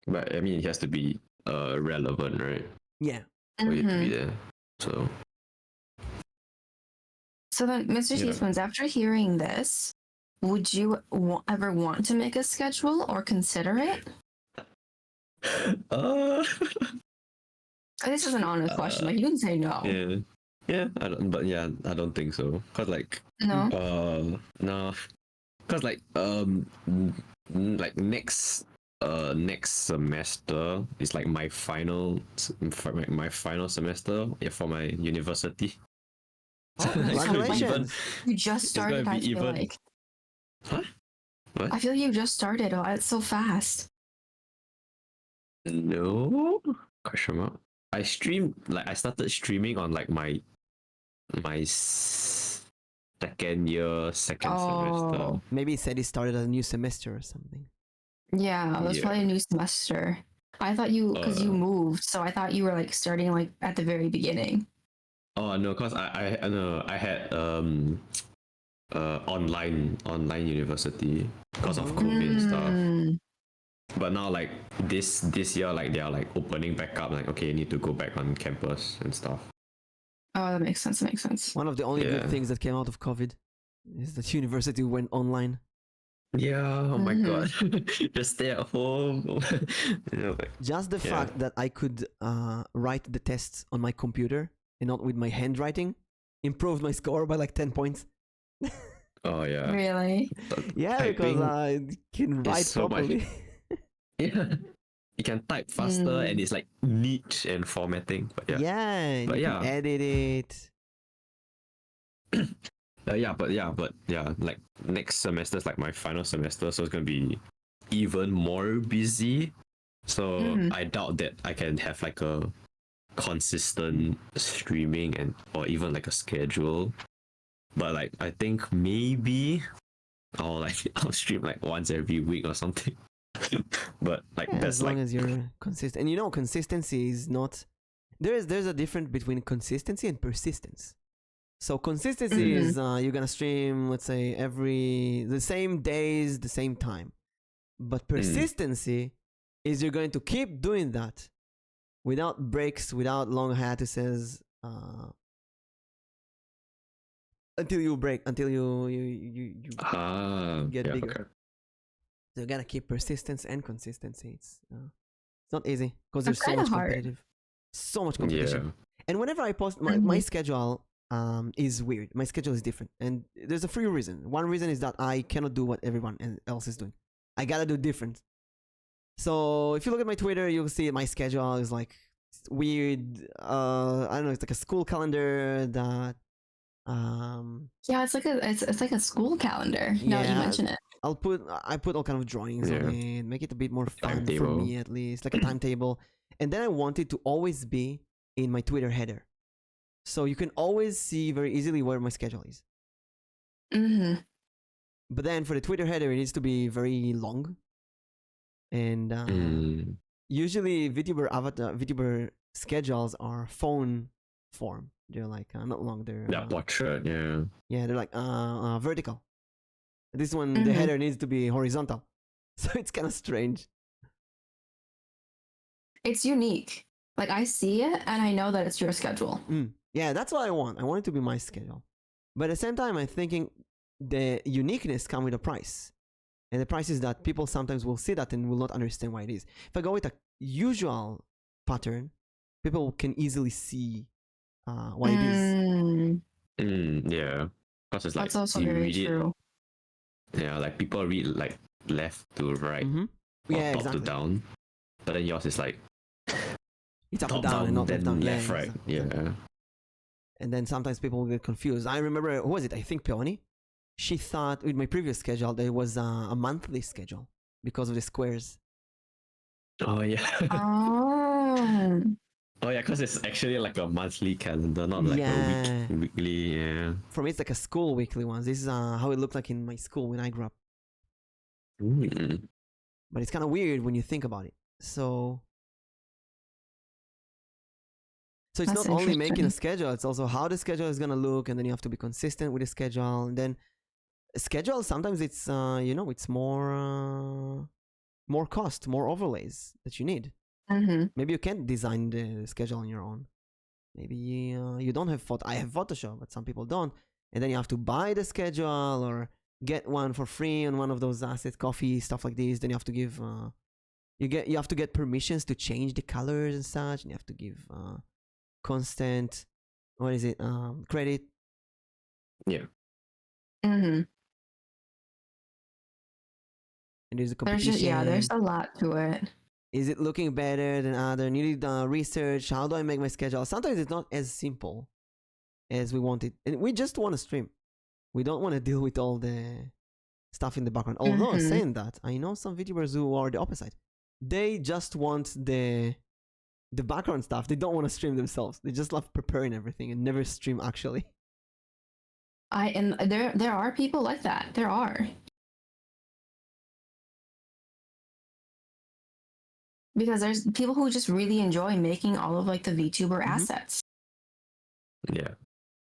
A: But I mean, it has to be relevant, right?
C: Yeah.
A: For it to be
B: Mhm.
A: there. So
B: So then, Mr.
A: Yeah.
B: Teaspoons, after hearing this, would you ever want to make a schedule or consider it? This is an honest question. Like, you can say no.
A: yeah, I don't think so. Cause like
B: No.
A: no, cause like like next semester is like my final semester for my university.
C: Oh,
A: It's gonna be
C: congratulations.
B: You just
A: gonna
B: started, I
A: be
B: feel
A: even-
B: like.
A: Huh? What?
B: I feel like you just started. Oh, it's so fast.
A: No? Question mark. I started streaming on like my second semester.
B: Oh.
C: Maybe it said it started a new semester or something.
B: Yeah, it was
A: Yeah.
B: probably a new semester. I thought you, because you
A: Uh.
B: moved, so I thought you were like starting like at the very beginning.
A: Oh no, cause I know I had online university because of COVID and stuff.
B: Mm.
A: But now like this year like they are like opening back up, like okay, you need to go back on campus and stuff.
B: Oh, that makes sense. That makes sense.
C: One of the only good
A: Yeah.
C: things that came out of COVID is that university went online.
A: Yeah, oh my god. Just stay at home. You know, like,
C: Just the
A: Yeah.
C: fact that I could write the tests on my computer and not with my handwriting improved my score by like 10 points.
A: oh yeah.
B: Really?
C: Yeah, because I can write
A: so much-
C: properly.
A: Yeah. You can type faster
B: Mm.
A: and it's like neat and formatting. But yeah.
C: Yeah, and
A: But
C: you
A: yeah.
C: can edit it.
A: But yeah, like next semester is like my final semester, so it's gonna be even more busy. So
B: Mhm.
A: I doubt that I can have like a consistent streaming and or even like a schedule. But like I think maybe I'll stream like once every week or something. But like
C: Yeah,
A: that's
C: as long
A: like
C: as you're consistent. And you know, consistency is not. There's a difference between consistency and persistence. So consistency
B: Mhm.
C: is you're gonna stream, let's say, the same days, the same time. But persistency is you're going to keep doing that without breaks, without long hiatuses, until you break, until you get
A: yeah,
C: bigger.
A: okay.
C: So you gotta keep persistence and consistency. It's not easy because there's
B: It's
C: so
B: kinda
C: much
B: hard.
C: competitive, so much competition.
A: Yeah.
C: And whenever I post my schedule is weird. My schedule is different, and there's a few reasons. One reason is that I cannot do what everyone else is doing. I gotta do different. So if you look at my Twitter, you'll see my schedule is like weird. I don't know. It's like a school calendar that.
B: Yeah, it's like a school calendar. Now that you
C: Yeah.
B: mention it.
C: I put all kind of drawings on it, make it a bit more fun for
A: timetable.
C: me at least, like a timetable. And then I want it to always be in my Twitter header, so you can always see very easily where my schedule is.
B: Mm-hmm.
C: But then for the Twitter header, it needs to be very long, and usually VTuber schedules are phone form. They're like not long. They're
A: Yeah, portrait, yeah.
C: they're like vertical. This one, the header needs to be horizontal, so it's kind of strange.
B: It's unique. Like I see it and I know that it's your schedule.
C: Yeah, that's what I want. I want it to be my schedule. But at the same time, I'm thinking the uniqueness comes with a price. And the price is that people sometimes will see that and will not understand why it is. If I go with a usual pattern, people can easily see what it is.
A: Yeah. Because it's like
B: That's also
A: you
B: very
A: read
B: true.
A: it. Yeah, like people read like left to right or
C: Yeah,
A: top
C: exactly.
A: to down. But then yours is like
C: It's up
A: top
C: and down and not
A: then
C: left down.
A: left
C: Yeah,
A: right.
C: exactly.
A: Yeah.
C: And then sometimes people get confused. I remember, who was it? I think Peony. She thought with my previous schedule that it was a monthly schedule because of the squares.
A: Oh yeah.
B: Oh.
A: Oh yeah, because it's actually like a monthly calendar, not like
C: Yeah.
A: a weekly. Yeah.
C: For me, it's like a school weekly one. This is how it looked like in my school when I grew up.
A: Mm.
C: But it's kind of weird when you think about it. So it's
B: That's
C: not only making a
B: interesting.
C: schedule, it's also how the schedule is gonna look, and then you have to be consistent with the schedule. And then schedule sometimes it's it's more cost, more overlays that you need.
B: Mm-hmm.
C: Maybe you can't design the schedule on your own. Maybe you don't have I have Photoshop, but some people don't. And then you have to buy the schedule or get one for free on one of those asset coffee stuff like this. Then you have to give you have to get permissions to change the colors and such, and you have to give constant credit.
A: Yeah.
B: Mm-hmm.
C: And there's a
B: There's
C: competition.
B: just, yeah, there's a lot to it.
C: Is it looking better than other? You need research. How do I make my schedule? Sometimes it's not as simple as we want it, and we just want to stream. We don't want to deal with all the stuff in the background. Although saying that, I know some VTubers who are the opposite. They just want the background stuff. They don't want to stream themselves. They just love preparing everything and never stream actually.
B: And there are people like that. There are. Because there's people who just really enjoy making all of like the VTuber assets.
A: Yeah.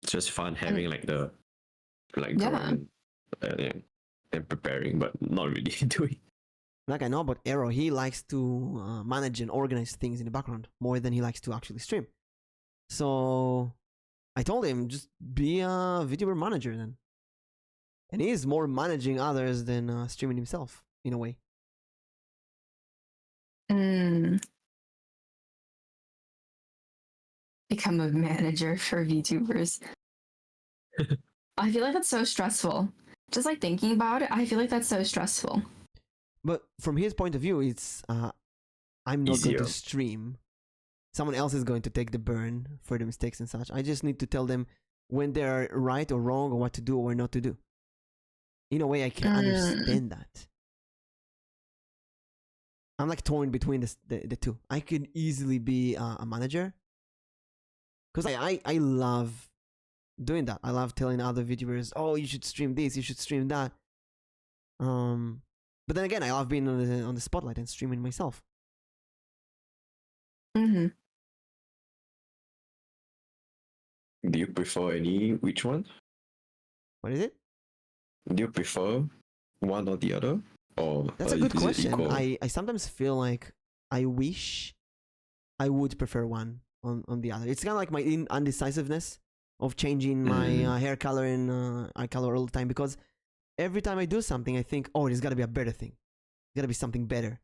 A: It's just fun having like the
B: Yeah.
A: drawing and preparing, but not really doing.
C: Like I know about Arrow, he likes to manage and organize things in the background more than he likes to actually stream. So I told him just be a VTuber manager then. And he is more managing others than streaming himself in a way.
B: Become a manager for VTubers. I feel like that's so stressful. Just like thinking about it, I feel like that's so stressful.
C: But from his point of view, it's I'm not going to stream. Someone else is going to take the burn for the mistakes and such. I just need to tell them when they're right or wrong or what to do or not to do. In a way, I can understand that. I'm like torn between the two. I could easily be a manager because I love doing that. I love telling other VTubers, oh, you should stream this, you should stream that. But then again, I love being on the spotlight and streaming myself.
B: Mm-hmm.
A: Do you prefer which one?
C: What is it?
A: Do you prefer one or the other? Or
C: that's a good
A: is it
C: question.
A: equal?
C: I sometimes feel like I wish I would prefer one on the other. It's kind of like my undecisiveness of changing my hair color and eye color all the time, because every time I do something, I think, oh, there's got to be a better thing. There's got to be something better.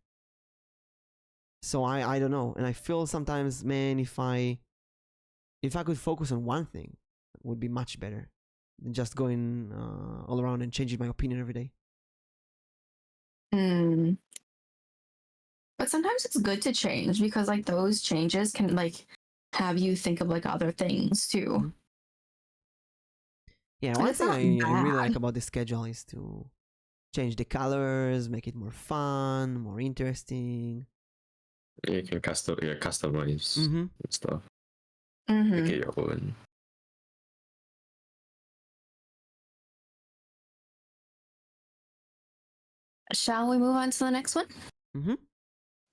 C: So I don't know. And I feel sometimes, man, if I could focus on one thing, it would be much better than just going all around and changing my opinion every day.
B: But sometimes it's good to change, because like those changes can like have you think of like other things too.
C: Yeah, one thing I really like about the schedule is to change the colors, make it more fun, more interesting.
A: Yeah, you can customize and stuff. Make it your own.
B: Shall we move on to the next one?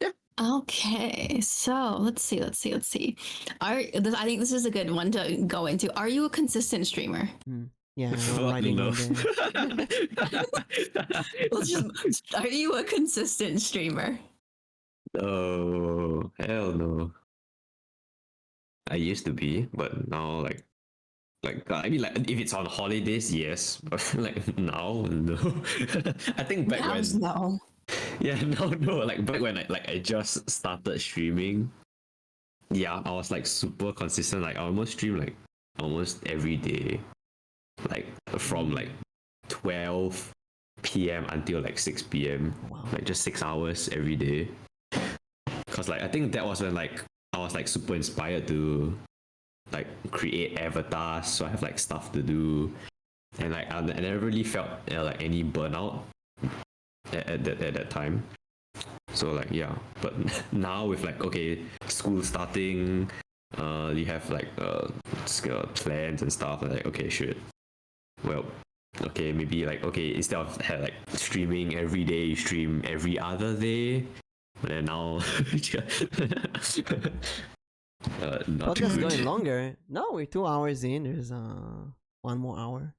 A: Yeah.
B: Okay, so let's see. I think this is a good one to go into. Are you a consistent streamer?
C: Yeah, writing on
B: Are you a consistent streamer?
A: Oh, hell no. I used to be, but now like I mean, like if it's on holidays, yes, but like now, no. I think back when
B: no.
A: Yeah, no, like back when I just started streaming, yeah, I was like super consistent. Like I almost stream like almost every day, like from like 12 p.m. until like 6 p.m.
C: Wow.
A: Like just 6 hours every day. Cause like I think that was when like I was like super inspired to like create avatars, so I have like stuff to do, and like I never really felt like any burnout at that time. So like yeah, but now with like okay, school starting, you have like plans and stuff. Like okay, shit. Well, okay, maybe like okay, instead of like streaming every day, you stream every other day. But then now, not
C: Podcast
A: good.
C: going longer. No, we're 2 hours in. There's 1 more hour.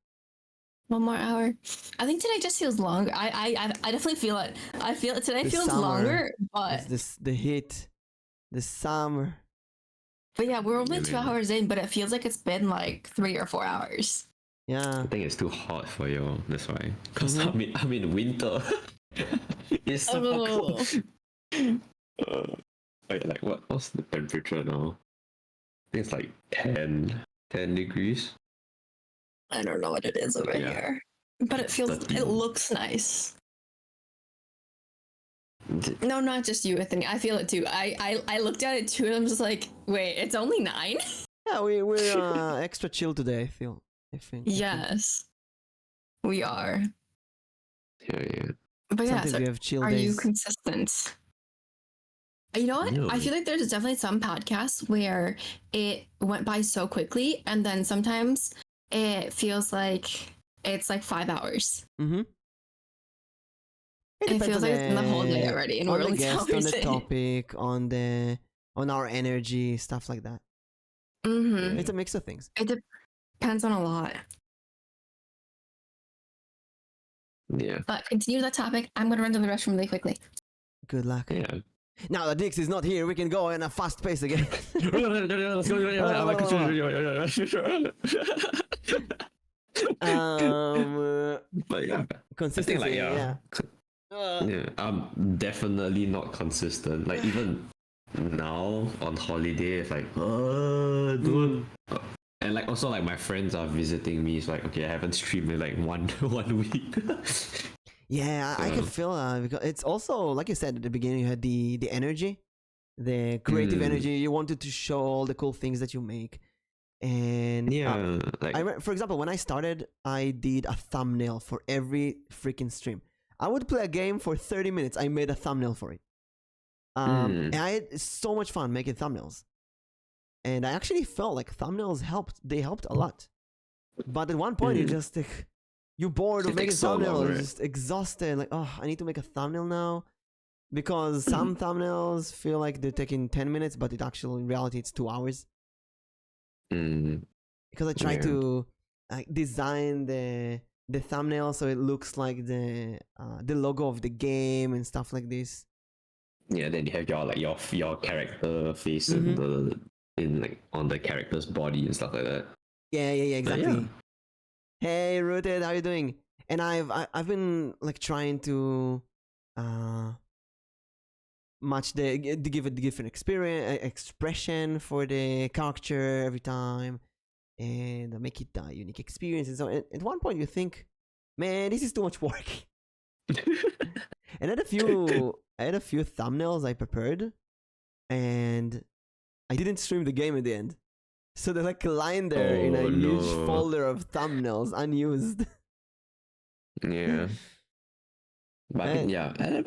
B: 1 more hour. I think today just feels longer. I definitely feel it. I feel it today
C: The
B: feels
C: summer.
B: longer, but
C: It's this the heat, the summer.
B: yeah, we're only
A: Yeah,
B: 2
A: man.
B: hours in, but it feels like it's been like 3 or 4 hours.
C: Yeah.
A: I think it's too hot for you. That's why. Cause
C: Mhm.
A: I'm in winter. It's super cold. Wait, like what's the temperature now? I think it's like 10 degrees.
B: I don't know what it is over
A: Yeah.
B: here, but it feels.
A: 13.
B: It looks nice. No, not just you, Anthony. I feel it too. I looked at it too, and I'm just like, wait, it's only 9.
C: Yeah, we're extra chill today. I feel. I think.
B: Yes, we are.
A: Yeah.
B: But yeah,
C: Sometimes
B: so
C: we have chill
B: are
C: days.
B: you consistent? You know what?
A: No.
B: I feel like there's definitely some podcasts where it went by so quickly, and then sometimes it feels like it's like 5 hours.
C: Mm-hmm.
B: It feels like it's been the whole day already, and
C: on
B: we're
C: the
B: only 2
C: guest, on
B: hours
C: the
B: in.
C: topic, on our energy, stuff like that.
B: Mm-hmm.
C: It's a mix of things.
B: It depends on a lot.
A: Yeah.
B: But continue that topic. I'm gonna run to the restroom really quickly.
C: Good luck.
A: Yeah.
C: Now that Dix is not here, we can go in a fast pace again.
A: Let's go. But yeah,
C: Consistency.
A: like,
C: yeah.
A: yeah, I'm definitely not consistent. Like even now on holiday, it's like, don't. And like also like my friends are visiting me. It's like okay, I haven't streamed in like one week.
C: Yeah, I can feel because it's also like you said at the beginning. You had the energy, the creative energy. You wanted to show all the cool things that you make, and
A: Yeah, like
C: for example, when I started, I did a thumbnail for every freaking stream. I would play a game for 30 minutes. I made a thumbnail for it. And I had so much fun making thumbnails. And I actually felt like thumbnails helped. They helped a lot. But at one point, you just like, you're bored of
A: It
C: making
A: takes so long,
C: thumbnails,
A: right?
C: just exhausted. Like, oh, I need to make a thumbnail now. Because some thumbnails feel like they're taking 10 minutes, but in reality, it's 2 hours. Because I try to design the thumbnail so it looks like the logo of the game and stuff like this.
A: Yeah, then you have your character face in like on the character's body and stuff like that.
C: Yeah, exactly.
A: Yeah.
C: Hey, Rooted, how you doing? And I've been like trying to match to give a different expression for the character every time, and make it a unique experience. And so at one point you think, man, this is too much work. And I had a few thumbnails I prepared, and I didn't stream the game at the end. So they're like lying there in a huge folder of thumbnails, unused.
A: Yeah. But I mean,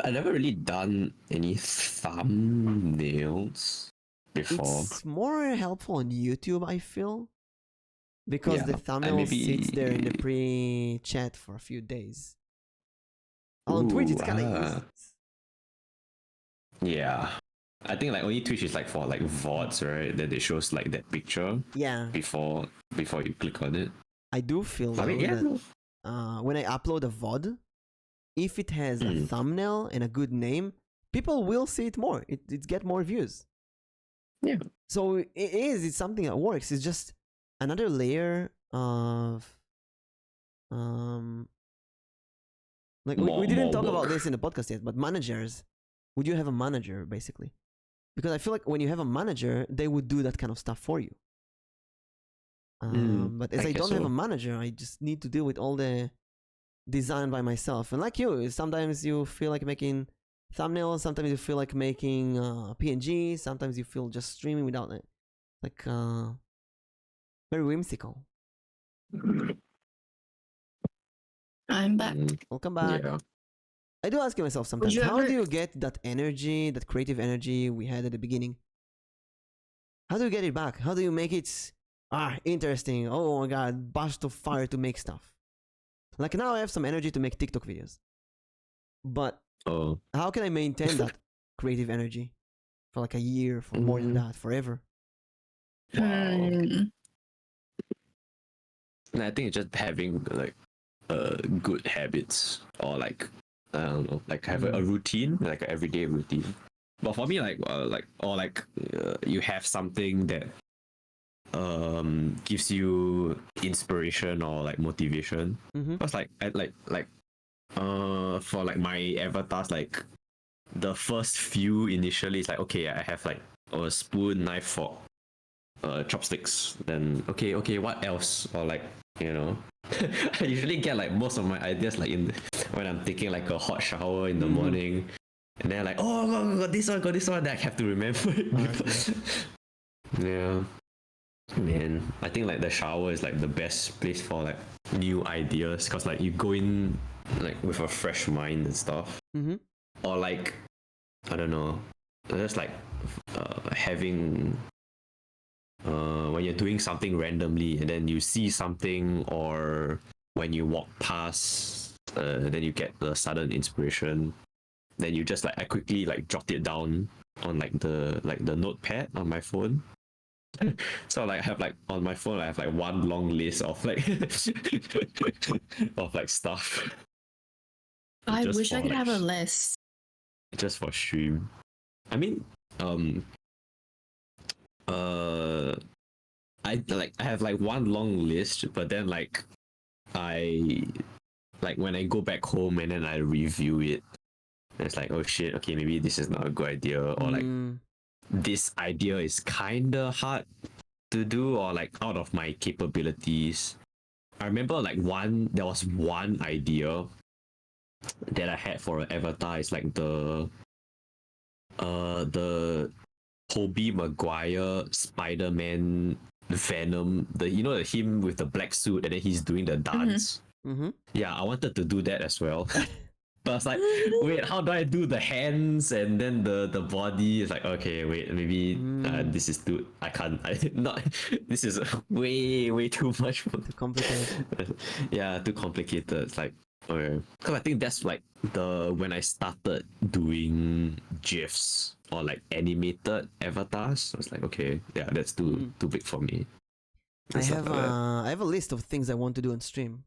A: I never really done any thumbnails before.
C: It's more helpful on YouTube, I feel. Because the thumbnail sits there in the pre-chat for a few days. On Twitch, it's kind of useless.
A: Yeah. I think like only Twitch is like for like VODs, right? That it shows like that picture.
C: Yeah.
A: Before you click on it.
C: I do feel that when I upload a VOD, if it has a thumbnail and a good name, people will see it more. It get more views.
A: Yeah.
C: So it's something that works. It's just another layer of like we didn't talk about this in the podcast yet, but managers. Would you have a manager basically? Because I feel like when you have a manager, they would do that kind of stuff for you. But as I don't have a manager, I just need to deal with all the design by myself. And like you, sometimes you feel like making thumbnails, sometimes you feel like making PNG, sometimes you feel just streaming without it. Like Very whimsical.
B: I'm back.
C: Welcome back.
A: Yeah.
C: I do ask myself sometimes,
B: you
C: how
B: ever-
C: do you get that energy, that creative energy we had at the beginning? How do you get it back? How do you make it interesting? Oh my god, burst of fire to make stuff. Like now I have some energy to make TikTok videos. But
A: Oh.
C: how can I maintain that creative energy for like a year, for more than that, forever?
A: Wow.
B: Hmm.
A: And I think it's just having like good habits, or like I don't know, like have a routine, like an everyday routine. But for me, you have something that gives you inspiration or like motivation. Because for like my avatars, like the first few initially it's like, okay, I have like a spoon, knife, fork, chopsticks, then okay, what else? Or like, you know, I usually get like most of my ideas like when I'm taking like a hot shower in the morning, and then like, oh, got this one that I have to remember it. Yeah, man, I think like the shower is like the best place for like new ideas, because like you go in like with a fresh mind and stuff. Or like, I don't know, just like having when you're doing something randomly and then you see something, or when you walk past, then you get the sudden inspiration, then you just like, I quickly like jot it down on like the notepad on my phone. So like I have like on my phone I have like one long list of like of like stuff.
B: I
A: Just
B: wish I
A: for,
B: could
A: like,
B: have a list.
A: just for stream. I mean, I have like one long list, but then like I like when I go back home and then I review it, it's like, oh shit, okay, maybe this is not a good idea, or like this idea is kinda hard to do, or like out of my capabilities. I remember like there was one idea that I had for an avatar. It's like the Tobey Maguire Spider-Man Venom, the him with the black suit and then he's doing the dance. Yeah, I wanted to do that as well. But I was like, wait, how do I do the hands and then the body? It's like, okay, wait, maybe this is too. I can't. Not. This is way too much.
C: Too complicated.
A: Yeah, too complicated. It's like, okay, because I think that's like when I started doing GIFs or like animated avatars. I was like, okay, yeah, that's too big for me.
C: I have a list of things I want to do on stream.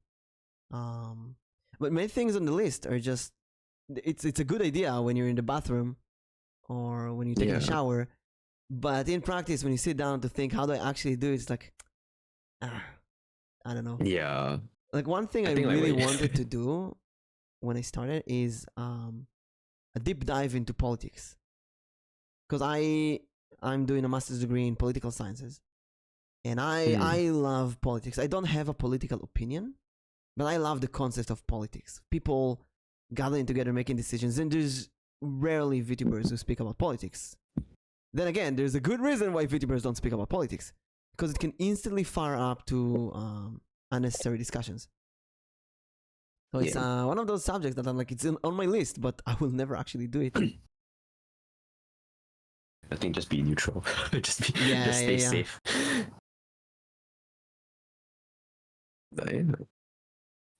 C: But many things on the list are just it's a good idea when you're in the bathroom or when you're taking a shower, but in practice when you sit down to think how do I actually do it, it's like I don't know.
A: Yeah.
C: Like one thing I really wanted to do when I started is a deep dive into politics, because I'm doing a master's degree in political sciences, and I love politics. I don't have a political opinion, but I love the concept of politics. People gathering together, making decisions, and there's rarely VTubers who speak about politics. Then again, there's a good reason why VTubers don't speak about politics, because it can instantly fire up to unnecessary discussions. So it's one of those subjects that I'm like, it's on my list, but I will never actually do it.
A: I think just be neutral. just stay safe. But, yeah.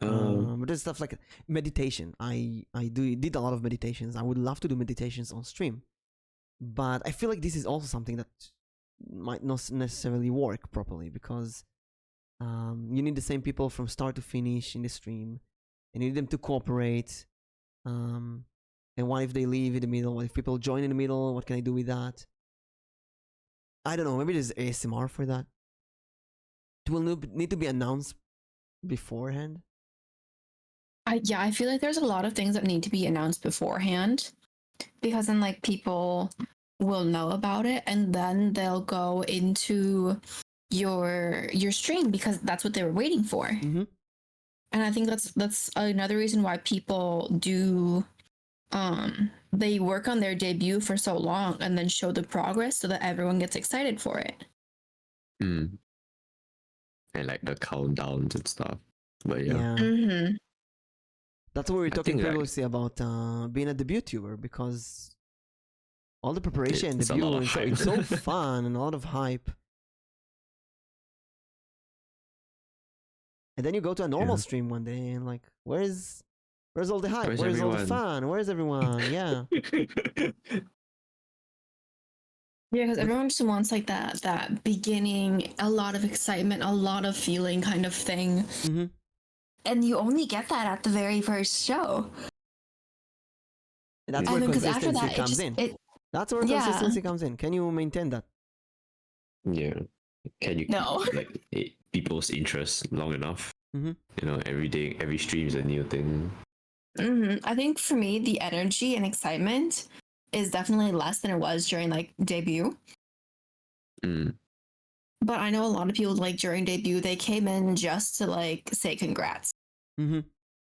C: But there's stuff like meditation. I did a lot of meditations. I would love to do meditations on stream, but I feel like this is also something that might not necessarily work properly, because you need the same people from start to finish in the stream, and you need them to cooperate. And what if they leave in the middle? What if people join in the middle? What can I do with that? I don't know. Maybe there's ASMR for that. It will need to be announced beforehand.
B: Yeah, I feel like there's a lot of things that need to be announced beforehand, because then like people will know about it and then they'll go into your stream because that's what they were waiting for.
C: Mm-hmm.
B: And I think that's another reason why people do they work on their debut for so long and then show the progress so that everyone gets excited for it.
A: and like the countdowns and stuff. But yeah,
C: Yeah.
B: Mm-hmm.
C: That's what we were
A: I
C: talking
A: think, like,
C: previously about being a vTuber, because all the preparation,
A: it's a
C: debut,
A: lot of
C: and so
A: hype.
C: it's so fun and a lot of hype. And then you go to a normal
A: Yeah.
C: stream one day and like, where's all the hype?
A: Where's
C: Where's all the
A: everyone?
C: fun? Where's everyone? Yeah.
B: Yeah, because
C: But-
B: everyone just wants like that beginning, a lot of excitement, a lot of feeling kind of thing.
C: Mm-hmm.
B: And you only get that at the very first show.
C: That's
A: I
C: where
B: And then because after
C: consistency
B: that,
C: comes in.
B: it
C: That's where
B: Yeah.
C: consistency comes in. Can you maintain that?
A: Yeah. Can you
B: No.
A: keep like people's interest long enough?
C: Mhm.
A: You know, every day, every stream is a new thing.
B: I think for me, the energy and excitement is definitely less than it was during like debut.
A: Mm.
B: But I know a lot of people like during debut, they came in just to like say congrats.
C: Mm-hmm.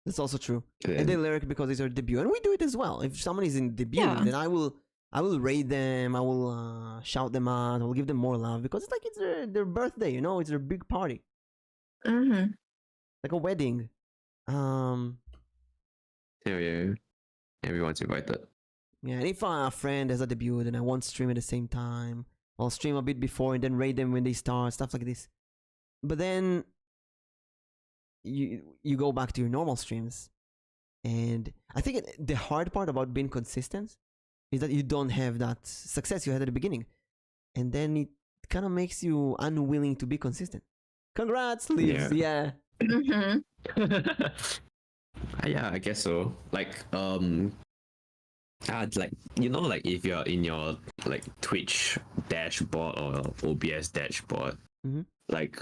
C: That's also true. And
A: And
C: they lyric because it's our debut, and we do it as well. If someone is in debut,
B: Yeah.
C: then I will rate them. I will shout them out. I will give them more love because it's like it's their birthday. You know, it's their big party,
B: Mm-hmm.
C: like a wedding.
A: yeah, everyone's invited.
C: Yeah. And if a friend has a debut, then I won't stream at the same time. I'll stream a bit before and then rate them when they start, stuff like this. But then you go back to your normal streams, and I think the hard part about being consistent is that you don't have that success you had at the beginning, and then it kind of makes you unwilling to be consistent. Congrats, Leaves. Yeah.
B: Mm-hmm.
A: Yeah, I guess so. Like, like, you know, like if you're in your like Twitch dashboard or OBS dashboard,
C: Mhm.
A: like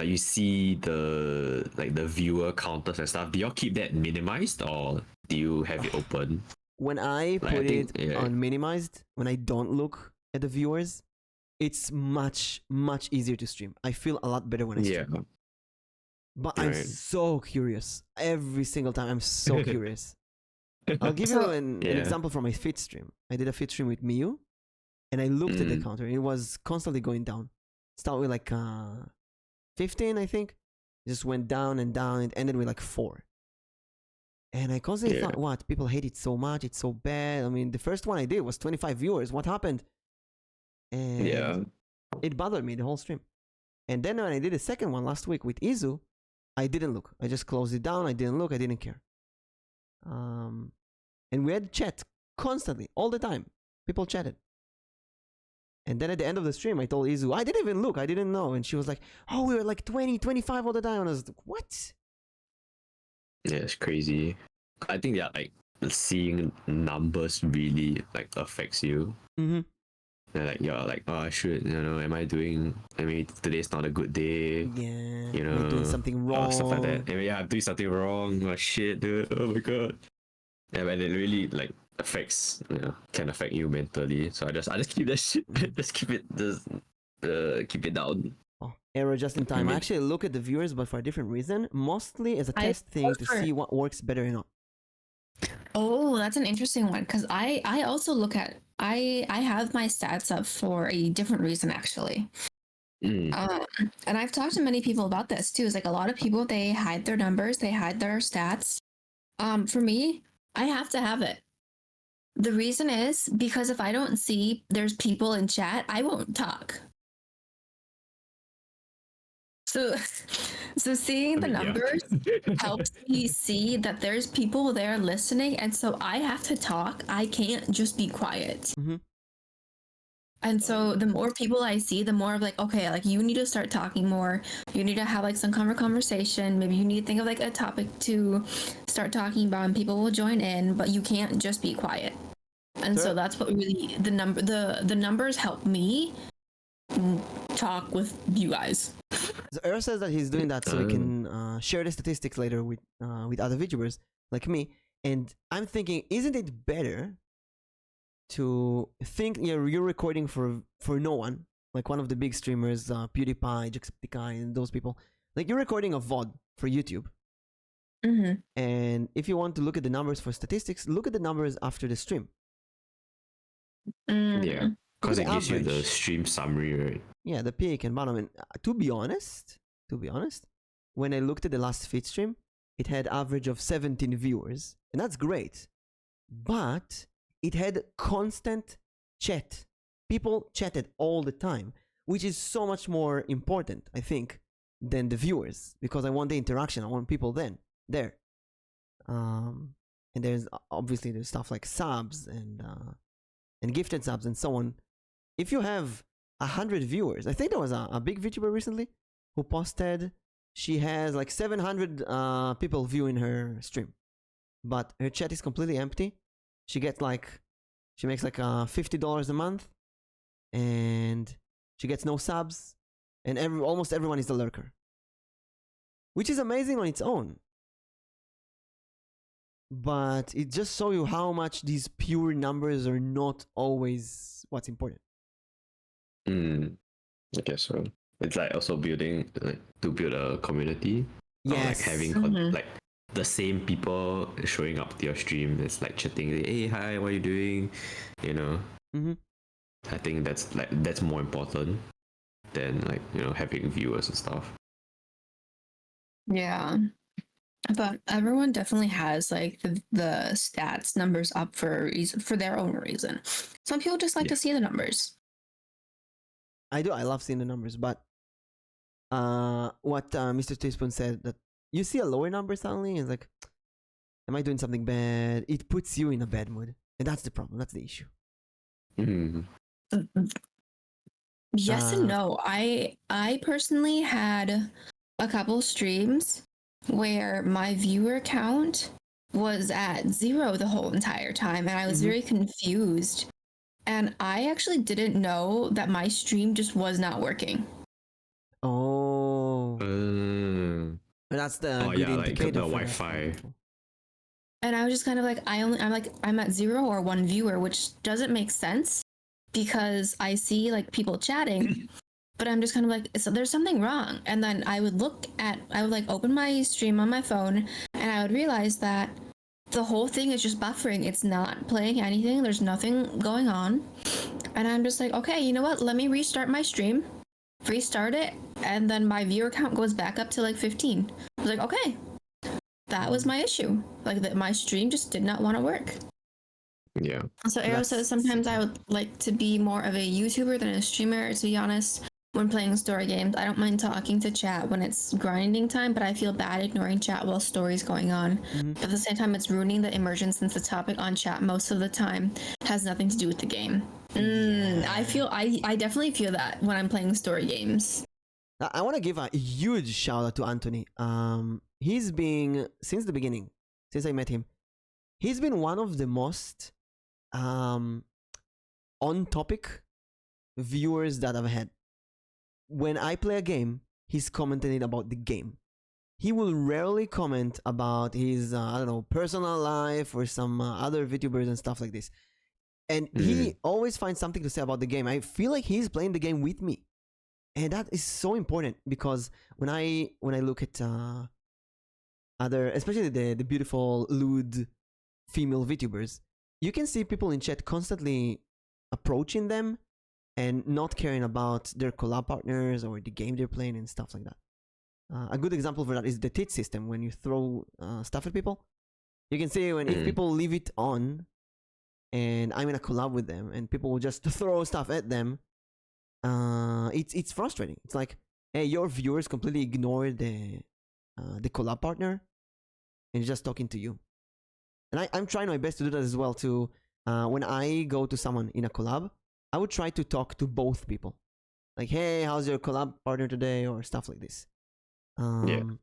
A: you see the viewer counters and stuff. Do y'all keep that minimized or do you have it open?
C: When I
A: Like, I
C: put
A: think,
C: it
A: yeah.
C: on minimized, when I don't look at the viewers, it's much easier to stream. I feel a lot better when I stream.
A: Yeah.
C: But I'm
A: Right.
C: so curious. Every single time I'm so curious. I'll give you
B: So-
C: an
A: Yeah.
C: example from my fit stream. I did a fit stream with Miyu, and I looked at the
A: Mm.
C: counter. It was constantly going down. Start with like 15, I think. It just went down and down. It ended with like 4. And I constantly
A: Yeah.
C: thought, what? People hate it so much. It's so bad. I mean, the first one I did was 25 viewers. What happened? And
A: Yeah.
C: it bothered me the whole stream. And then when I did the second one last week with Izu, I didn't look. I just closed it down. I didn't look. I didn't care. And we had chat constantly, all the time. People chatted. And then at the end of the stream, I told Izu, I didn't even look. I didn't know. And she was like, oh, we were like 20, 25 all the time. And I was like, what?
A: Yeah, it's crazy. I think that like seeing numbers really like affects you.
C: Mm-hmm.
A: And like you're like, oh shit, you know, am I doing? I mean, today's not a good day.
C: Yeah.
A: You
C: Am I doing
A: know,
C: something wrong?
A: Stuff like that. I mean, yeah, I'm doing something wrong. Oh shit, dude. Oh my god. Yeah, but it really like affects, can affect you mentally. So I just keep that shit. Just keep it down.
C: Oh, error just in time. I
A: mean-
C: actually look at the viewers, but for a different reason. Mostly as a
B: I
C: test thing to
B: prefer-
C: see what works better or not.
B: Oh, that's an interesting one because I also look at I have my stats up for a different reason actually.
A: Mm.
B: And I've talked to many people about this too. It's like a lot of people they hide their numbers, they hide their stats. For me, I have to have it. The reason is because if I don't see there's people in chat, I won't talk. So seeing the
A: I mean, yeah.
B: numbers helps me see that there's people there listening, and so I have to talk. I can't just be quiet.
C: Mhm.
B: And so the more people I see, the more of like, okay, like you need to start talking more. You need to have like some kind of conversation. Maybe you need to think of like a topic to start talking about, and people will join in. But you can't just be quiet. And
C: Sure.
B: so that's what really the numbers help me talk with you guys.
C: So Earl says that he's doing that so he can share the statistics later with other VTubers like me. And I'm thinking, isn't it better to think you're recording for no one, like one of the big streamers, PewDiePie, Jacksepticeye, and those people. Like you're recording a VOD for YouTube.
B: Mm-hmm.
C: And if you want to look at the numbers for statistics, look at the numbers after the stream.
A: Yeah, because
C: the
A: it gives you the
C: average.
A: stream summary, right?
C: Yeah, the peak and bottom. And to be honest, to be honest. When I looked at the last feed stream, it had average of 17 viewers, and that's great. But it had constant chat. People chatted all the time, which is so much more important, I think, than the viewers, because I want the interaction. I want people there. And there's stuff like subs and gifted subs and so on. If you have 100 viewers, I think there was a big VTuber recently who posted she has like 700 people viewing her stream, but her chat is completely empty. She makes like $50 a month, and she gets no subs, and almost everyone is a lurker, which is amazing on its own. But it just shows you how much these pure numbers are not always what's important.
A: I guess so. It's like also building, like, to build a community. Or like having like the same people showing up to your stream. It's like chatting, like, hey, hi, what are you doing? You know. I think that's more important than, like, you know, having viewers and stuff.
B: Yeah. But everyone definitely has like the stats numbers up for their own reason. Some people just like to see the numbers.
C: I do. I love seeing the numbers, but what MrTeaSpoons said, that you see a lower number suddenly, and it's like, am I doing something bad? It puts you in a bad mood, and that's the problem. That's the issue.
B: Yes and no. I personally had a couple streams where my viewer count was at 0 the whole entire time, and I was very confused. And I actually didn't know that my stream just was not working.
C: Oh. That's the good indicator.
A: Like the Wi-Fi.
B: And I was just kind of like, I'm at 0 or 1 viewer, which doesn't make sense because I see like people chatting, but I'm just kind of like, there's something wrong. And then I would like open my stream on my phone, and I would realize that the whole thing is just buffering. It's not playing anything. There's nothing going on. And I'm just like, okay, you know what? Let me restart my stream, restart it, and then my viewer count goes back up to like 15. I was like, okay, that was my issue. Like, that my stream just did not want to work.
A: Yeah.
B: So Arrow says sometimes I would like to be more of a YouTuber than a streamer, to be honest. When playing story games, I don't mind talking to chat when it's grinding time, but I feel bad ignoring chat while story's going on. At the same time, it's ruining the immersion since the topic on chat most of the time has nothing to do with the game. I definitely feel that when I'm playing story games.
C: I want to give a huge shout out to Anthony. He's been, since the beginning, since I met him, he's been one of the most on topic viewers that I've had. When I play a game, he's commenting about the game. He will rarely comment about his, personal life or some other VTubers and stuff like this. And he always finds something to say about the game. I feel like he's playing the game with me. And that is so important, because when I look at other, especially the beautiful lewd female VTubers, you can see people in chat constantly approaching them and not caring about their collab partners or the game they're playing and stuff like that. A good example for that is the tit system. When you throw stuff at people, you can see if people leave it on, and I'm in a collab with them, and people will just throw stuff at them. It's frustrating. It's like, hey, your viewers completely ignore the collab partner, and just talking to you. And I'm trying my best to do that as well. To when I go to someone in a collab, I would try to talk to both people. Like, hey, how's your collab partner today, or stuff like this. You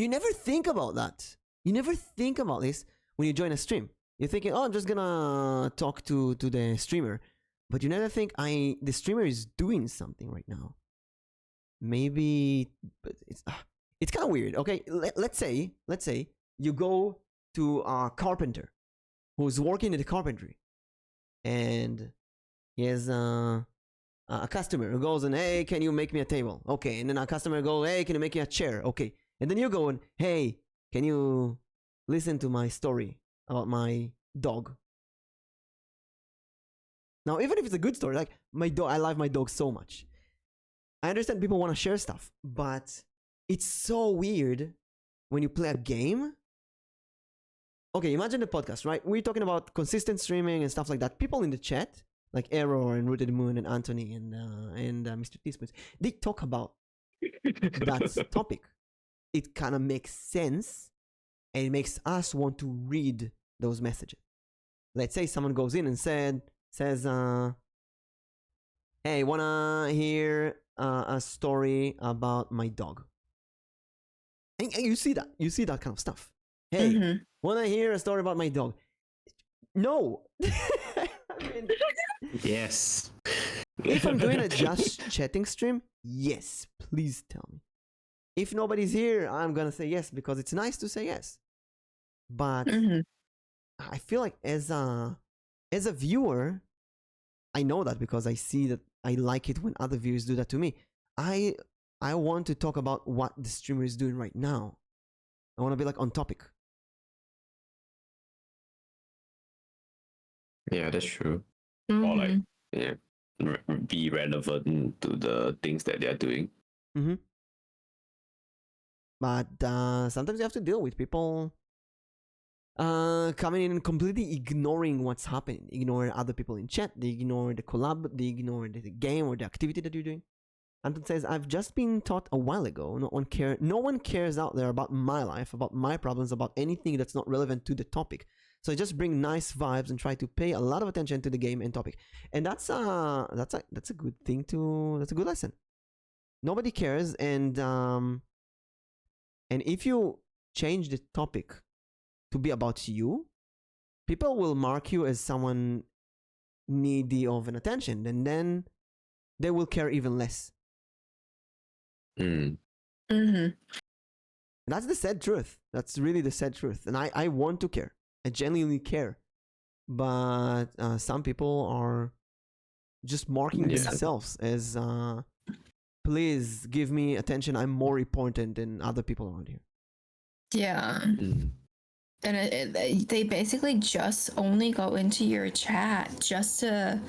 C: never think about that. You never think about this when you join a stream. You're thinking, oh, I'm just gonna talk to the streamer, but you never think the streamer is doing something right now. Maybe, but it's kind of weird. Okay, let's say you go to a carpenter who's working in the carpentry, and he has a customer who goes and, hey, can you make me a table? Okay. And then a customer goes, hey, can you make me a chair? Okay. And then you go and, hey, can you listen to my story about my dog? Now, even if it's a good story, like my dog, I love my dog so much. I understand people want to share stuff, but it's so weird when you play a game. Okay, imagine the podcast, right? We're talking about consistent streaming and stuff like that. People in the chat, like Error and Rooted Moon and Anthony and MrTeaSpoons, they talk about that topic. It kind of makes sense, and it makes us want to read those messages. Let's say someone goes in and says, "Hey, wanna hear a story about my dog?" And you see that kind of stuff. Hey, wanna hear a story about my dog? No. I mean,
A: Yes.
C: if I'm doing a just chatting stream, yes, please tell me. If nobody's here, I'm gonna say yes because it's nice to say yes. But I feel like as a viewer, I know that because I see that I like it when other viewers do that to me. I want to talk about what the streamer is doing right now. I want to be like on topic.
A: Yeah, that's true. Or like, yeah, be relevant to the things that they're doing.
C: But sometimes you have to deal with people coming in and completely ignoring what's happening, ignore other people in chat, they ignore the collab, they ignore the game or the activity that you're doing. Anton says, I've just been taught a while ago, no one cares out there about my life, about my problems, about anything that's not relevant to the topic. So I just bring nice vibes and try to pay a lot of attention to the game and topic. And that's a good thing that's a good lesson. Nobody cares, and if you change the topic to be about you, people will mark you as someone needy of an attention, and then they will care even less. That's the sad truth. That's really the sad truth. And I want to care. I genuinely care. But some people are just marking themselves as, please give me attention. I'm more important than other people around here.
B: Yeah. And they basically just only go into your chat just to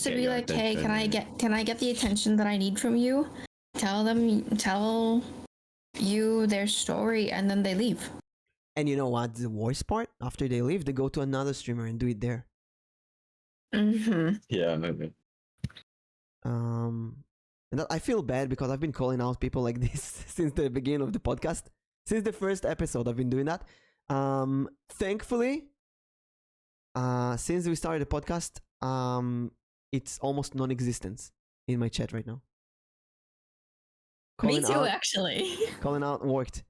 B: be like, hey, can I get the attention that I need from you? Tell you their story, and then they leave.
C: And you know what? The worst part, after they leave, they go to another streamer and do it there.
A: Yeah.
C: And that, I feel bad because I've been calling out people like this since the beginning of the podcast. Since the first episode, I've been doing that. Thankfully, since we started the podcast, it's almost non-existent in my chat right now.
B: Me too, actually.
C: Calling out worked.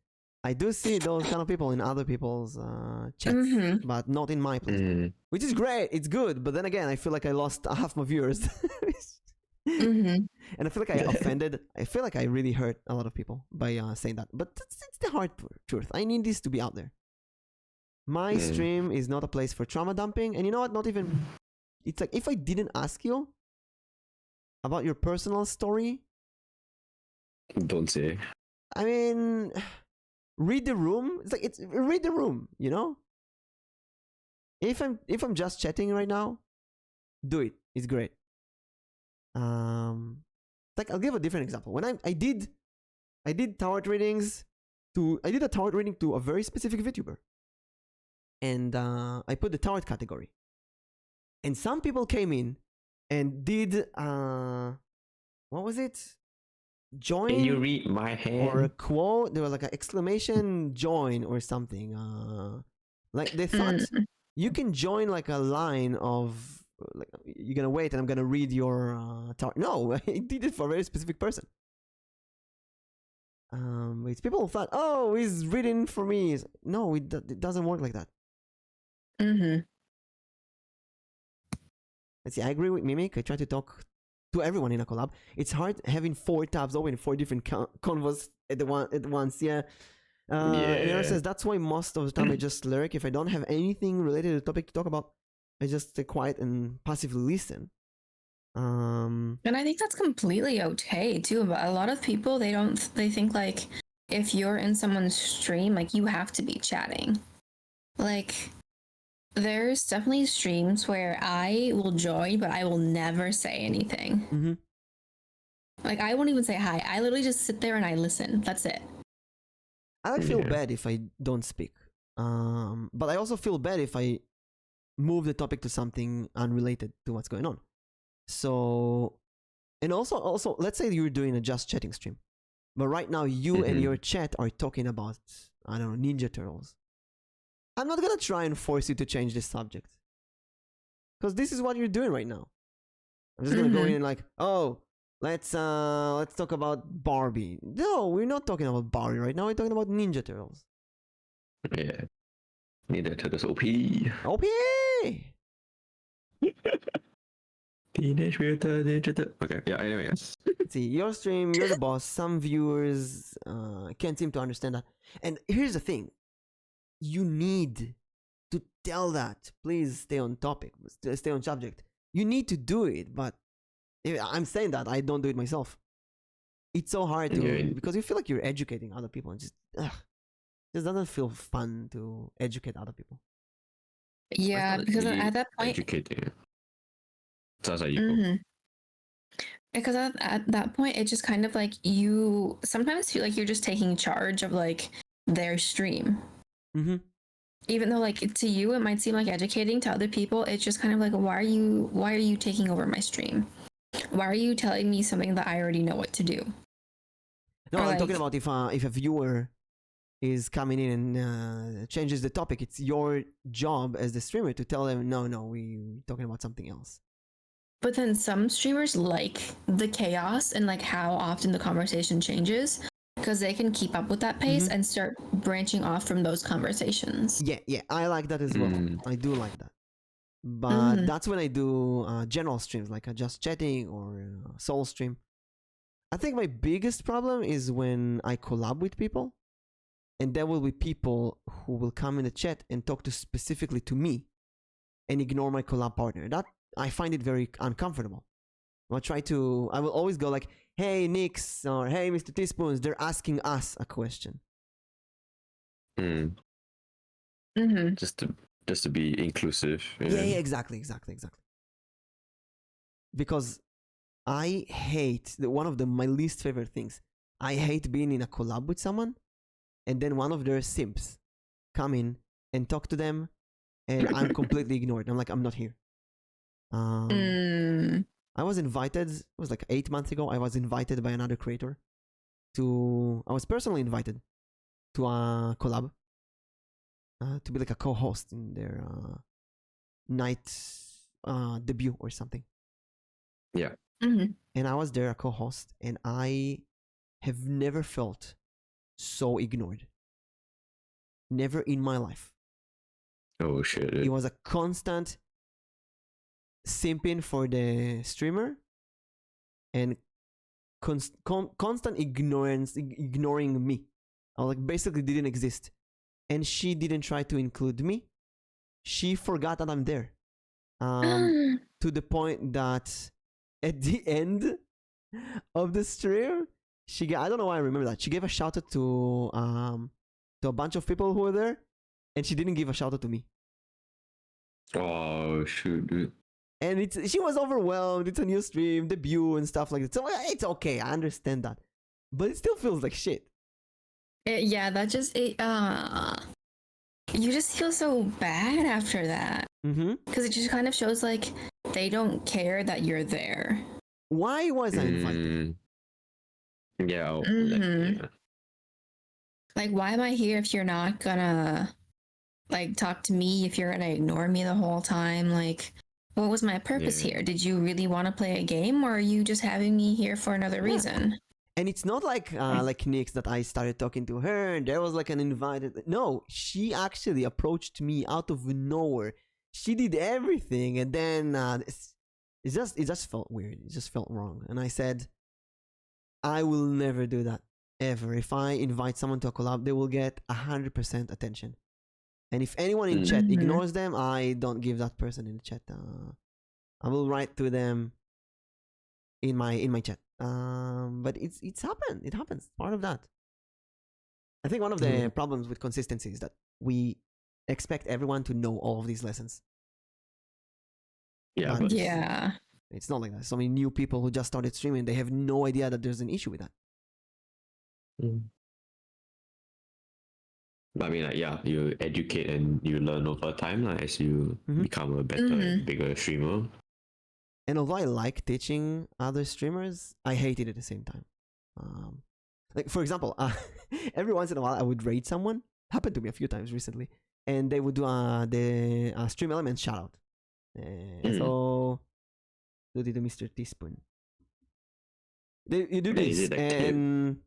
C: I do see those kind of people in other people's chats, but not in my place, which is great. It's good, but then again, I feel like I lost half my viewers, and I feel like I offended. I feel like I really hurt a lot of people by saying that. But it's the hard truth. I need this to be out there. My stream is not a place for trauma dumping, and you know what? Not even. It's like if I didn't ask you about your personal story.
A: Don't say.
C: I mean, read the room. It's like read the room. You know. If I'm just chatting right now, do it. It's great. Like I'll give a different example. When I did tarot readings I did a tarot reading to a very specific VTuber, and I put the tarot category, and some people came in and did what was it? Join.
A: Can you read my hand?
C: Or a quote. There was like an exclamation join or something. Like they thought you can join like a line of like you're gonna wait and I'm gonna read your no, I did it for a very specific person. It's people thought, oh, he's reading for me. No, it doesn't work like that. Let's see, I agree with Mimic. I try to talk to everyone in a collab. It's hard having 4 tabs open, 4 different convos at once. Yeah. And Aaron says that's why most of the time I just lurk. If I don't have anything related to the topic to talk about, I just stay quiet and passively listen.
B: And I think that's completely okay too. But a lot of people they think like if you're in someone's stream, like you have to be chatting. Like there's definitely streams where I will join, but I will never say anything. Like, I won't even say hi. I literally just sit there and I listen. That's it.
C: I feel bad if I don't speak. But I also feel bad if I move the topic to something unrelated to what's going on. So, and also, let's say you're doing a just chatting stream, but right now you and your chat are talking about, I don't know, Ninja Turtles. I'm not gonna try and force you to change this subject, because this is what you're doing right now. I'm just gonna go in and like, oh, let's talk about Barbie. No, we're not talking about Barbie right now. We're talking about Ninja Turtles.
A: Yeah. Ninja Turtles OP.
C: OP!
A: Teenage Mutant Ninja Turtles. Okay, yeah, anyways.
C: See, your stream, you're the boss. Some viewers can't seem to understand that. And here's the thing. You need to tell that. Please stay on topic. Stay on subject. You need to do it, but I'm saying that I don't do it myself. It's so hard to, because you feel like you're educating other people, and just doesn't feel fun to educate other people.
B: Yeah, because
A: really
B: at that point,
A: educating. Sounds like you.
B: Because at that point, it just kind of like you sometimes feel like you're just taking charge of like their stream. Even though like to you it might seem like educating, to other people it's just kind of like, why are you taking over my stream? Why are you telling me something that I already know what to do?
C: No, I'm talking about if a viewer is coming in and changes the topic, it's your job as the streamer to tell them, no, we're talking about something else.
B: But then some streamers like the chaos and like how often the conversation changes, because they can keep up with that pace and start branching off from those conversations.
C: Yeah, I like that as well. I do like that. But that's when I do general streams, like a just chatting or a soul stream. I think my biggest problem is when I collab with people, and there will be people who will come in the chat and talk specifically to me and ignore my collab partner. That I find it very uncomfortable. I will always go like, hey Nix, or hey MrTeaSpoons, they're asking us a question.
A: Just to be inclusive.
C: Yeah, exactly. Because I hate one of my least favorite things. I hate being in a collab with someone, and then one of their simps come in and talk to them, and I'm completely ignored. I'm like, I'm not here. I was invited, it was like 8 months ago, I was invited by another creator I was personally invited to a collab to be like a co-host in their night debut or something.
A: Yeah.
C: And I was there a co-host, and I have never felt so ignored. Never in my life.
A: Oh shit.
C: It was a constant simping for the streamer and constant ignoring me. I like basically didn't exist, and she didn't try to include me. She forgot that I'm there, to the point that at the end of the stream, I don't know why I remember that, she gave a shout out to a bunch of people who were there, and she didn't give a shout out to me.
A: Oh shoot, dude.
C: And she was overwhelmed. It's a new stream, debut and stuff like that. So it's okay. I understand that. But it still feels like shit.
B: That just... you just feel so bad after that. Because it just kind of shows like they don't care that you're there.
C: Why was I invited?
A: Yeah.
B: Like, why am I here if you're not gonna like talk to me, if you're gonna ignore me the whole time? Like, what was my purpose here? Did you really want to play a game, or are you just having me here for another reason?
C: And it's not like Nix that I started talking to her and there was like an invited. No, she actually approached me out of nowhere. She did everything, and then it just felt weird. It just felt wrong. And I said, I will never do that ever. If I invite someone to a collab, they will get 100% attention. And if anyone in chat ignores them, I don't give that person in the chat. I will write to them in my chat. But it's happened. It happens. Part of that. I think one of the problems with consistency is that we expect everyone to know all of these lessons.
A: Yeah.
C: It's not like that. So many new people who just started streaming, they have no idea that there's an issue with that.
A: But I mean, like, yeah, you educate and you learn over time as you
C: Mhm.
A: become a better, bigger streamer.
C: And although I like teaching other streamers, I hate it at the same time. Like for example, every once in a while I would raid someone. Happened to me a few times recently, and they would do the stream element shout out. So do the MrTeaSpoons. You do
A: Hey, is
C: this
A: it a clip?
C: and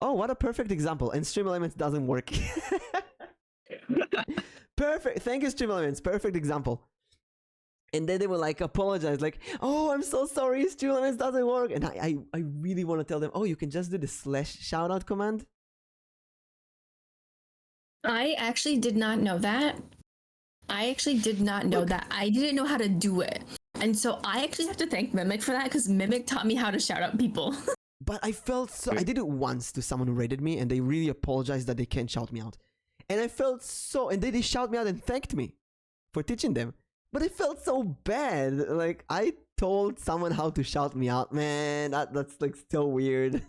C: oh, what a perfect example! And stream elements doesn't work. Perfect. Thank you, stream elements. Perfect example. And then they will like apologize, like, "Oh, I'm so sorry, stream elements doesn't work." And I really want to tell them, "Oh, you can just do the / shout out command."
B: I actually did not know that. I didn't know how to do it. And so I actually have to thank Mimic for that because Mimic taught me how to shout out people.
C: But I felt so. I did it once to someone who raided me, and they really apologized that they can't shout me out. And I felt so. And they shout me out and thanked me for teaching them. But it felt so bad. Like I told someone how to shout me out, man. That's like so weird.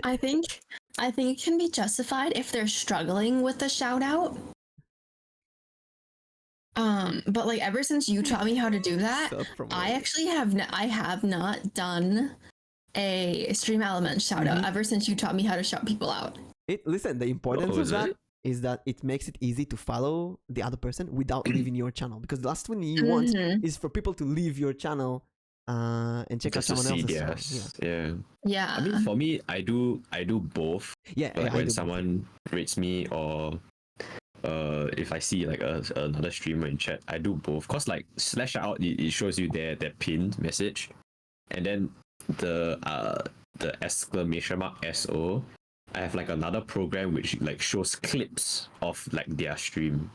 B: I think it can be justified if they're struggling with the shout out. But like ever since you taught me how to do that, I actually have not done a stream element shout out ever since you taught me how to shout people out.
C: Listen, the importance of that is that it makes it easy to follow the other person without leaving your channel. Because the last thing you want is for people to leave your channel and check out someone else's channel.
B: Yeah.
A: I mean, for me, I do both.
C: Yeah.
A: Like when someone rates me or if I see like another streamer in chat, I do both. Cause like / out, it shows you their pinned message, and then the exclamation mark SO. I have like another program which like shows clips of like their stream.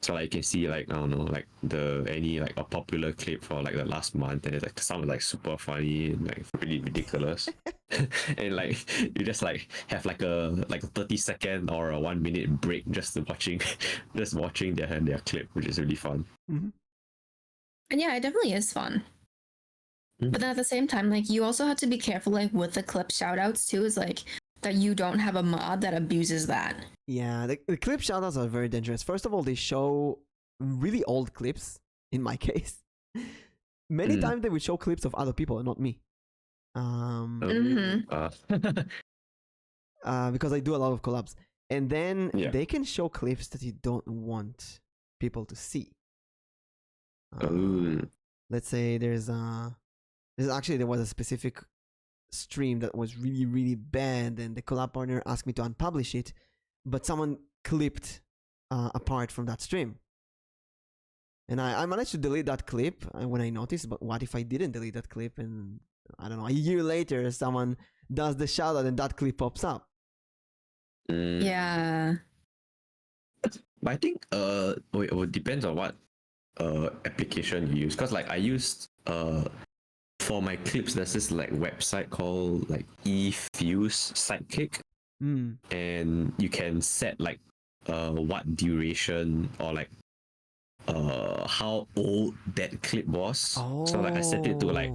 A: So like you can see like I don't know like any like a popular clip for like the last month, and it's like sounds like super funny and like really ridiculous. And like you just like have like a 30-second or a 1 minute break just watching their clip, which is really fun.
B: And yeah, it definitely is fun. But then at the same time, like you also have to be careful like with the clip shoutouts too, is like that you don't have a mod that abuses that.
C: Yeah, the clip shoutouts are very dangerous. First of all, they show really old clips, in my case. Many times they would show clips of other people and not me. Because I do a lot of collabs. And then they can show clips that you don't want people to see. Let's say there was a specific stream that was really, really bad, and the collab partner asked me to unpublish it, but someone clipped a part from that stream. And I managed to delete that clip when I noticed, but what if I didn't delete that clip and, I don't know, a year later someone does the shoutout and that clip pops up?
B: Yeah.
A: But I think it depends on what application you use, because like I used for my clips there's this like website called like eFuse Sidekick, and you can set like what duration or like how old that clip was. So like I set it to like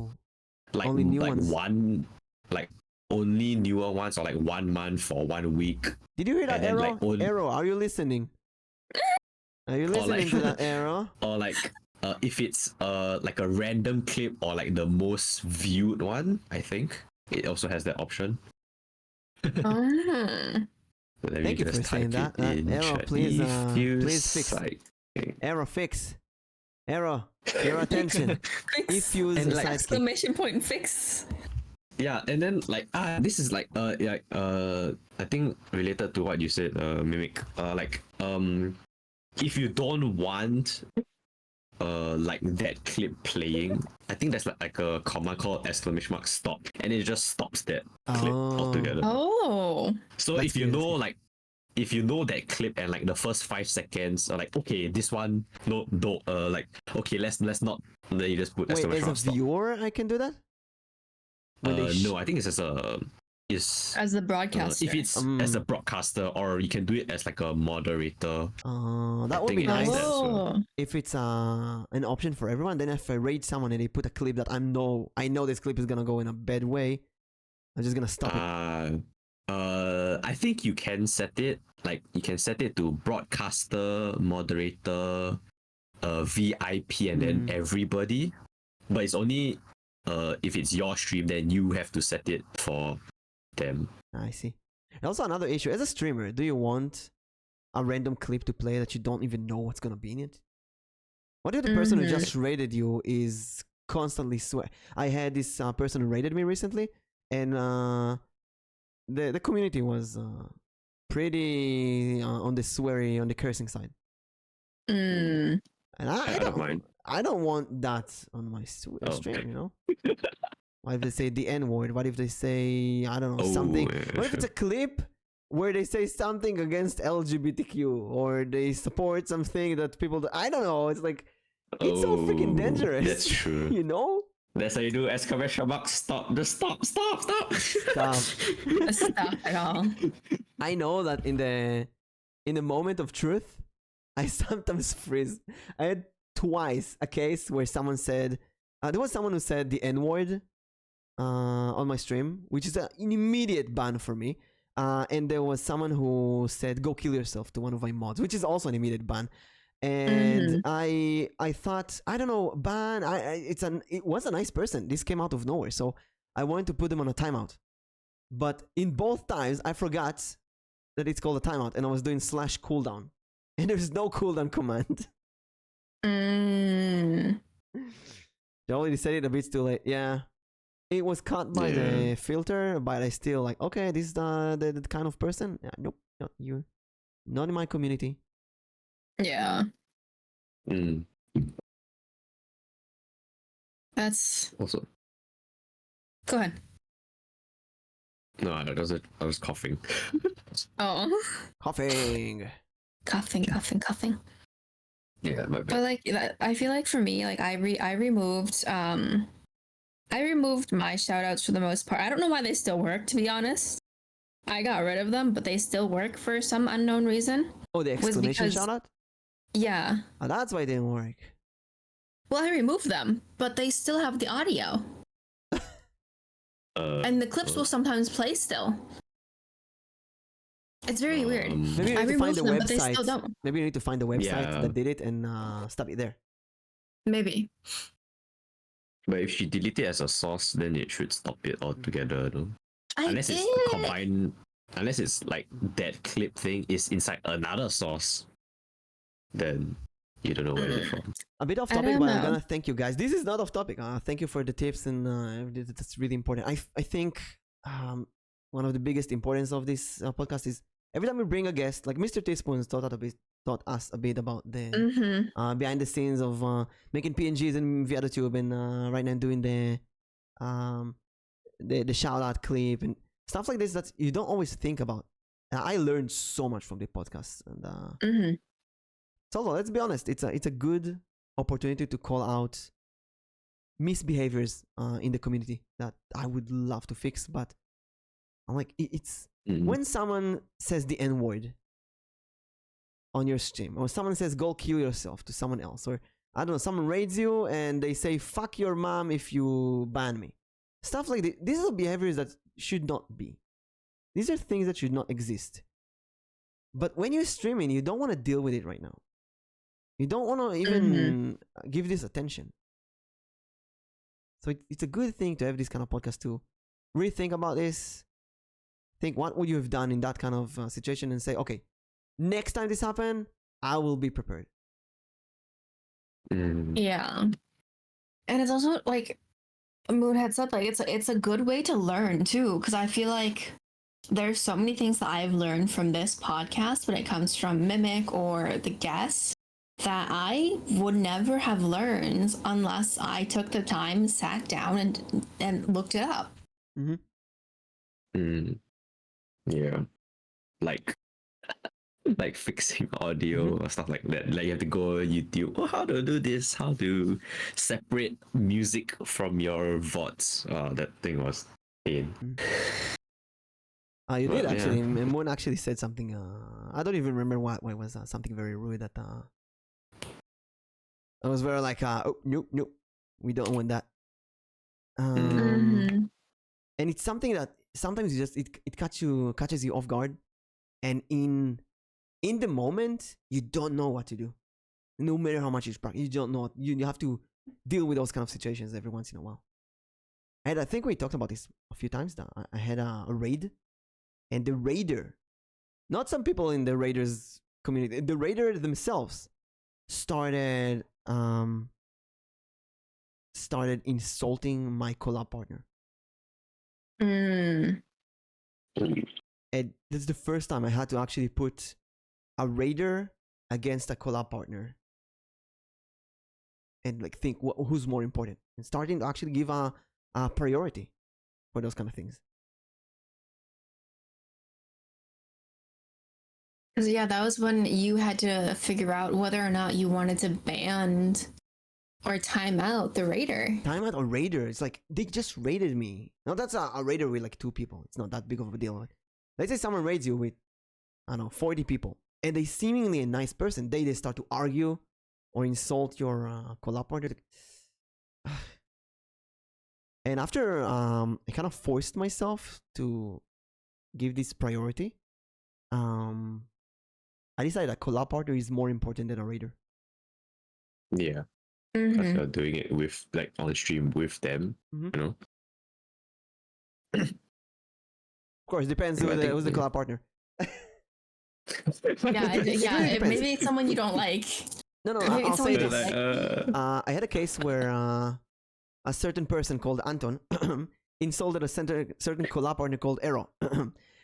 C: only new ones.
A: one, like only newer ones, or like 1 month or 1 week.
C: Did you hear that, Arrow?
A: Like,
C: Arrow, are you listening? Are you listening to that, Arrow?
A: Or like if it's like a random clip or like the most viewed one, I think it also has that option.
C: Thank you for saying that. Arrow, please fix. Arrow, fix. Arrow, your attention. eFuse
B: and like
C: Sidekick.
B: exclamation point fix.
A: Yeah, and then like this is like I think related to what you said, Mimic. If you don't want like that clip playing, I think there's like a command called !stop, and it just stops that clip altogether. So if you know like if you know that clip and like the first 5 seconds are like, okay, this one don't like, okay, let's not, then you just put
C: Wait, as a viewer I can do that?
A: No, I think it's just a is
B: As the broadcaster.
A: if it's as a broadcaster, or you can do it as like a moderator.
C: That would
A: think
C: be
A: it has
C: nice.
A: that as well.
C: If it's an option for everyone. Then if I rate someone and they put a clip that I know this clip is gonna go in a bad way, I'm just gonna stop it.
A: I think you can set it to broadcaster, moderator, VIP, and then everybody. But it's only if it's your stream, then you have to set it for them.
C: I see. And also another issue, as a streamer, do you want a random clip to play that you don't even know what's gonna be in it? What if the person who just rated you is constantly swear? I had this person who rated me recently, and the community was pretty on the cursing side. And I don't mind. I don't want that on my stream, you know? What if they say the N word? What if they say, I don't know, something? What if it's a clip where they say something against LGBTQ, or they support something that people do? I don't know. It's like, it's so freaking dangerous.
A: That's true.
C: You know?
A: That's how you do exclamation mark. Stop. Just stop.
C: Stop.
B: Stop it all.
C: I know that in the moment of truth, I sometimes freeze. I had twice a case where someone said, there was someone who said the N word on my stream, which is an immediate ban for me. And there was someone who said "go kill yourself" to one of my mods, which is also an immediate ban. And I thought, I don't know, ban. It was a nice person. This came out of nowhere, so I wanted to put them on a timeout. But in both times, I forgot that it's called a timeout, and I was doing /cooldown, and there's no cooldown command. They already said it a bit too late. Yeah, it was cut by the filter, but I still like, okay, this is the kind of person. Yeah, nope, not you, not in my community.
B: Yeah. That's
A: Also.
B: Go ahead.
A: No, I was coughing.
B: Oh.
C: Coughing.
A: Yeah, my bad.
B: But like, I feel like for me, like I removed my shout outs for the most part. I don't know why they still work, to be honest. I got rid of them, but they still work for some unknown reason.
C: Oh, the exclamation shout out?
B: Yeah.
C: Oh, that's why it didn't work.
B: Well, I removed them, but they still have the audio. And the clips will sometimes play still. It's very weird.
C: Maybe you need to find the
B: them, but they
C: website.
B: still don't.
C: Maybe you need to find the website that did it and stop it there.
B: Maybe.
A: But if she delete it as a source, then it should stop it altogether, though. Unless it's combined, unless it's like that clip thing is inside another source, then you don't know where it's from.
C: A bit off topic, but I'm gonna thank you guys. This is not off topic. Thank you for the tips, and that's really important. I think one of the biggest importance of this podcast is every time we bring a guest, like MrTeaSpoons taught us a bit about the behind the scenes of making PNGs in vTube, and right now doing the shout out clip and stuff like this that you don't always think about. I learned so much from the podcast, and so let's be honest, it's a good opportunity to call out misbehaviors in the community that I would love to fix, but I'm like, it's when someone says the N word on your stream, or someone says "go kill yourself" to someone else, or I don't know, someone raids you and they say "fuck your mom if you ban me," stuff like this. These are behaviors that should not be. These are things that should not exist. But when you're streaming, you don't want to deal with it right now. You don't want to even give this attention. So it's a good thing to have this kind of podcast to really think about this. Think what would you have done in that kind of situation, and say, okay, next time this happens, I will be prepared.
B: Yeah. And it's also like Moon had said, like it's a good way to learn too, because I feel like there's so many things that I've learned from this podcast when it comes from Mimic or the guests that I would never have learned unless I took the time, sat down, and looked it up.
A: Yeah, like fixing audio or stuff like that. Like you have to go on YouTube. Oh, how to do this? How to separate music from your VODs? That thing was pain.
C: You did
A: But, yeah.
C: actually. Moon actually said something. I don't even remember what it was. Something very rude that. I was very like, oh, nope, nope, we don't want that.
B: Mhm.
C: And it's something that sometimes you just it catches you off guard, and in the moment you don't know what to do. No matter how much you practice, you don't know. You have to deal with those kind of situations every once in a while. And I think we talked about this a few times. That I had a raid, and the raider, not some people in the raiders community, the raider themselves started insulting my collab partner.
B: Mm.
C: And this is the first time I had to actually put a raider against a collab partner and like think who's more important, and starting to actually give a priority for those kind of things.
B: Because yeah, that was when you had to figure out whether or not you wanted to ban or time out the raider.
C: Time out a raider. It's like they just raided me. Now that's a raider with like 2 people. It's not that big of a deal. Like, let's say someone raids you with, I don't know, 40 people, and they seemingly a nice person. They start to argue or insult your collab partner. And after I kind of forced myself to give this priority, I decided that collab partner is more important than a raider.
A: Yeah. Because
B: Mhm.
A: you're doing it with like on stream with them,
C: Mhm.
A: you know.
C: Of course, depends
A: I think-
C: who's the collab partner.
B: Yeah,
C: It really depends.
B: maybe it's someone you don't like.
C: No,
B: Maybe
C: I'll
B: it's
C: say
B: someone you
C: this.
B: don't like.
C: I had a case where a certain person called Anton insulted a certain collab partner called Ero,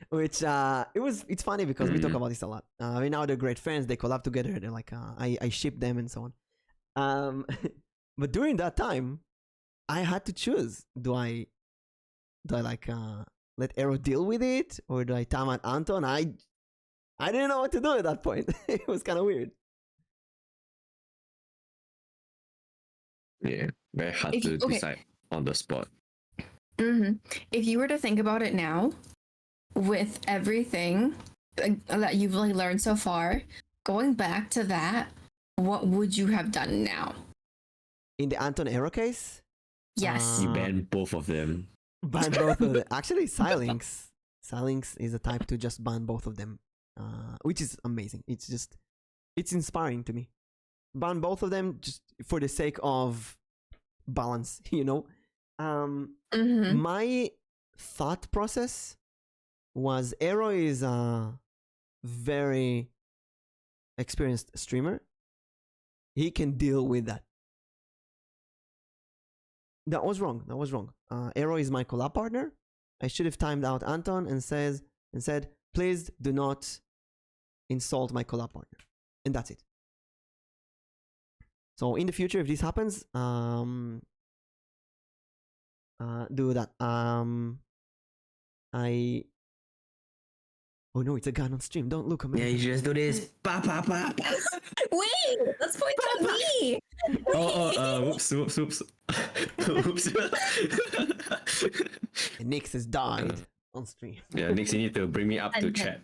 C: which it's funny because we talk about this a lot. Right now they're great friends. They collab together. They're like I ship them and so on. But during that time, I had to choose: do I like let Ero deal with it, or do I time out Anton? I didn't know what to do at that point. It was kind of weird.
A: Yeah, very hard
B: If
A: to
B: you- okay.
A: decide on the spot.
B: Mm-hmm. If you were to think about it now, with everything that you've like learned so far, going back to that, what would you have done now?
C: In the Anton Ero case,
B: Yes.
A: You ban both of them.
C: ban both of them. Actually, Silinx is a type to just ban both of them, which is amazing. It's inspiring to me. Ban both of them just for the sake of balance, you know.
B: Mm-hmm.
C: My thought process was Ero is a very experienced streamer. He can deal with that. That was wrong. Ero is my collab partner. I should have timed out Anton and said, please do not insult my collab partner. And that's it. So in the future, if this happens, do that. Oh no, it's a gun on stream. Don't look at me.
A: Yeah, you just do this. Pa pa pa.
B: Wait, let's point at me.
A: Whoops. Whoops.
C: And Nix has died on stream.
A: Yeah, next you need to bring me up to
B: And-
A: chat.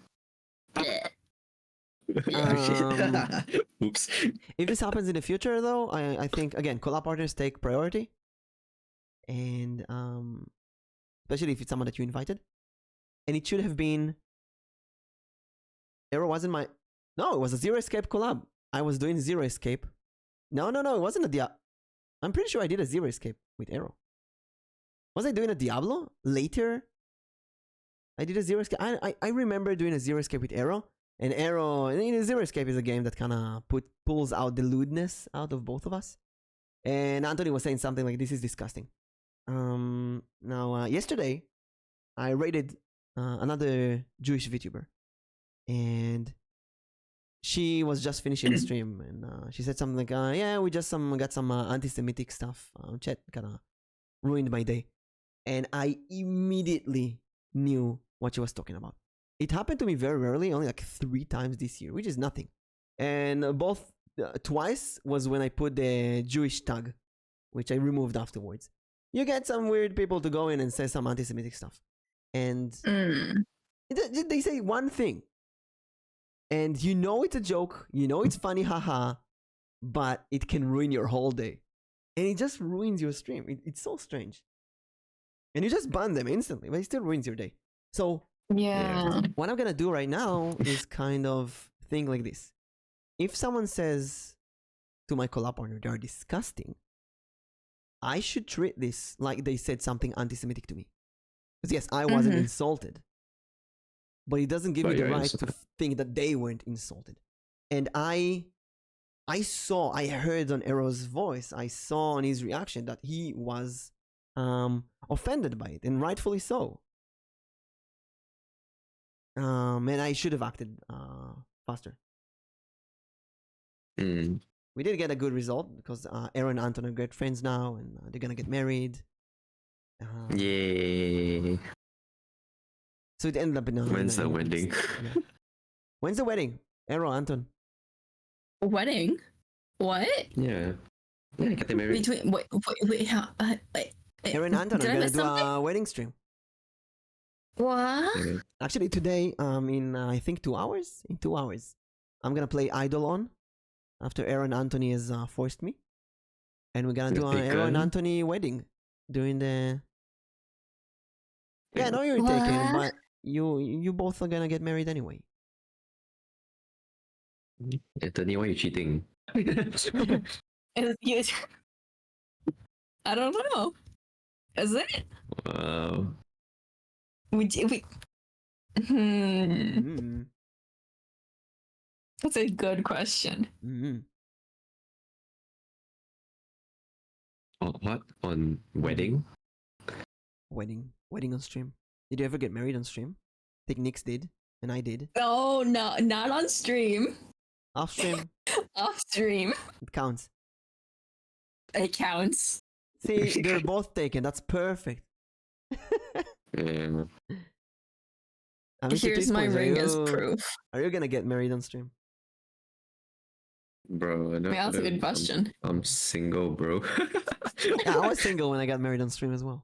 C: Um,
A: Oops.
C: If this happens in the future, though, I think again, collab partners take priority, and especially if it's someone that you invited, and it should have been. Ero wasn't my. No, it was a Zero Escape collab. I was doing Zero Escape. No, it wasn't a Diablo. I'm pretty sure I did a Zero Escape with Ero. Was I doing a Diablo later? I did a Zero Escape. I remember doing a Zero Escape with Ero. And Ero, Zero Escape is a game that kind of pulls out the lewdness out of both of us. And Anthony was saying something like, "This is disgusting." Now, yesterday, I raided another Jewish VTuber, and she was just finishing the stream, and she said something like, "Yeah, we just got some anti-Semitic stuff." Chat kind of ruined my day, and I immediately knew what she was talking about. It happened to me very rarely, only like 3 times this year, which is nothing. And both twice was when I put the Jewish tag, which I removed afterwards. You get some weird people to go in and say some anti-Semitic stuff. And They say one thing, and you know it's a joke, you know it's funny, haha, but it can ruin your whole day, and it just ruins your stream. It's so strange, and you just ban them instantly, but it still ruins your day. So
B: Yeah.
C: what I'm gonna do right now is kind of think like this: if someone says to my collab partner they are disgusting, I should treat this like they said something anti-Semitic to me. Because yes, I wasn't insulted, but it doesn't give me the right to think that they weren't insulted. And I heard on Arrow's voice, I saw on his reaction that he was offended by it, and rightfully so. And I should have acted faster. We did get a good result because Aaron and Anton are great friends now, and they're gonna get married.
A: Yay!
C: So it ended up in
A: When's the wedding?
C: Yeah. When's the wedding? Aaron, Anton.
B: Wedding? What?
A: Yeah, get them married.
B: Between wait,
C: Aaron and Anton are gonna do a wedding stream.
B: What?
C: Actually, today, in I think 2 hours. In 2 hours, I'm gonna play Idol on. After Aaron Anthony has forced me, and we're gonna do an Aaron Anthony wedding during the. Yeah, I know you're taken, but you both are gonna get married anyway.
A: Anthony, why are you cheating?
B: I don't know. Is it?
A: Wow.
B: That's a good question.
A: What? On wedding?
C: Wedding on stream. Did you ever get married on stream? I think Nix did, and I did.
B: No, not on stream.
C: Off stream.
B: Off stream.
C: It counts.
B: It counts.
C: See, they're both taken. That's perfect.
A: Yeah.
B: Here's my ring as proof.
C: Are you gonna get married on stream?
A: Bro, I don't,
B: that's a good question.
A: I'm single, bro.
C: Yeah, I was single when I got married on stream as well.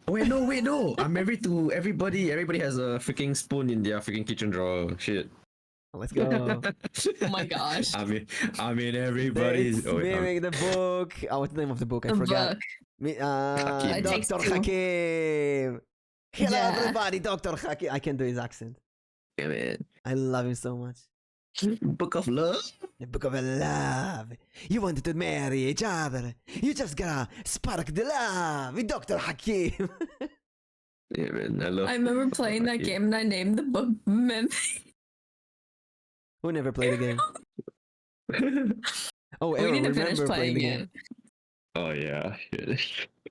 A: Wait, no. I'm married to everybody. Everybody has a freaking spoon in their freaking kitchen drawer. Shit.
C: Let's go.
B: Oh my gosh.
A: I mean everybody's.
C: Mimic, the book. What's the name of the book? I forgot. Dr. Hakim. Hello, everybody. Dr. Hakim. I can do his accent.
A: Yeah, man.
C: I love him so much.
A: Book of love.
C: The book of love. You wanted to marry each other. You just gotta spark the love with Dr. Hakim.
A: Yeah, man. I
B: remember playing that game and I named the book Mimic.
C: Who never played the game? Oh,
B: we need to finish playing it.
A: Oh yeah.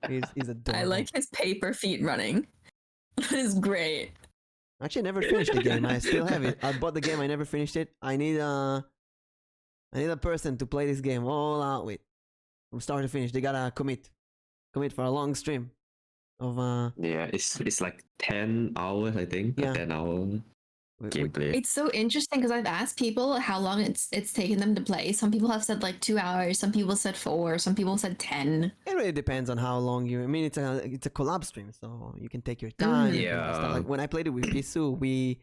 C: He's adorable.
B: I like his paper feet running. It's great.
C: Actually, I never finished the game. I still have it. I bought the game. I never finished it. I need a person to play this game all out with, from start to finish. They gotta commit for a long stream of
A: Yeah, it's like 10 hours, I think.
C: Yeah.
A: 10-hour gameplay.
B: It's so interesting because I've asked people how long it's taken them to play. Some people have said like 2 hours. Some people said 4. Some people said 10.
C: It really depends on how long you. I mean, it's a collab stream, so you can take your time.
A: Yeah.
C: Like when I played it with Pisu, we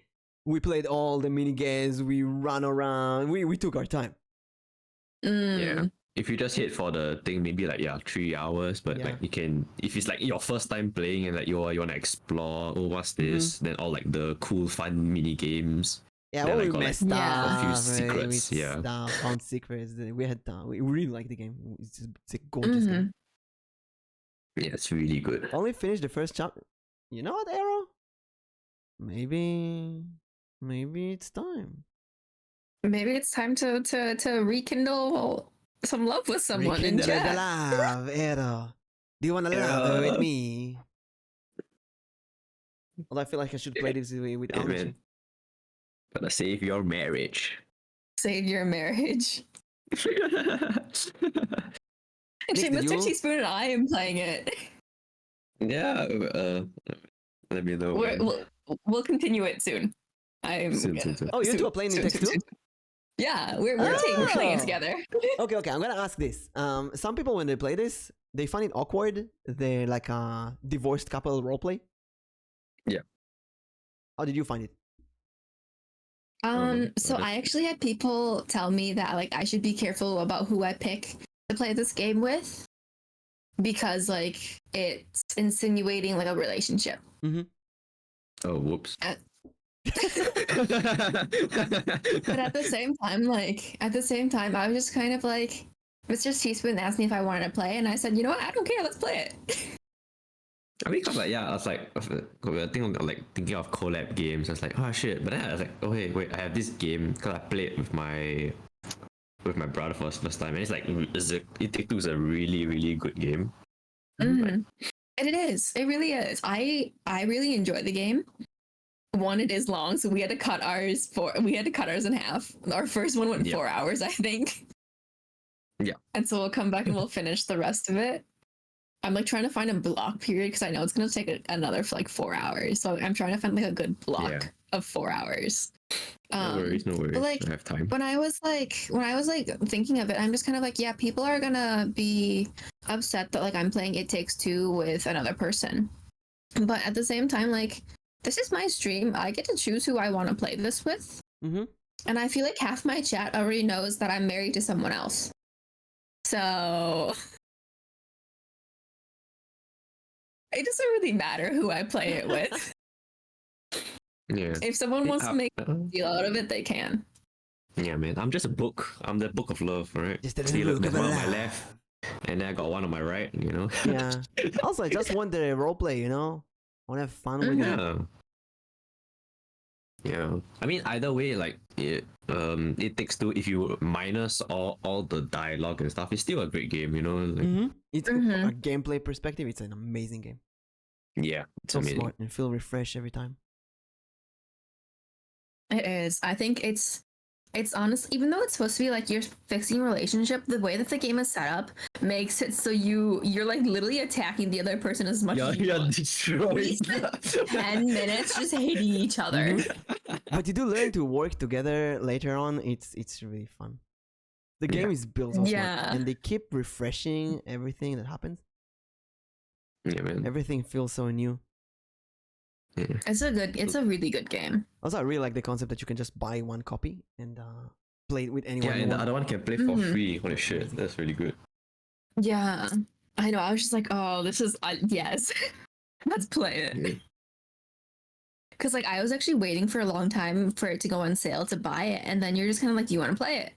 C: played all the mini games. We ran around. We took our time.
A: Yeah. If you just hit for the thing, maybe like 3 hours, but like you can, if it's like your first time playing and like you want to explore, what's this? Then all like the cool fun mini games.
C: Yeah, well, we messed up.
A: A few secrets.
C: Found secrets. We had we really like the game. It's a gorgeous game.
A: Yeah, it's really good.
C: Only finished the first chapter. You know what, Arrow? Maybe it's time.
B: Maybe it's time to rekindle some love with someone in
C: Rekindle
B: chat.
C: the love, Arrow. Do you want to love with me? Although I feel like I should play this with Alan.
A: Gotta save your marriage.
B: Save your marriage. Actually,
C: Nick,
B: MrTeaSpoons and I am playing it.
A: Yeah, let me know.
B: We'll continue it soon.
A: Soon.
C: Oh, you two are playing in text too?
B: Yeah, we're playing it together.
C: Okay. I'm gonna ask this. Some people when they play this, they find it awkward. They're like a divorced couple roleplay.
A: Yeah.
C: How did you find it?
B: So I actually had people tell me that like I should be careful about who I pick to play this game with because like it's insinuating like a relationship.
C: Mm-hmm.
A: Oh, whoops.
B: But at the same time, I was just kind of like, MrTeaSpoons asked me if I wanted to play, and I said, you know what, I don't care, let's play it.
A: I mean, cause like I was like, I think like thinking of collab games. I was like, oh shit! But then I was like, oh wait, I have this game because I played with my brother for the first time, and it's like It Take Two is a really good game.
B: And it is. It really is. I really enjoy the game. One, it is long, so we had to cut ours in half. Our first one went 4 hours, I think.
A: Yeah.
B: And so we'll come back and we'll finish the rest of it. I'm like trying to find a block period because I know it's gonna take another for like 4 hours. So I'm trying to find like a good block of 4 hours.
A: No worries.
B: But like,
A: I have time.
B: when I was like thinking of it, I'm just kind of like, yeah, people are gonna be upset that like I'm playing It Takes Two with another person. But at the same time, like, this is my stream. I get to choose who I want to play this with.
C: Mm-hmm.
B: And I feel like half my chat already knows that I'm married to someone else. So it doesn't really matter who I play it with.
A: Yeah.
B: If someone wants to make a deal out of it, they can.
A: Yeah, man. I'm just a book. I'm the book of love, right?
C: Just a
A: See, look,
C: book
A: there's
C: of
A: one on my
C: love.
A: left, and then I got one on my right. You know.
C: Yeah. Also, I just want the roleplay, you know? I want to have fun with it.
A: Yeah. Yeah. I mean, either way, like It Takes Two. If you minus all the dialogue and stuff, it's still a great game. You know. Like,
C: Mm-hmm. It's a gameplay perspective. It's an amazing game.
A: yeah. It's
C: So
A: amazing.
C: smart and feel refreshed every time.
B: It is. I think it's honest, even though it's supposed to be like you're fixing a relationship, the way that the game is set up makes it so you're like literally attacking the other person as much as you want. We spent 10 minutes just hating each other.
C: But you do learn to work together later on. It's really fun. The game is built so smart, and they keep refreshing everything that happens.
A: Yeah, man.
C: Everything feels so new.
A: Yeah.
B: It's a really good game.
C: Also, I really like the concept that you can just buy one copy and play it with anyone.
A: Yeah,
C: you
A: and the
C: want.
A: other one can play for free. Holy shit, that's really good.
B: Yeah, I know. I was just like, oh, this is yes, let's play it. Because like I was actually waiting for a long time for it to go on sale to buy it, and then you're just kind of like, do you want to play it?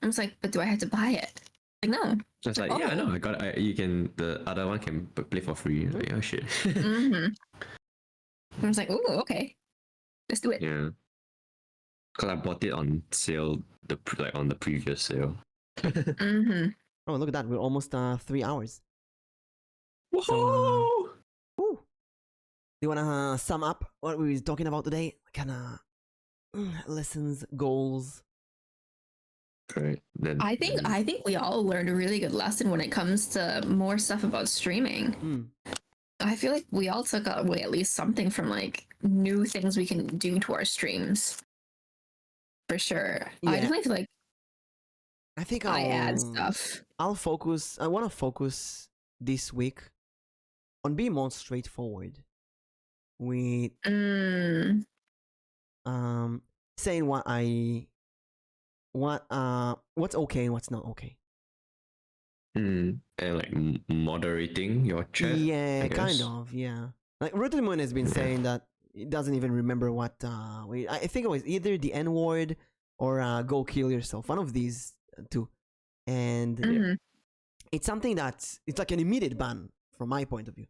B: I was like, but do I have to buy it? Like, no.
A: It's like, yeah, no, I got it. You can. The other one can play for free. Like, oh shit.
B: I was like, oh, okay, let's do it.
A: Yeah. Cause I bought it on sale, on the previous sale.
C: Oh, look at that! We're almost 3 hours.
A: Whoa!
C: So, do you wanna sum up what we were talking about today? Kind of lessons, goals.
A: Right. Then
B: I think we all learned a really good lesson when it comes to more stuff about streaming. I feel like we all took away at least something from like new things we can do to our streams. For sure.
C: Yeah.
B: I definitely feel like
C: I think
B: I add stuff.
C: I want to focus this week on being more straightforward with saying what's okay and what's not okay.
A: And like moderating your chat.
C: Yeah, kind of. Yeah, like Moon has been saying that it doesn't even remember what. I think it was either the N word or go kill yourself. One of these two, and it's something that's like an immediate ban from my point of view,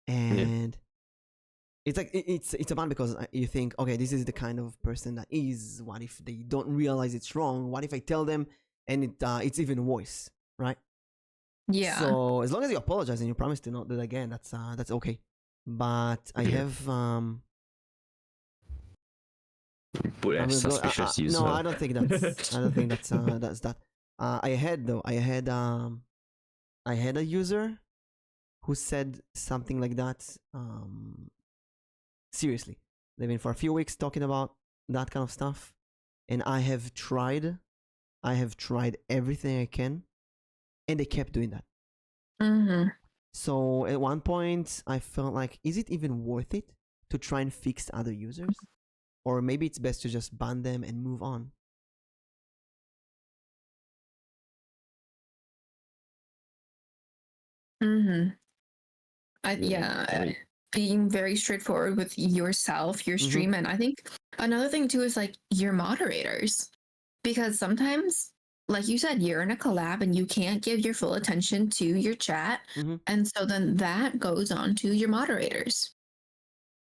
C: and it's like it's a ban because you think, okay, this is the kind of person that is. What if they don't realize it's wrong? What if I tell them and it's even worse, right?
B: Yeah.
C: So as long as you apologize and you promise to not do it again, that's okay. But I have
A: put as suspicious user.
C: No, I don't think that's that's that. I had a user who said something like that. Seriously, they've been for a few weeks talking about that kind of stuff, and I have tried everything I can, and they kept doing that. So at one point, I felt like, is it even worth it to try and fix other users? or maybe it's best to just ban them and move on.
B: Mm-hmm.
A: Yeah, I mean,
B: Being very straightforward with yourself, your stream, and I think another thing too is like your moderators, because sometimes, like you said, you're in a collab and you can't give your full attention to your chat, and so then that goes on to your moderators.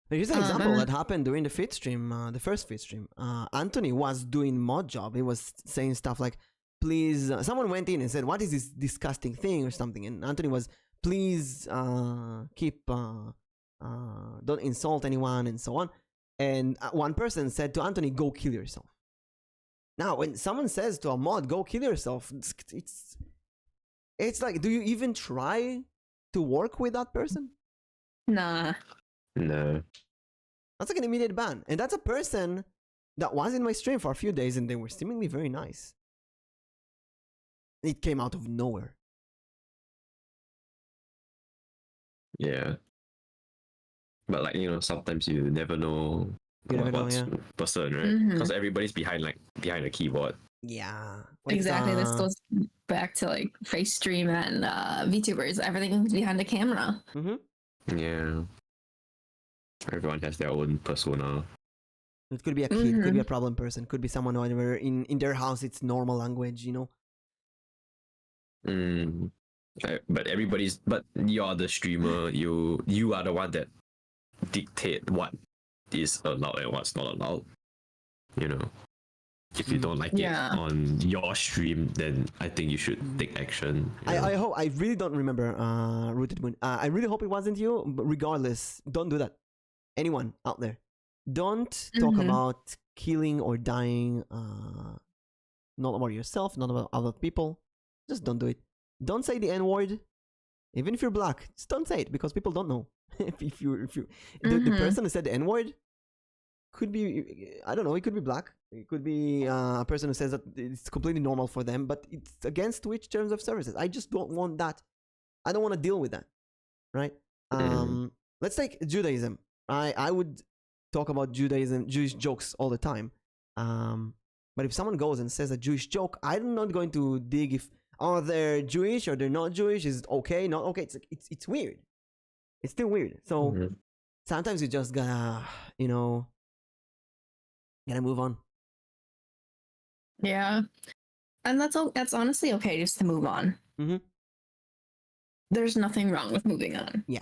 C: Here's an example that happened during the fit stream, the first fit stream. Anthony was doing mod job. He was saying stuff like, please, someone went in and said, what is this disgusting thing or something? And Anthony was, please keep, don't insult anyone and so on. And one person said to Anthony, go kill yourself. Now, when someone says to a mod, go kill yourself, it's like, do you even try to work with that person?
B: Nah.
A: no.
C: That's like an immediate ban. And that's a person that was in my stream for a few days and they were seemingly very nice. It came out of nowhere.
A: Yeah. But like, sometimes you never know what's person, right? Because everybody's behind a keyboard.
C: Yeah.
B: Exactly. This goes back to like face stream and VTubers. Everything's behind the camera.
A: Yeah. Everyone has their own persona.
C: It could be a kid, could be a problem person, could be someone where in their house it's normal language,
A: But you're the streamer. You are the one that dictate what is allowed and what's not allowed. If you don't like it on your stream, then I think you should take action.
C: I hope, I really don't remember Rooted Moon. I really hope it wasn't you, but regardless, don't do that. Anyone out there, don't talk about killing or dying, not about yourself, not about other people. Just don't do it. Don't say the N-word. Even if you're black, just don't say it because people don't know. if you the person who said the N-word could be, I don't know, it could be black. It could be a person who says that it's completely normal for them, but it's against Twitch terms of services. I just don't want that. I don't want to deal with that, right? Let's take Judaism. I would talk about Judaism, Jewish jokes all the time. But if someone goes and says a Jewish joke, I'm not going to dig if they're Jewish or they're not Jewish. Is it okay? Not okay. It's weird. It's still weird. So sometimes you just gotta move on.
B: Yeah, and that's honestly okay just to move on. There's nothing wrong with moving on.
C: Yeah.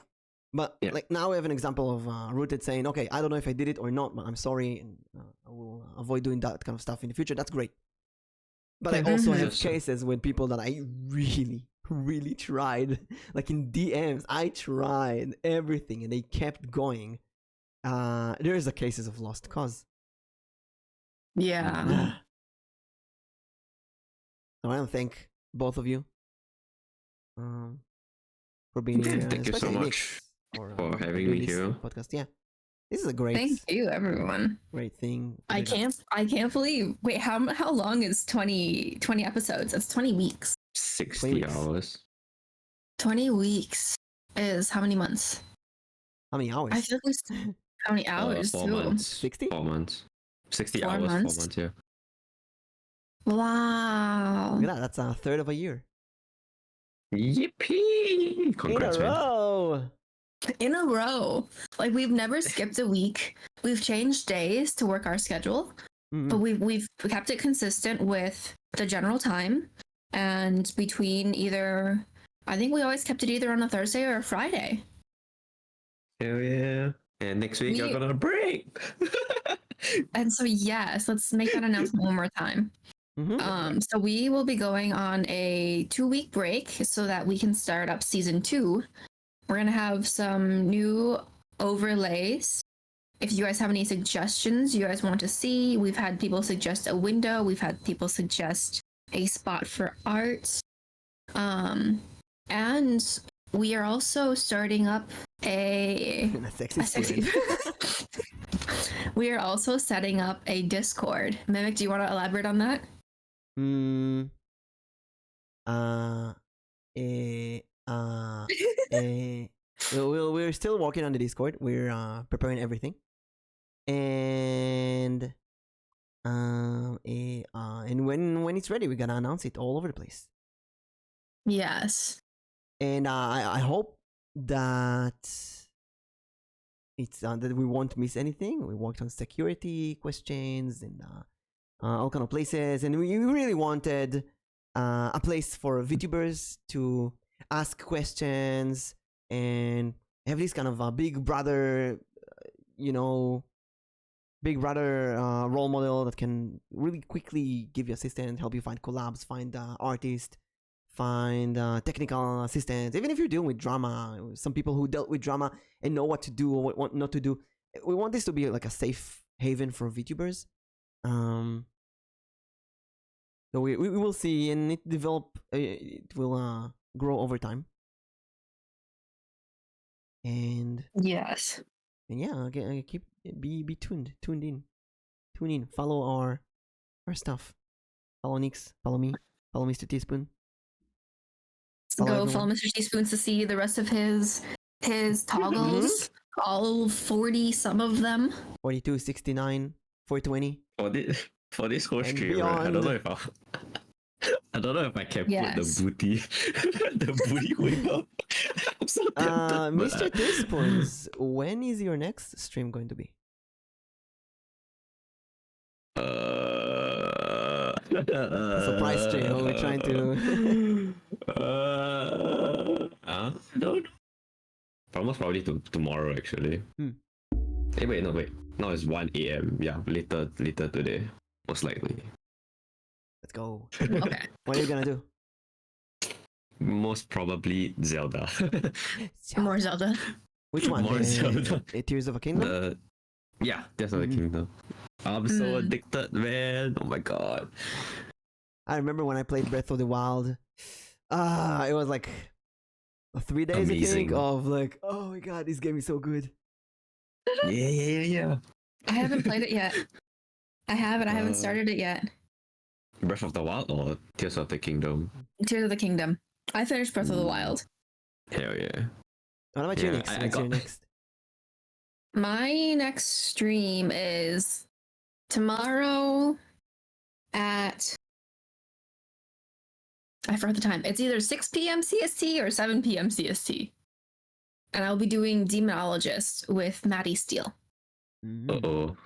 C: But like now we have an example of Rooted saying, okay, I don't know if I did it or not, but I'm sorry, and I will avoid doing that kind of stuff in the future. That's great. But I also have cases with people that I really, really tried. Like in DMs, I tried everything and they kept going. There is a cases of lost cause.
B: Yeah.
C: So I want to thank both of you for being here.
A: Thank you so much for having me here.
C: Podcast. Yeah, this is a great.
B: Thank you, everyone.
C: Great thing.
B: I can't believe. Wait, how long is 20 episodes? That's 20 weeks.
A: 60 hours.
B: 20 weeks is how many months?
C: How many hours?
B: I feel like how many hours?
A: 4 months.
C: 60?
A: 4 months. 60
B: 4
A: hours.
B: months?
A: 4 months. Yeah.
B: Wow.
C: Look at that. That's a third of a year.
A: Yippee! Congrats,
C: in a row.
B: In a row. Like we've never skipped a week. We've changed days to work our schedule, but we've kept it consistent with the general time and between either. I think we always kept it either on a Thursday or a Friday.
A: Hell yeah! And next week you're gonna break.
B: And so yes, let's make that announcement one more time. So we will be going on a 2-week break so that we can start up season 2. We're gonna have some new overlays. If you guys have any suggestions you guys want to see, we've had people suggest a window, we've had people suggest a spot for art. And we are also starting up a sexy we are also setting up a Discord. Mimic, do you want to elaborate on that?
C: We're still working on the Discord. We're preparing everything. And and when it's ready, we're gonna announce it all over the place.
B: Yes.
C: And I hope that it's that we won't miss anything. We worked on security questions and all kind of places, and we really wanted a place for VTubers to ask questions and have this kind of a big brother, big brother role model that can really quickly give you assistance, help you find collabs, find artists, find technical assistance. Even if you're dealing with drama, some people who dealt with drama and know what to do or what not to do. We want this to be like a safe haven for VTubers. So we will see, and it will grow over time. And
B: Yes.
C: yeah, keep be tuned in, follow our stuff, follow Nix, follow me, follow MrTeaSpoon.
B: Go follow MrTeaSpoons to see the rest of his toggles. All 40 some of them.
C: 42, 69, 420.
A: For this whole
C: And
A: stream, right, I don't know
C: beyond.
A: if I don't know if I can put
B: Yes.
A: the booty wing up. I'm so tempted.
C: MrTeaSpoons, when is your next stream going to be?
A: A
C: surprise stream. We're trying to.
A: I don't know. Almost probably tomorrow actually. Hey, wait. Now it's 1 a.m. Yeah, later today, most likely.
C: Let's go.
B: Okay.
C: What are you gonna do?
A: Most probably Zelda.
B: More Zelda.
C: Which one?
A: More Zelda.
C: Tears of a Kingdom?
A: Yeah, Tears of the Kingdom. I'm so addicted, man. Oh my god.
C: I remember when I played Breath of the Wild. It was like 3 days, I think, of like, oh my god, this game is so good.
A: Yeah.
B: I haven't played it yet. I haven't started it yet.
A: Breath of the Wild or Tears of the Kingdom?
B: Tears of the Kingdom. I finished Breath of the Wild.
A: Hell yeah.
C: What about you, Nix? What's your next?
B: My next stream is tomorrow at, I forgot the time. It's either 6 p.m. CST or 7 p.m. CST. And I'll be doing Demonologist with Maddie Steele.
A: Uh-oh.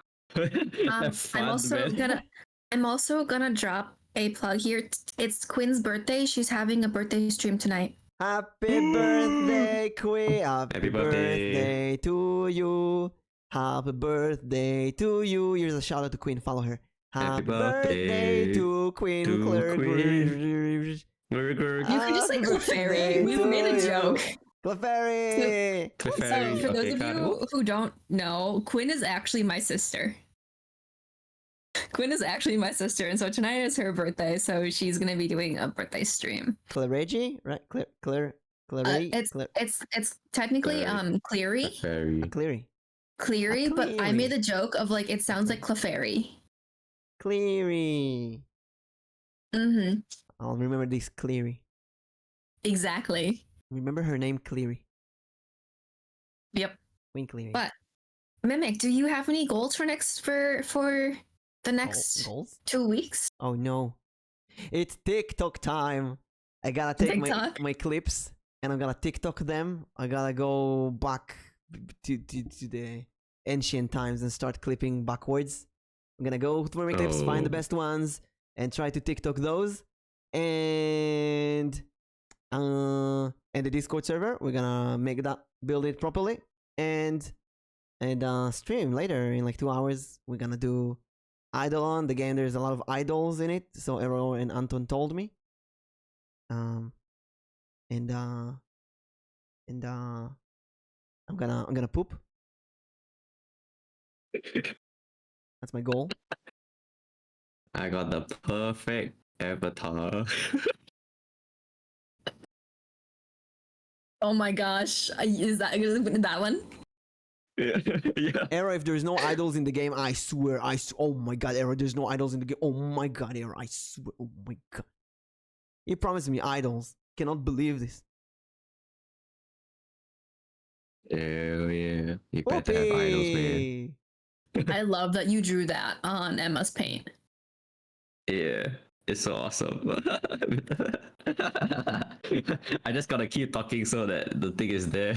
B: I'm also gonna drop a plug here. It's Quinn's birthday. She's having a birthday stream tonight.
C: Happy birthday, Queen!
A: Happy birthday
C: to you! Happy birthday to you! Here's a shout out to Queen. Follow her. Happy birthday to Queen Claire.
B: You can just like Clefairy. We've made a joke.
C: Clefairy!
B: So for those of you who don't know, Quinn is actually my sister. Quinn is actually my sister, and so tonight is her birthday, so she's gonna be doing a birthday stream.
C: Clairegi, right? Claire.
B: It's technically Cleary. Cleary, but I made a joke of like it sounds like Clefairy.
C: Cleary. I'll remember this Cleary.
B: Exactly.
C: Remember her name Cleary.
B: Yep.
C: Queen Cleary.
B: But Mimic, do you have any goals for the next
C: goals?
B: 2 weeks?
C: Oh no. It's TikTok time. I gotta take my clips and I'm gonna TikTok them. I gotta go back to the ancient times and start clipping backwards. I'm gonna go through my clips, find the best ones, and try to TikTok those. And the Discord server, we're gonna build it properly, and stream later in like 2 hours. We're gonna do Eidolon, the game. There's a lot of idols in it, so Ero and Anton told me. I'm gonna poop. That's my goal.
A: I got the perfect avatar.
B: Oh my gosh, is that one?
A: Yeah.
C: Ero, if there's no idols in the game, I swear, oh my god, Ero, there's no idols in the game. Oh my god, Ero, I swear, oh my god. He promised me idols. Cannot believe this.
A: Hell yeah. You better have idols, man.
B: I love that you drew that on MS Paint.
A: Yeah, it's so awesome. I just gotta keep talking so that the thing is there.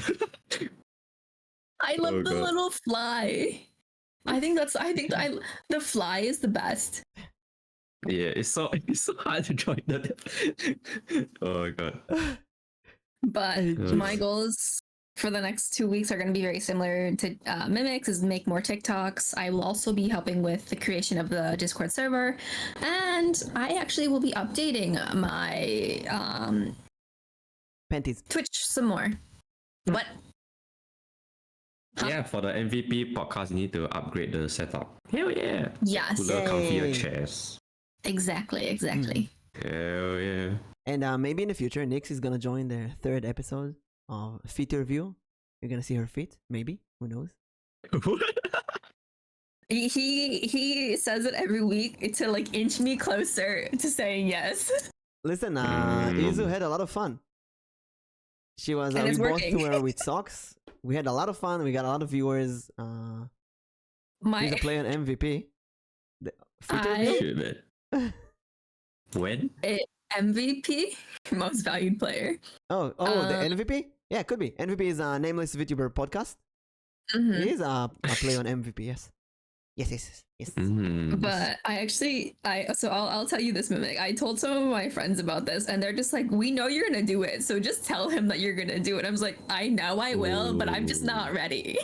B: I love
A: Oh,
B: the
A: God.
B: little fly. I think the fly is the best.
A: Yeah, it's so hard to join the. Oh my god.
B: But
A: Jeez.
B: my goals for the next 2 weeks are going to be very similar to Mimic's, is make more TikToks. I will also be helping with the creation of the Discord server, and I actually will be updating my
C: Panties.
B: Twitch some more. What? Huh?
A: Yeah, for the MVP podcast, you need to upgrade the setup. Hell yeah.
B: Yes.
A: Cooler, comfier
C: Yay.
A: chairs.
B: Exactly.
A: Hell yeah.
C: And maybe in the future, Nyx is gonna join the 3rd episode of Feet Review. You're gonna see her feet, maybe. Who knows?
B: He says it every week to like inch me closer to saying yes.
C: Listen, Izu had a lot of fun. She was.
B: And
C: We
B: it's
C: both
B: working.
C: were with socks. We had a lot of fun. We got a lot of viewers. He's a
B: My
C: player on MVP. Feet Review?
A: Shit, man. When?
B: MVP, most valued player.
C: the MVP? Yeah, it could be. MVP is a Nameless VTuber podcast.
B: Mhm.
C: He is a player on MVP, yes. Yes.
A: Mm.
B: But I'll tell you this, Mimic. I told some of my friends about this, and they're just like, "We know you're gonna do it, so just tell him that you're gonna do it." I was like, "I know I will, but I'm just not ready."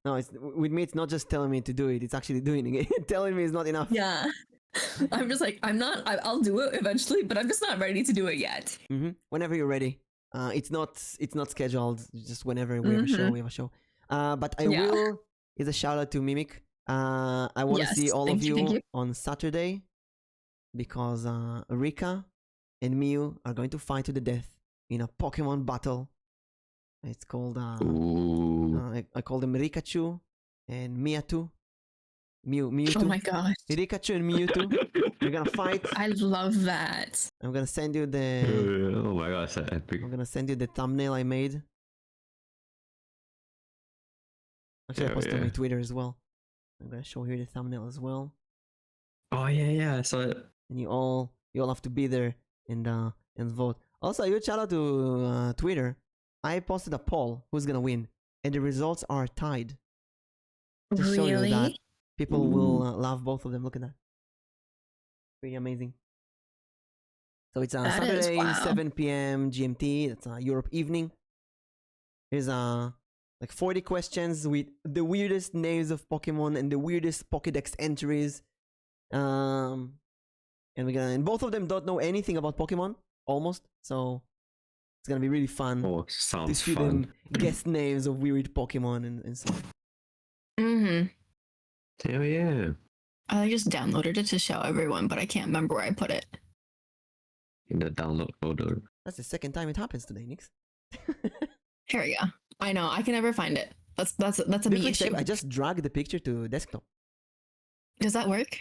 C: No, it's with me. It's not just telling me to do it. It's actually doing it. Telling me is not enough.
B: Yeah, I'm just like, I'll do it eventually, but I'm just not ready to do it yet.
C: Whenever you're ready. It's not scheduled. Just whenever we have a show, we have a show. But I
B: Yeah.
C: will. Is a shout out to Mimic. I want to
B: Yes,
C: see all
B: thank
C: of
B: you, thank you.
C: on Saturday, because Rika and Miu are going to fight to the death in a Pokemon battle. It's called
A: Ooh.
C: I call them Rikachu and Mewtwo. Mewtwo.
B: Oh my gosh,
C: Rikachu and Mewtwo. We're gonna fight.
B: I love that.
C: I'm gonna send you the.
A: Oh my god, that's epic.
C: I'm gonna send you the thumbnail I made. Actually, I
A: Hell
C: posted on my
A: yeah.
C: Twitter as well. I'm gonna show here the thumbnail as well.
A: Oh yeah, I saw it.
C: And you all have to be there and vote. Also, a huge shout out to Twitter. I posted a poll who's gonna win, and the results are tied. Just show you that
B: Really?
C: people will love both of them. Look at that. Pretty amazing. So it's
B: That is,
C: Saturday,
B: wow.
C: 7 p.m. GMT. That's Europe evening. Here's like 40 questions with the weirdest names of Pokemon and the weirdest Pokédex entries. And both of them don't know anything about Pokemon, almost. So it's gonna be really fun
A: Oh,
C: to
A: sounds
C: see
A: fun.
C: them guess names of weird Pokemon and so on.
B: Mm-hmm.
A: Hell yeah.
B: I just downloaded it to show everyone, but I can't remember where I put it.
A: In the download folder.
C: That's the second time it happens today, Nix.
B: Here we go. I know, I can never find it. That's a
C: Do
B: me
C: quick
B: issue.
C: save. I just drag the picture to desktop.
B: Does that work?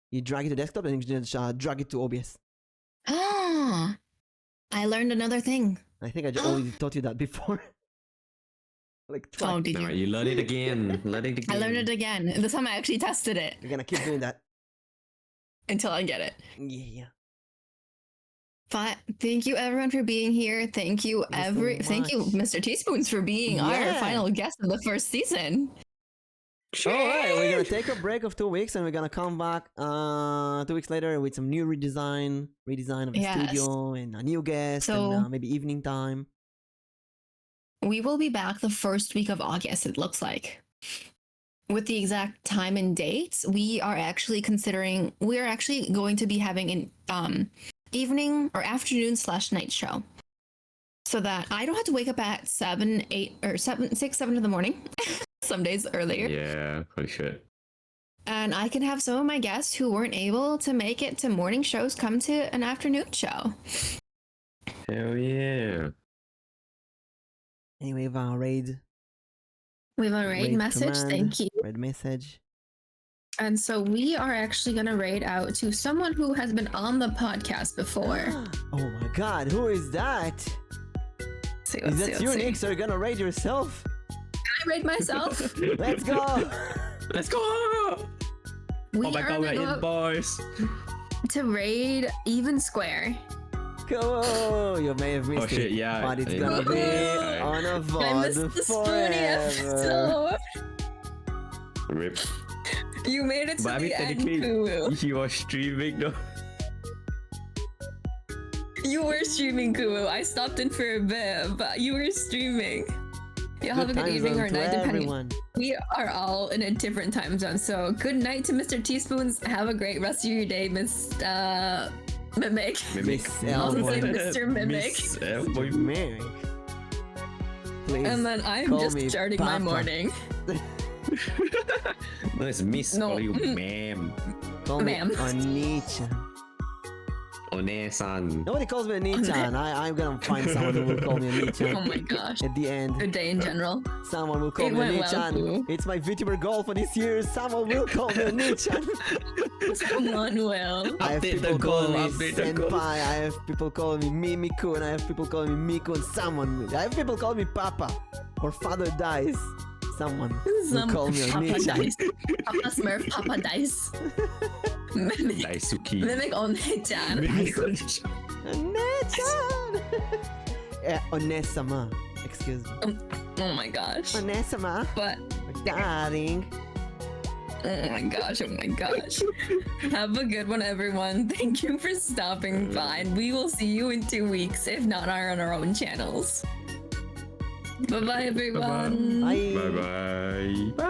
C: You drag it to desktop and you just drag it to OBS.
B: Ah, I learned another thing.
C: I think I just already taught you that before. Like try.
B: Oh, did
A: Alright,
B: you?
A: you learn it again. Learn it again.
B: I learned it again. This time I actually tested it
C: You're gonna keep doing that.
B: until I get it.
C: Yeah.
B: But thank you everyone for being here. Thank you thank you
C: much.
B: MrTeaSpoons for being our
C: Yeah.
B: final guest of the first season.
C: All right, we're gonna take a break of 2 weeks and we're gonna come back 2 weeks later with some new redesign of the
B: Yes.
C: studio and a new guest
B: So-
C: and maybe evening time.
B: We will be back the first week of August, it looks like. With the exact time and dates, we are actually going to be having an evening or afternoon/night show. So that I don't have to wake up at 7 in the morning. Some days earlier.
A: Yeah, holy shit.
B: And I can have some of my guests who weren't able to make it to morning shows come to an afternoon show.
A: Hell yeah.
C: Anyway, we have a raid.
B: We have a raid message,
C: command,
B: thank you.
C: Raid message.
B: And so we are actually going to raid out to someone who has been on the podcast before.
C: Oh my god, who is that? Is that you, Nick? So you're gonna raid yourself?
B: I raid myself.
C: Let's go!
A: Let's go!
B: We
D: Oh my
B: are
D: god, we're
B: gonna
D: in,
B: go
D: boys.
B: to raid even square.
C: Come on, you may have missed
A: Oh shit,
C: it,
A: yeah.
C: but it's
A: I
C: gonna
A: know.
C: be
A: Yeah.
C: on a
B: I
C: VOD
B: missed the Spoonie
C: forever.
B: episode.
A: Rip.
B: You made it to
A: But I mean,
B: the end,
A: technically,
B: Kumu.
A: he was streaming though.
B: You were streaming, Kumu. I stopped in for a bit, but you were streaming. You'll have a good
C: time
B: evening
C: zone
B: or
C: to
B: night, depending.
C: everyone.
B: We are all in a different time zone, so good night to MrTeaSpoons. Have a great rest of your day, Miss Mimic.
C: Miss
B: I'll say
C: Elboim
B: Mr. Mimic.
A: Miss Elboim.
C: Mimic. Please.
B: And then I'm
C: call
B: just
C: me
B: starting my
C: Papa.
B: morning.
A: No, it's Miss.
B: No.
A: Call you ma'am.
C: Call me
B: Ma'am.
C: Oni-chan.
A: One-san.
C: Nobody calls me Oni-chan. I'm gonna find someone who will call me Oni-chan.
B: Oh my gosh.
C: At the end,
B: Good day in general.
C: someone will call
B: It
C: me
B: went well,
C: Oni-chan.
B: Pooh.
C: It's my VTuber goal for this year. Someone will call me Oni-chan.
B: Someone will.
C: I have
A: Update
C: people
A: the
C: calling
A: goal,
C: me
A: update the goal.
C: Senpai. I have people calling me Mimiku, and I have people calling me Miku, and someone will. I have people calling me Papa or Father Dies. Someone will call me
B: Papa
C: Oni-chan.
B: Dice. Papa Smurf, Papa Dice. Mimic.
A: Daisuki.
B: Mimic One-chan.
C: Oni-chan. Onesama. Excuse me.
B: Oh my gosh.
C: Onesama.
B: But
C: Darling.
B: oh my gosh, oh my gosh. Have a good one, everyone. Thank you for stopping by. And we will see you in 2 weeks, if not on our own channels. Bye bye, everyone.
C: Bye.
A: Bye bye. Bye.